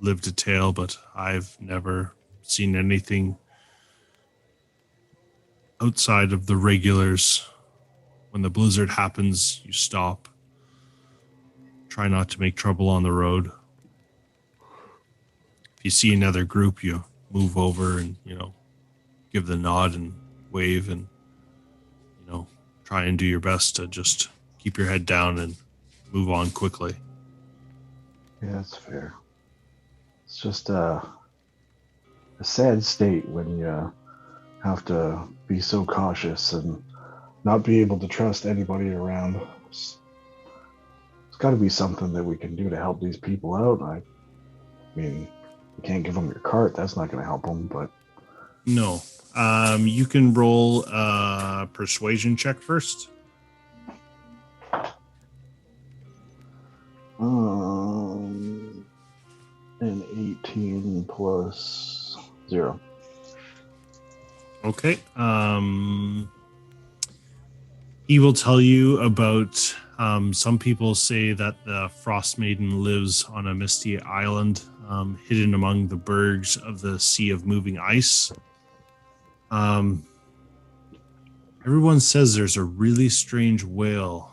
lived a tale, but I've never seen anything outside of the regulars. When the blizzard happens, you stop. Try not to make trouble on the road. If you see another group, you move over and, give the nod and wave and, try and do your best to just keep your head down and move on quickly. Yeah, that's fair. It's just a sad state when you have to be so cautious and not be able to trust anybody around. It's got to be something that we can do to help these people out. I mean, you can't give them your cart. That's not going to help them, but... No. You can roll a persuasion check first. And 18 plus 0. Okay. He will tell you about some people say that the Frostmaiden lives on a misty island hidden among the bergs of the Sea of Moving Ice. Everyone says there's a really strange whale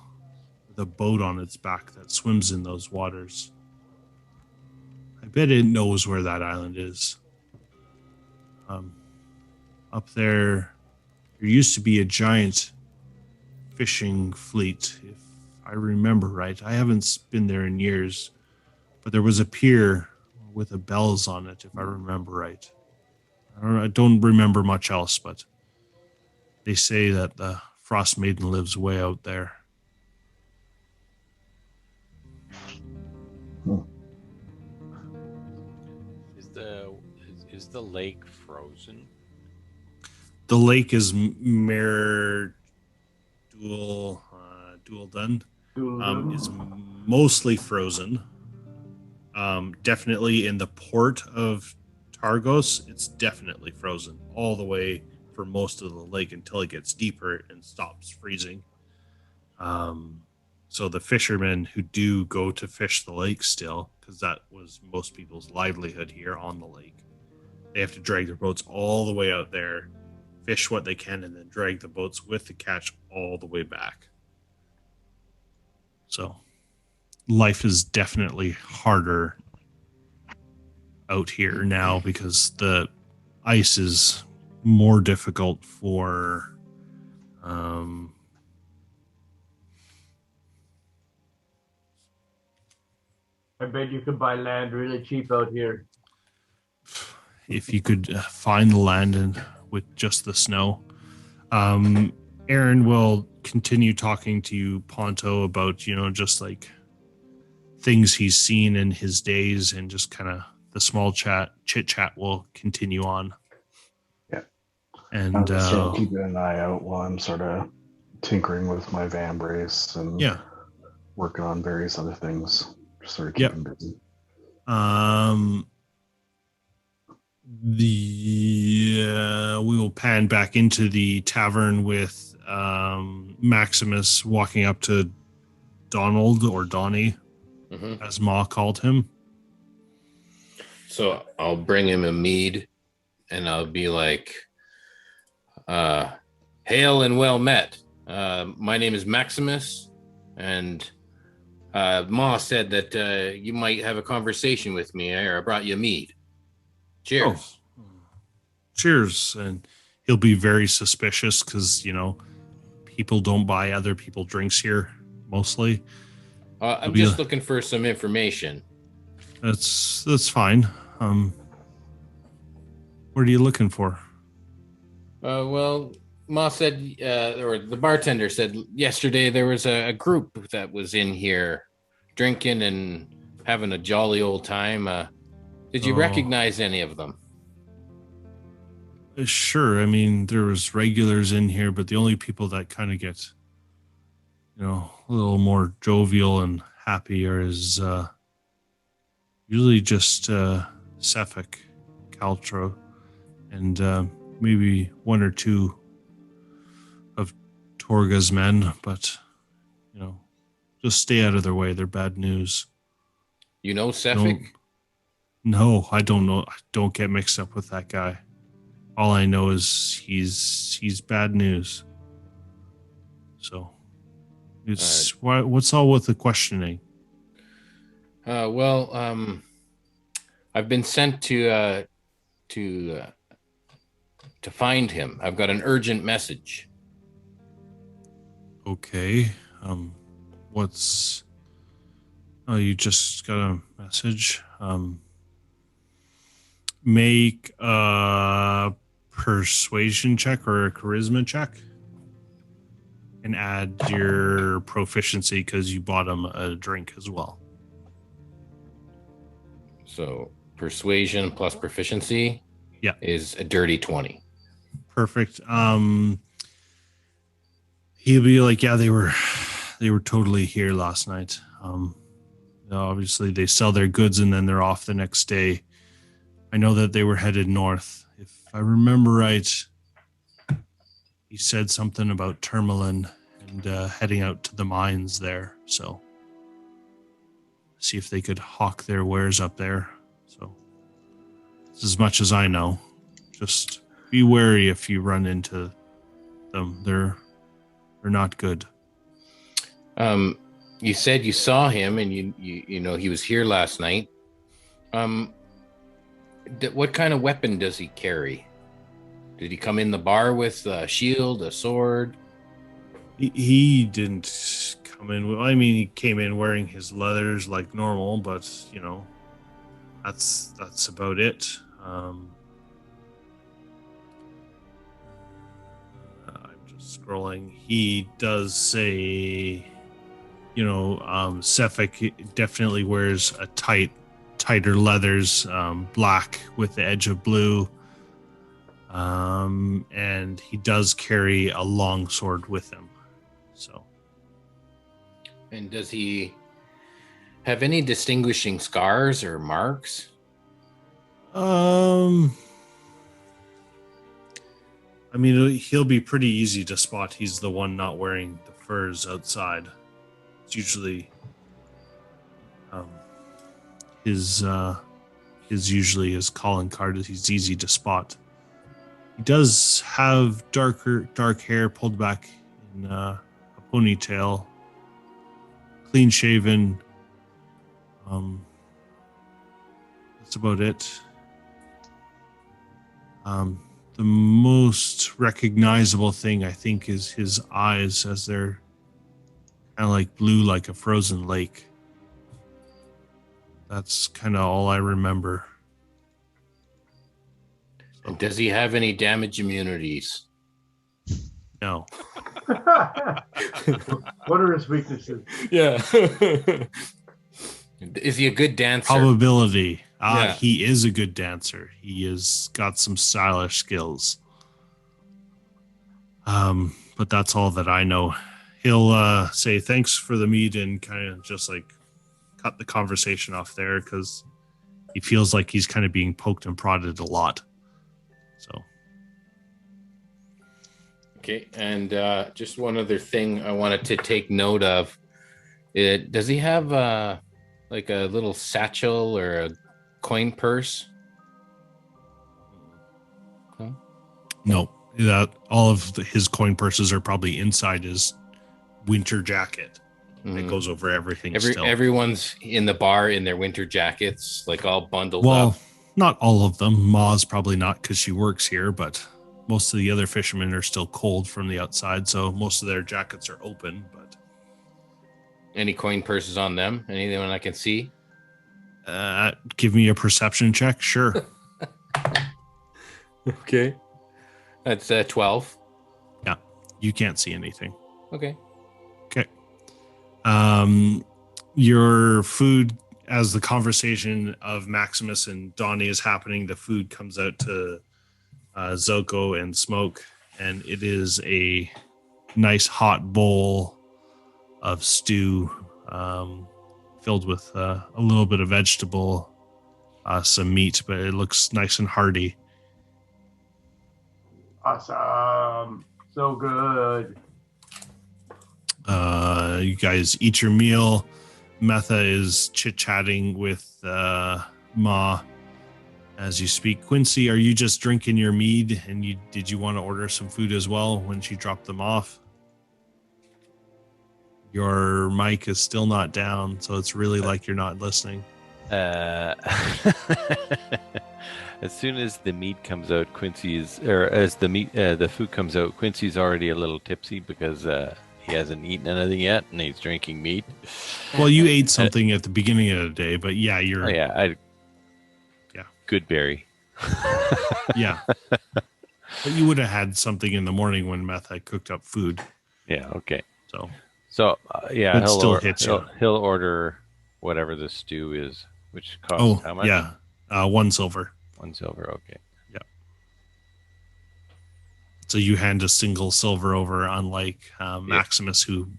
with a boat on its back that swims in those waters. I bet it knows where that island is. Up there used to be a giant fishing fleet, if I remember right. I haven't been there in years, but there was a pier with a bells on it, if I remember right. I don't remember much else, but they say that the Frostmaiden lives way out there. Is the lake frozen? The lake is Dual Dun. Is mostly frozen. Definitely in the port of Targos, it's definitely frozen all the way for most of the lake until it gets deeper and stops freezing. So the fishermen who do go to fish the lake still, because that was most people's livelihood here on the lake, they have to drag their boats all the way out there, fish what they can, and then drag the boats with the catch all the way back. So life is definitely harder out here now because the ice is more difficult for I bet you could buy land really cheap out here. If you could find the land and with just the snow. Aaron will continue talking to you, Ponto, about, just like things he's seen in his days, and just kind of the small chit chat will continue on. Yeah. And I'm just sort of keeping an eye out while I'm sort of tinkering with my van brace and working on various other things. Just sort of keeping busy. We will pan back into the tavern with Maximus walking up to Donald, or Donnie, as Ma called him. So I'll bring him a mead and I'll be like, hail and well met. My name is Maximus, and Ma said that you might have a conversation with me, or I brought you mead. Cheers. Oh. Cheers. And he'll be very suspicious because, people don't buy other people drinks here, mostly. I'm just looking for some information. That's fine. What are you looking for? Well, Ma said, or the bartender said yesterday there was a group that was in here drinking and having a jolly old time. Did you recognize any of them? Sure. I mean, there was regulars in here, but the only people that kind of get, a little more jovial and happier is usually just Sephek Caltro and maybe one or two of Torga's men, but, just stay out of their way. They're bad news. You know Sephek? No, I don't know. I don't get mixed up with that guy. All I know is he's bad news. So it's what's all with the questioning? Well, I've been sent to find him. I've got an urgent message. Okay. You just got a message. Make a persuasion check or a charisma check, and add your proficiency because you bought him a drink as well. So persuasion plus proficiency is a dirty 20. Perfect. He'll be like, yeah, they were totally here last night. Obviously, they sell their goods and then they're off the next day. I know that they were headed north. If I remember right, he said something about Tourmaline and heading out to the mines there. So, see if they could hawk their wares up there. So, it's as much as I know. Just be wary if you run into them. They're not good. You said you saw him, and you know he was here last night. What kind of weapon does he carry? Did he come in the bar with a shield, a sword? He didn't come in. I mean, he came in wearing his leathers like normal, but you know, that's about it. I'm just scrolling. He does say, you know, Sephek definitely wears a tighter leathers, black with the edge of blue. And he does carry a long sword with him. So. And does he have any distinguishing scars or marks? I mean, he'll be pretty easy to spot. He's the one not wearing the furs outside. It's usually his usually his calling card. He's easy to spot. He does have dark hair pulled back in a ponytail, clean shaven. That's about it. The most recognizable thing, I think, is his eyes, as they're kind of like blue, like a frozen lake. That's kind of all I remember. And does he have any damage immunities? No. What are his weaknesses? Yeah. Is he a good dancer? Probability. Yeah. He is a good dancer. He has got some stylish skills. But that's all that I know. He'll say thanks for the meet and kind of just like cut the conversation off there because he feels like he's kind of being poked and prodded a lot. So. Okay, and just one other thing I wanted to take note of. Does he have like a little satchel or a coin purse? No, that all of his coin purses are probably inside his winter jacket. It goes over everything. Everyone's in the bar in their winter jackets, like all bundled up. Well, not all of them. Ma's probably not because she works here, but most of the other fishermen are still cold from the outside, so most of their jackets are open. But any coin purses on them? Anyone I can see? Give me a perception check. Sure. Okay. That's 12. Yeah, you can't see anything. Okay. Okay. Your food, as the conversation of Maximus and Donnie is happening, the food comes out to Zoko and Smoke, and it is a nice hot bowl of stew filled with a little bit of vegetable, some meat, but it looks nice and hearty. Awesome. So good. You guys eat your meal. Metha is chit-chatting with Ma as you speak. Quincy, are you just drinking your mead, and did you want to order some food as well when she dropped them off? Your mic is still not down, so it's really like you're not listening. As soon as the meat comes out, the food comes out, Quincy's already a little tipsy because he hasn't eaten anything yet, and he's drinking meat. Well, you ate something at the beginning of the day, but yeah, you're. Oh yeah, good berry. Yeah, but you would have had something in the morning when Meth had cooked up food. Yeah. Okay. So yeah, he'll order whatever the stew is, which costs how much? Yeah, 1 silver. 1 silver. Okay. Yeah. So you hand a single silver over, unlike Maximus, who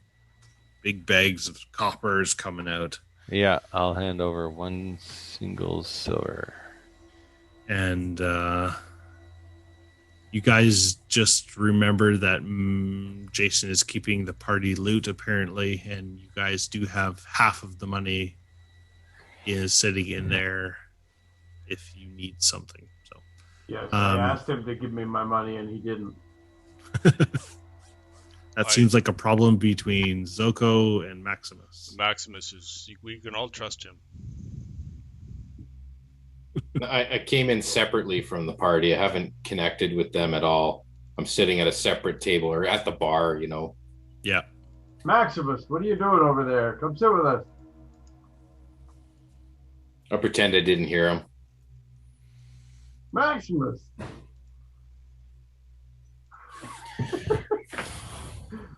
big bags of copper is coming out. Yeah, I'll hand over 1 single silver. And you guys just remember that Jason is keeping the party loot apparently, and you guys do have half of the money is sitting in there if you need something. So Yes, I asked him to give me my money and he didn't. that seems like a problem between Zoko and Maximus. Maximus is, we can all trust him. I came in separately from the party. I haven't connected with them at all. I'm sitting at a separate table or at the bar, you know. Yeah. Maximus, what are you doing over there? Come sit with us. I'll pretend I didn't hear him. Maximus.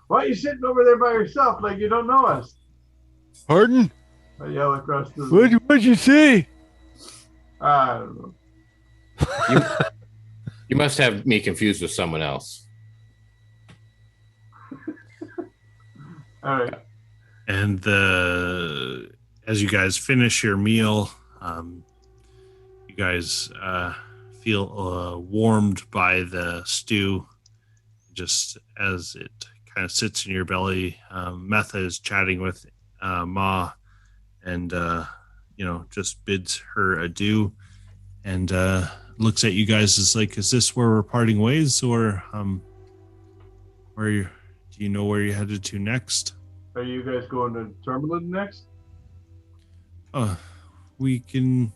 Why are you sitting over there by yourself like you don't know us? Pardon? I yell across the room. What'd you say? I don't know. You must have me confused with someone else. All right. And as you guys finish your meal, you guys feel warmed by the stew. Just as it kind of sits in your belly, Metha is chatting with Ma, and just bids her adieu, and looks at you guys as like, is this where we're parting ways, or do you know where you're headed to next? Are you guys going to Tourmaline next? We can,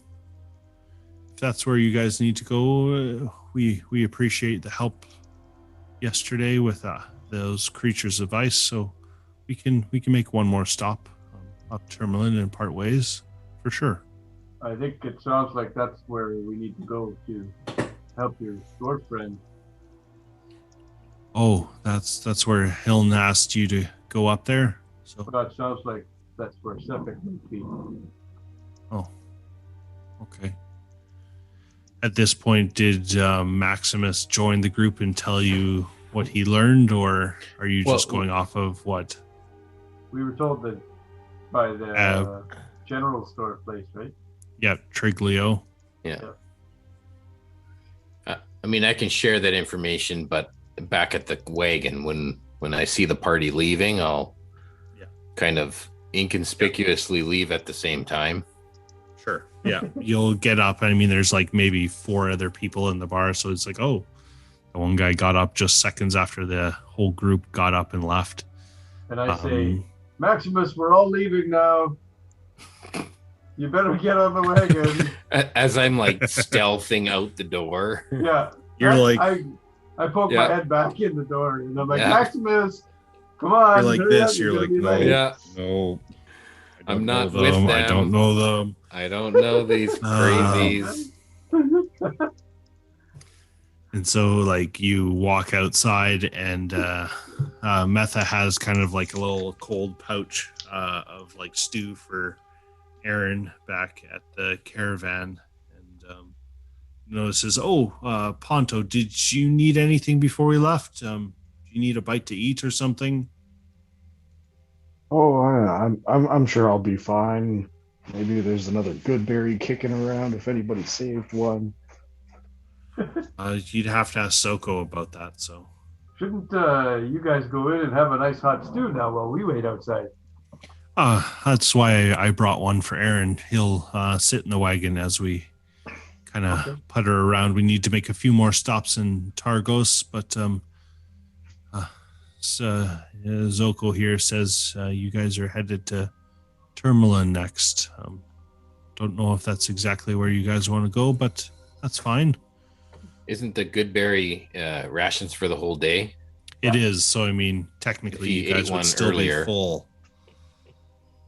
if that's where you guys need to go. We appreciate the help yesterday with those creatures of ice, so we can make one more stop up Tourmaline and part ways for sure. I think it sounds like that's where we need to go to help your dwarf friend. Oh, that's where Hiln asked you to go up there. So that sounds like that's where Sephek might be. Oh, okay. At this point, did Maximus join the group and tell you what he learned, or are you just going off of what? We were told that by the general store place, right? Yeah, Triglio. Yeah. I mean, I can share that information, but back at the wagon, when I see the party leaving, I'll kind of inconspicuously leave at the same time. Sure. Yeah. You'll get up. I mean, there's like maybe 4 other people in the bar. So it's like, oh, the one guy got up just seconds after the whole group got up and left. And I say, Maximus, we're all leaving now. You better get on the wagon. As I'm like stealthing out the door. Yeah. You're like, I poke my head back in the door and I'm like, Maximus, come on. You're like this. You're like, no. Yeah. No. I'm not with them. I don't know them. I don't know these crazies. And so, like, you walk outside, and Metha has kind of like a little cold pouch of like stew for Aaron back at the caravan, and notices, Ponto, did you need anything before we left? Do you need a bite to eat or something? Oh, I'm sure I'll be fine. Maybe there's another good berry kicking around if anybody saved one. You'd have to ask Soko about that. So shouldn't you guys go in and have a nice hot stew now while we wait outside? That's why I brought one for Aaron. He'll sit in the wagon as we kind of putter around. We need to make a few more stops in Targos, but Zoko here says you guys are headed to Tourmaline next. Don't know if that's exactly where you guys want to go, but that's fine. Isn't the Goodberry rations for the whole day? It is. So, I mean, technically, you guys would still be full.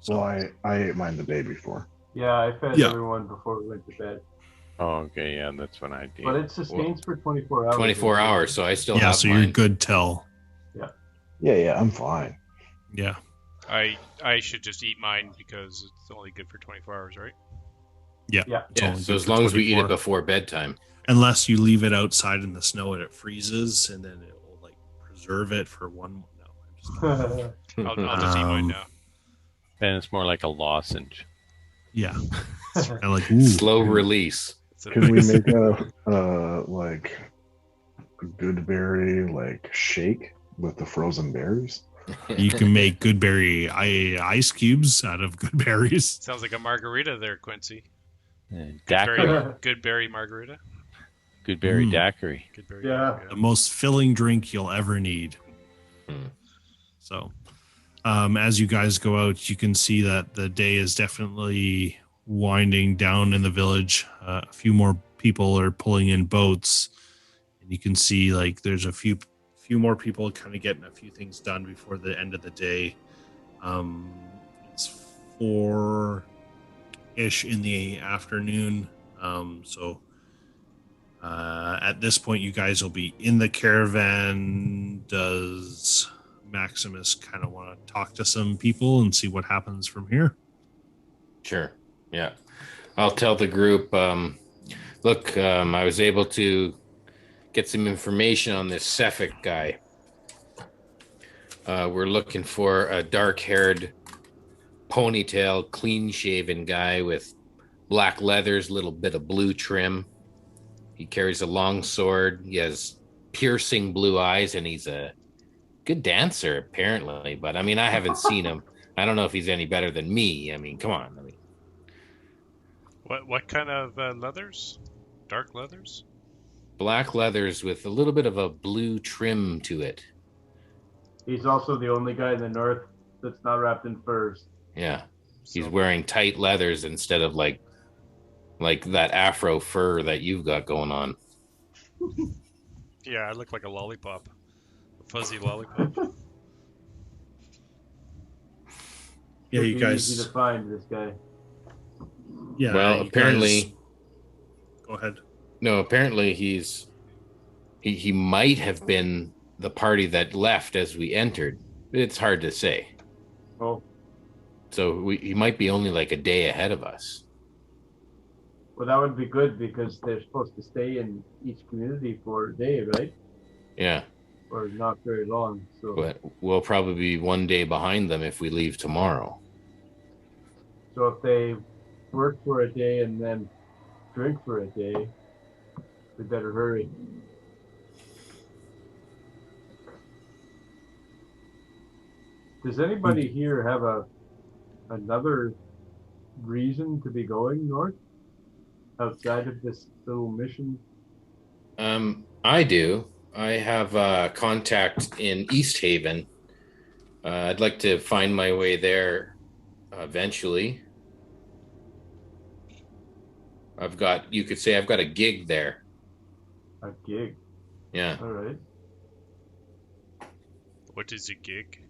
So I ate mine the day before. Yeah, I fed everyone before we went to bed. Oh, okay. Yeah, that's when I did. But it sustains for 24 hours. 24 hours, so I still have mine. Yeah, so you're good till. Yeah, I'm fine. Yeah. I should just eat mine because it's only good for 24 hours, right? Yeah. So as long as we eat it before bedtime. Unless you leave it outside in the snow and it freezes, and then it will like preserve it for one. No, I'll just eat mine now. Then it's more like a lozenge. Yeah. It's kind of like, ooh. Slow release. Could we make like a good berry like shake with the frozen berries? You can make good berry ice cubes out of good berries. Sounds like a margarita there, Quincy. Daiquiri. Good berry margarita. Good berry daiquiri. Good berry. Yeah. The most filling drink you'll ever need. So, as you guys go out, you can see that the day is definitely winding down in the village. A few more people are pulling in boats, and you can see like there's a few more people kind of getting a few things done before the end of the day. It's 4-ish in the afternoon. So at this point, you guys will be in the caravan. Does Maximus kind of want to talk to some people and see what happens from here? Sure. Yeah. I'll tell the group, look, I was able to get some information on this Sephek guy. We're looking for a dark-haired, ponytail, clean-shaven guy with black leathers, little bit of blue trim. He carries a long sword. He has piercing blue eyes, and he's a good dancer, apparently. But, I mean, I haven't seen him. I don't know if he's any better than me. I mean, come on. I mean, What kind of leathers? Dark leathers? black leathers with a little bit of a blue trim to it. He's also the only guy in the north that's not wrapped in furs. Yeah. He's wearing tight leathers instead of like that afro fur that you've got going on. Yeah, I look like a lollipop. A fuzzy lollipop. Yeah, It'd you be guys. easy to find this guy. Yeah. Well, you apparently. guys- Go ahead. No, apparently he might have been the party that left as we entered. It's hard to say. Oh, So he might be only like a day ahead of us. well, that would be good because they're supposed to stay in each community for a day, right? Yeah, Or not very long. So, but we'll probably be one day behind them if we leave tomorrow. so if they work for a day and then drink for a day, we better hurry. Does anybody here have another reason to be going north outside of this little mission? I do. I have a contact in East Haven. I'd like to find my way there eventually. You could say I've got a gig there. A gig. Yeah. All right. What is a gig?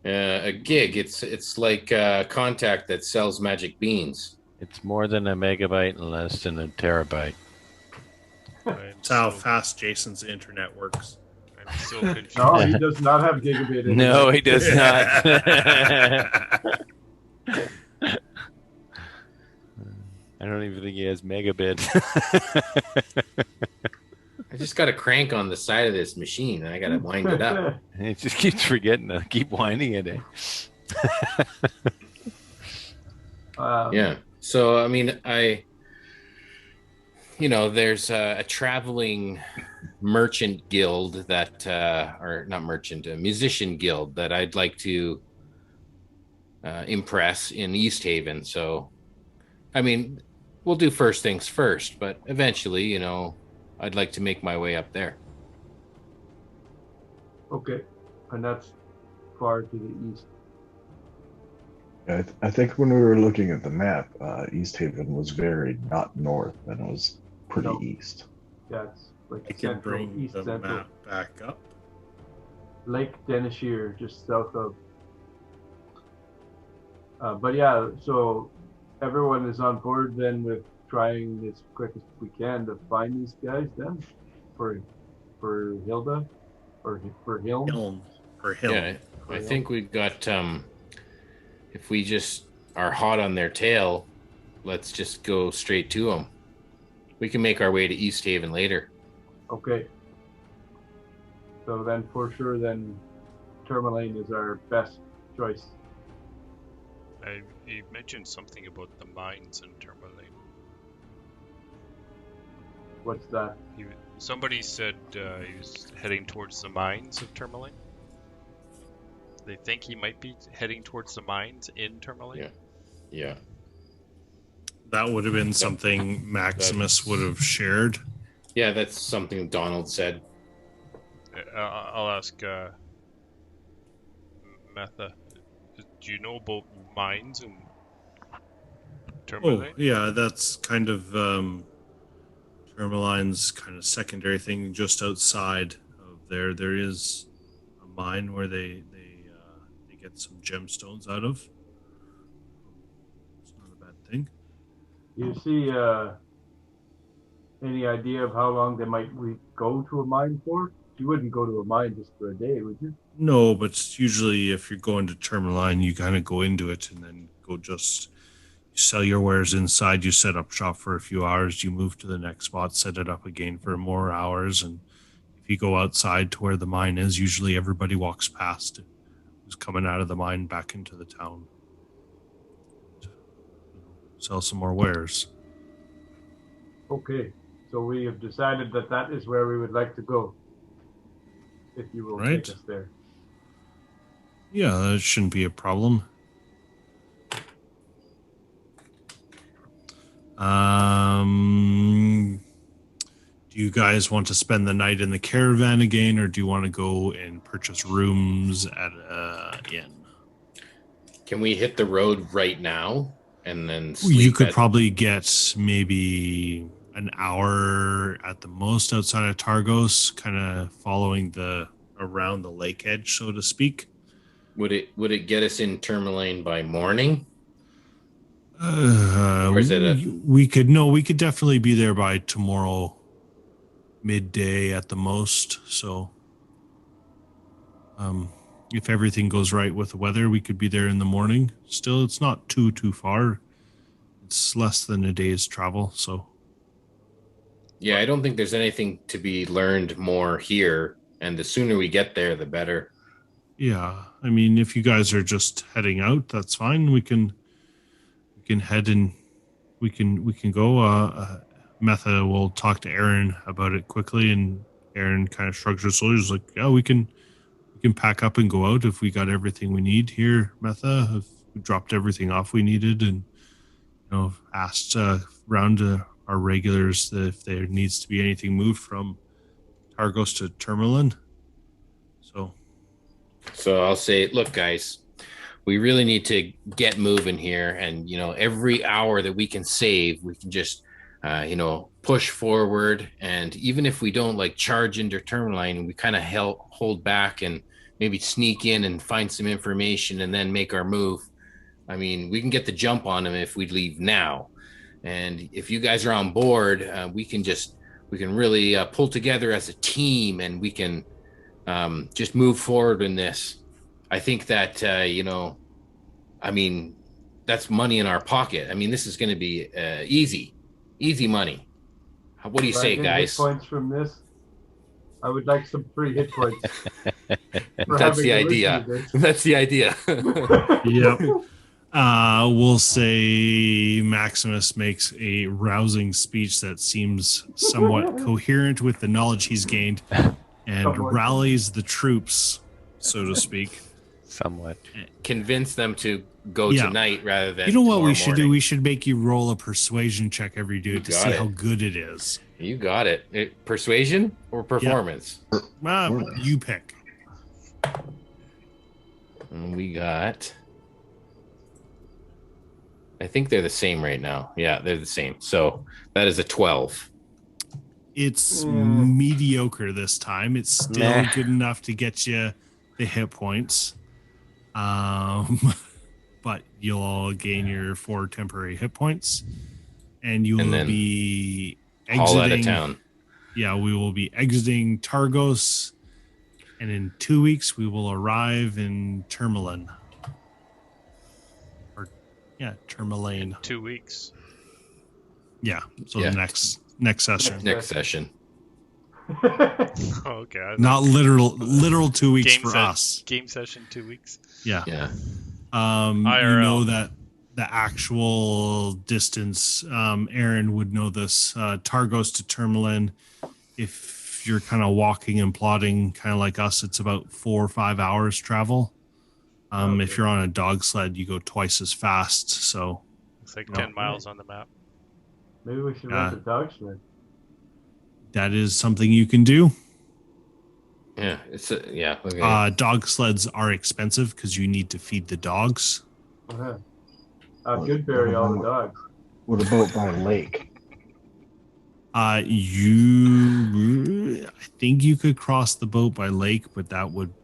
A gig. It's like a contact that sells magic beans. It's more than a megabyte and less than a terabyte. That's how fast Jason's internet works. I'm so confused. No, he does not have gigabit. No, he does not. I don't even think he has megabit. I just got a crank on the side of this machine, and I got to wind it up. He just keeps forgetting to keep winding it. Yeah. So, I mean, there's a traveling merchant guild that, or not merchant, a musician guild that I'd like to impress in East Haven. So, I mean, we'll do first things first, but eventually, I'd like to make my way up there. Okay, and that's far to the east. I think when we were looking at the map, East Haven was very not north, and it was pretty east. Yeah, it's like I can central, bring east the central. map back up. Lake Denishir, just south of. But yeah, so everyone is on board then with trying as quick as we can to find these guys then for Hilda or for Hilm. Hilm. Or Hilm. Yeah, I think we've got, if we just are hot on their tail, let's just go straight to them. We can make our way to East Haven later. Okay. So then for sure then Tourmaline is our best choice. You mentioned something about the mines in Tourmaline. What's that? Somebody said he was heading towards the mines of Tourmaline. They think he might be heading towards the mines in Tourmaline. Yeah. That would have been something Maximus would have shared. Yeah, that's something Donald said. I'll ask Metha. Do you know about mines in Tourmaline? Oh, yeah, that's kind of Tourmaline's kind of secondary thing just outside of there. There is a mine where they get some gemstones out of. It's not a bad thing. You see any idea of how long they might go to a mine for? You wouldn't go to a mine just for a day, would you? No, but usually if you're going to Tourmaline, you kind of go into it and then go just sell your wares inside. You set up shop for a few hours. You move to the next spot, set it up again for more hours. And if you go outside to where the mine is, usually everybody walks past who's coming out of the mine back into the town. Sell some more wares. Okay, so we have decided that is where we would like to go. If you will take us there. Yeah, that shouldn't be a problem. Do you guys want to spend the night in the caravan again, or do you want to go and purchase rooms at an inn? Can we hit the road right now and then sleep? You could probably get maybe an hour at the most outside of Targos, kind of following around the lake edge, so to speak. Would it get us in Tourmaline by morning? Or is it we could definitely be there by tomorrow midday at the most. So if everything goes right with the weather, we could be there in the morning. Still, it's not too far. It's less than a day's travel, so yeah, I don't think there's anything to be learned more here, and the sooner we get there, the better. Yeah, I mean, if you guys are just heading out, that's fine. We can head and we can go. Metha will talk to Aaron about it quickly, and Aaron kind of shrugs her shoulders, like, "Yeah, we can pack up and go out if we got everything we need here, Metha. If we dropped everything off we needed, and asked around to our regulars that if there needs to be anything moved from Targos to Tourmaline." So I'll say, look, guys, we really need to get moving here, and every hour that we can save, we can just push forward. And even if we don't charge into Tourmaline, we kind of hold back and maybe sneak in and find some information and then make our move. I mean, we can get the jump on them if we leave now. And if you guys are on board, we can really pull together as a team, and we can just move forward in this. I think that, I mean, that's money in our pocket. I mean, this is going to be easy money. What do you say, guys? Hit points from this? I would like some free hit points. That's the idea. That's the idea. Yep. We'll say Maximus makes a rousing speech that seems somewhat coherent with the knowledge he's gained, and rallies the troops, so to speak. Somewhat. Convince them to go tonight rather than. You know what we should morning. do? We should make you roll a persuasion check every day to see how good it is. You got it. Persuasion or performance? You pick. And we got. I think they're the same right now. Yeah, they're the same. So that is a 12. It's mediocre this time. It's still good enough to get you the hit points. But you'll all gain your 4 temporary hit points. And you will be exiting. Out of town. Yeah, we will be exiting Targos. And in 2 weeks, we will arrive in Tourmaline. Tourmaline. 2 weeks. Yeah, so the next session. Next session. Okay. Not literal 2 weeks for us. Game session 2 weeks. Yeah. Yeah. You know that the actual distance. Aaron would know this. Targos to Tourmaline, if you're kind of walking and plodding, kind of like us, it's about 4 or 5 hours travel. Okay. If you're on a dog sled, you go twice as fast. So It's like 10 miles on the map. Maybe we should rent a dog sled. that is something you can do. Yeah, okay. Dog sleds are expensive because you need to feed the dogs. Good bury all the dogs. What about by lake? I think you could cross the boat by lake, but that would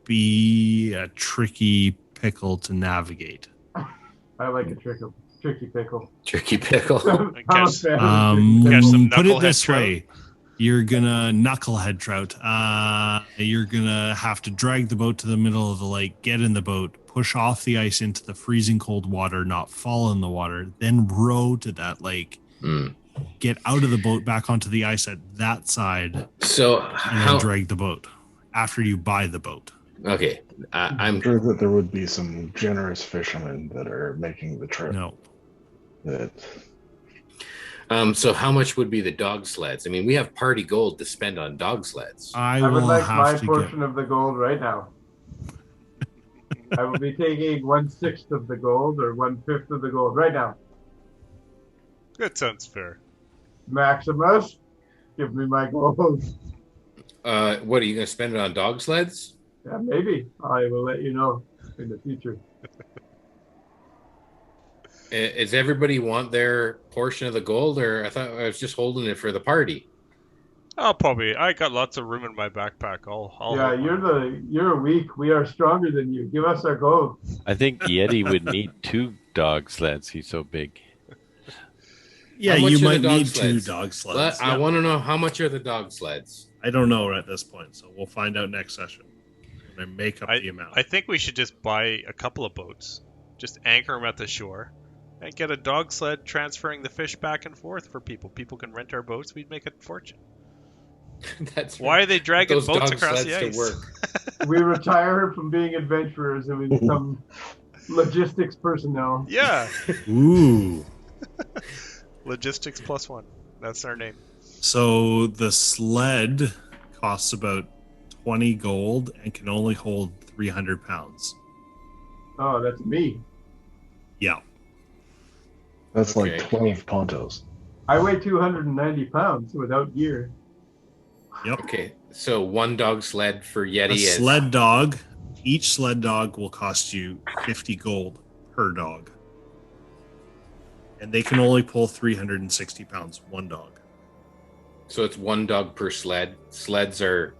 be a tricky pickle to navigate. I like a tricky pickle. Tricky pickle. Catch some Put it knucklehead this trout. way. You're gonna knucklehead trout. You're gonna have to drag the boat to the middle of the lake, get in the boat, push off the ice into the freezing cold water, not fall in the water, then row to that lake, get out of the boat back onto the ice at that side, So and then drag the boat after you buy the boat. Okay, I'm sure that there would be some generous fishermen that are making the trip. No. So how much would be the dog sleds? I mean, we have party gold to spend on dog sleds. I would like my portion of the gold right now. I will be taking 1/6 of the gold or 1/5 of the gold right now. That sounds fair. Maximus, give me my gold. What are you going to spend it on dog sleds? Yeah, maybe. I will let you know in the future. Does everybody want their portion of the gold, or I thought I was just holding it for the party? I'll probably. I got lots of room in my backpack. I'll Yeah, you're weak. We are stronger than you. Give us our gold. I think Yeti would need 2 dog sleds. He's so big. Yeah, How much you are the might dog need sleds? 2 dog sleds. I want to know how much are the dog sleds. I don't know at this point, so we'll find out next session. And then make up the amount. I think we should just buy a couple of boats, just anchor them at the shore, and get a dog sled transferring the fish back and forth for people. People can rent our boats. We'd make a fortune. Why are they dragging Those boats dog across the sleds ice? to work. We retire from being adventurers and we become logistics personnel. Yeah. Ooh. Logistics +1. That's our name. So the sled costs about 20 gold and can only hold 300 pounds. Oh, that's me. Yeah. That's Okay. like 12 pontos. I weigh 290 pounds without gear. Yep. Okay, so 1 dog sled for Yeti is sled dog. Each sled dog will cost you 50 gold per dog. And they can only pull 360 pounds, 1 dog. So it's 1 dog per sled. Sleds are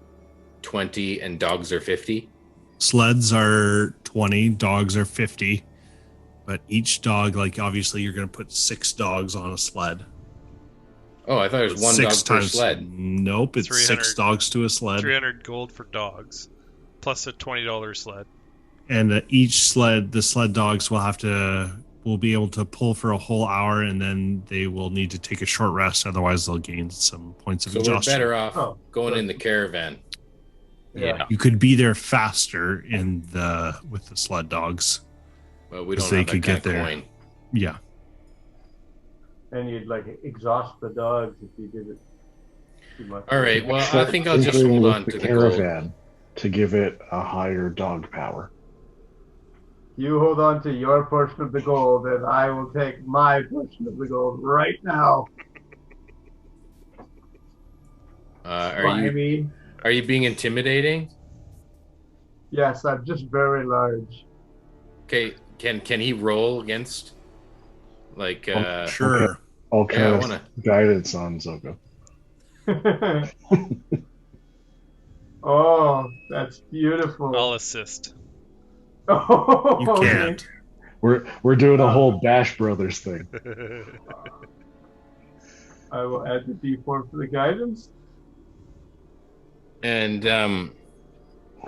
20 and dogs are 50. Sleds are 20, dogs are 50. But each dog, like obviously you're going to put 6 dogs on a sled. Oh, I thought it was 1 dog per sled. Nope, it's 6 dogs to a sled. 300 gold for dogs, plus a $20 sled. And each sled, the sled dogs will be able to pull for a whole hour, and then they will need to take a short rest. Otherwise, they'll gain some points of So exhaustion. we're better off going in the caravan. Yeah. You could be there faster with the sled dogs. Well, we don't They have that could kind get of there. coin. Yeah. And you'd exhaust the dogs if you did it too much. All right, well, I think I'll just Tinkering hold with on to the caravan gold. to give it a higher dog power. You hold on to your portion of the gold, and I will take my portion of the gold right now. Are you being intimidating? Yes, I'm just very large. Okay, can he roll against Sure. I'll Yeah, I cast guidance on Zoko. Oh, that's beautiful. I'll assist. Oh, You can't. We're doing a whole Bash Brothers thing. I will add the D4 for the guidance. And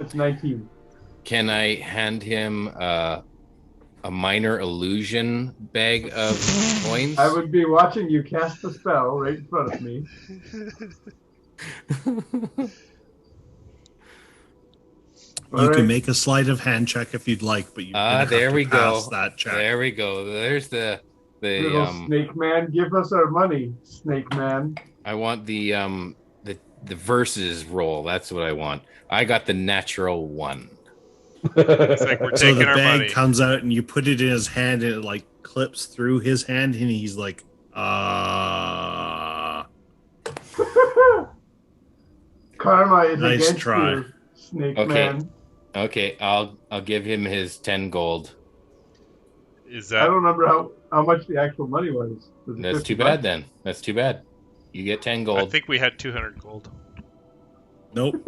It's 19. can I hand him a minor illusion bag of coins? I would be watching you cast the spell right in front of me. You can make a sleight of hand check if you'd like, but you there we go. That check. There we go. There's the little snake man. Give us our money, snake man. I want the versus roll. That's what I want. I got the natural 1. It's like we're taking so the our bag money. comes out and you put it in his hand and it like clips through his hand and he's like, Karma is nice against try. you, snake man. Okay, I'll give him his 10 gold. Is I that? don't remember how much the actual money was. It That's 50 too bucks? bad then. That's too bad. You get 10 I gold. think we had 200 gold. Nope.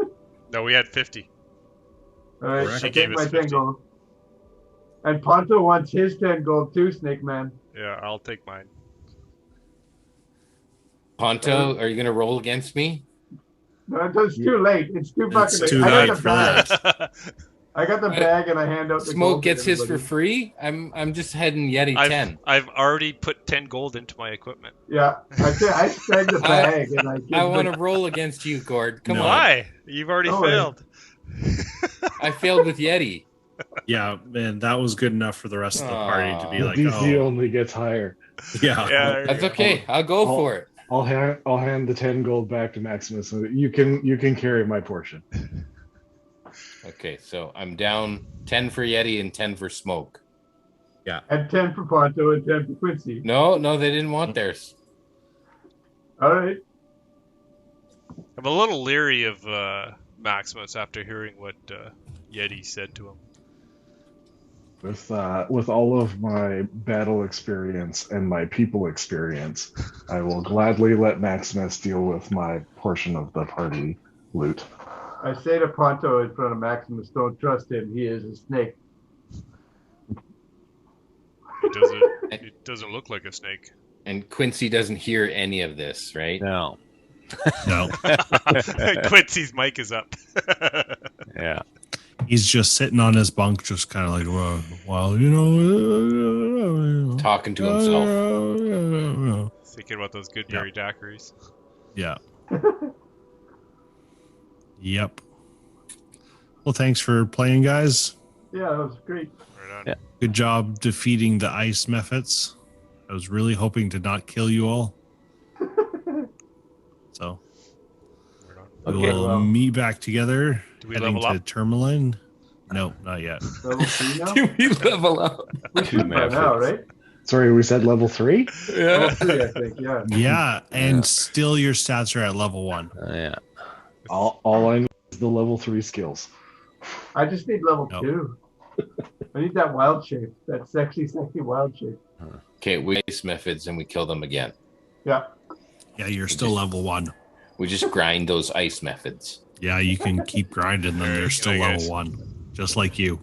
No, we had 50. All right, Correct. I She gave take us my 10 50. gold. And Ponto wants his 10 gold too, snake man. Yeah, I'll take mine. Ponto, are you going to roll against me? No, it's too late. It's too fucking late. too I got late the for bag. that. I got the bag and I hand out the Smoke gold to gets his for everybody. free? I'm just heading Yeti 10. I've already put 10 gold into my equipment. Yeah, I snagged the bag and I give I want the- to roll against you, Gord. Come No. on. Why? You've already No, failed. I failed with Yeti. Yeah, man, that was good enough for the rest of the party to be The like, DC oh, only gets higher. yeah. Yeah, there That's you go. okay. I'll go for it. I'll hand the 10 gold back to Maximus so that you can carry my portion. Okay, so I'm down 10 for Yeti and 10 for Smoke. and 10 for Ponto and 10 for Quincy. No, they didn't want theirs. All right. I'm a little leery of Maximus after hearing what Yeti said to him. With all of my battle experience and my people experience, I will gladly let Maximus deal with my portion of the party loot. I say to Ponto in front of Maximus, don't trust him. He is a snake. It doesn't look like a snake. And Quincy doesn't hear any of this, right? No. No, Quincy's mic is up. Yeah. he's just sitting on his bunk, just kind of like, well, you know, Talking to himself. Thinking about those good berry daiquiris. Yeah. Yep. Well, thanks for playing, guys. Yeah, that was great. Right on. Yeah. Good job defeating the ice methods. I was really hoping to not kill you all. So Right on. Okay, we'll well. meet back together. Do we heading level to up? Tourmaline. No, not yet. Level 3 now? Do we level up? We should by methods. now, right? Sorry, we said level 3? Level 3, I think, yeah. Yeah, and still your stats are at level 1. Yeah. All I need is the level 3 skills. I just need level Nope. 2. I need that wild shape. That sexy wild shape. Okay, we ice methods and we kill them again. Yeah. Yeah, you're still level 1. We just grind those ice methods. Yeah, you can keep grinding them. Alright, They're good still night, level guys. 1, just like you.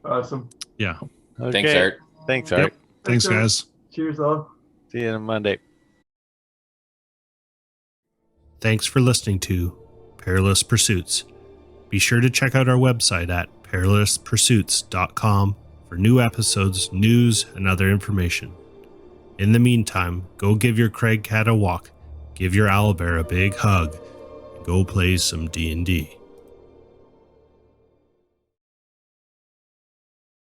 Awesome. Yeah. Okay. Thanks, Art. Thanks, Art. Yep. Thanks, sir. guys. Cheers, all. See you on Monday. Thanks for listening to Perilous Pursuits. Be sure to check out our website at perilouspursuits.com for new episodes, news, and other information. In the meantime, go give your Craig cat a walk, give your owlbear a big hug, and go play some D&D.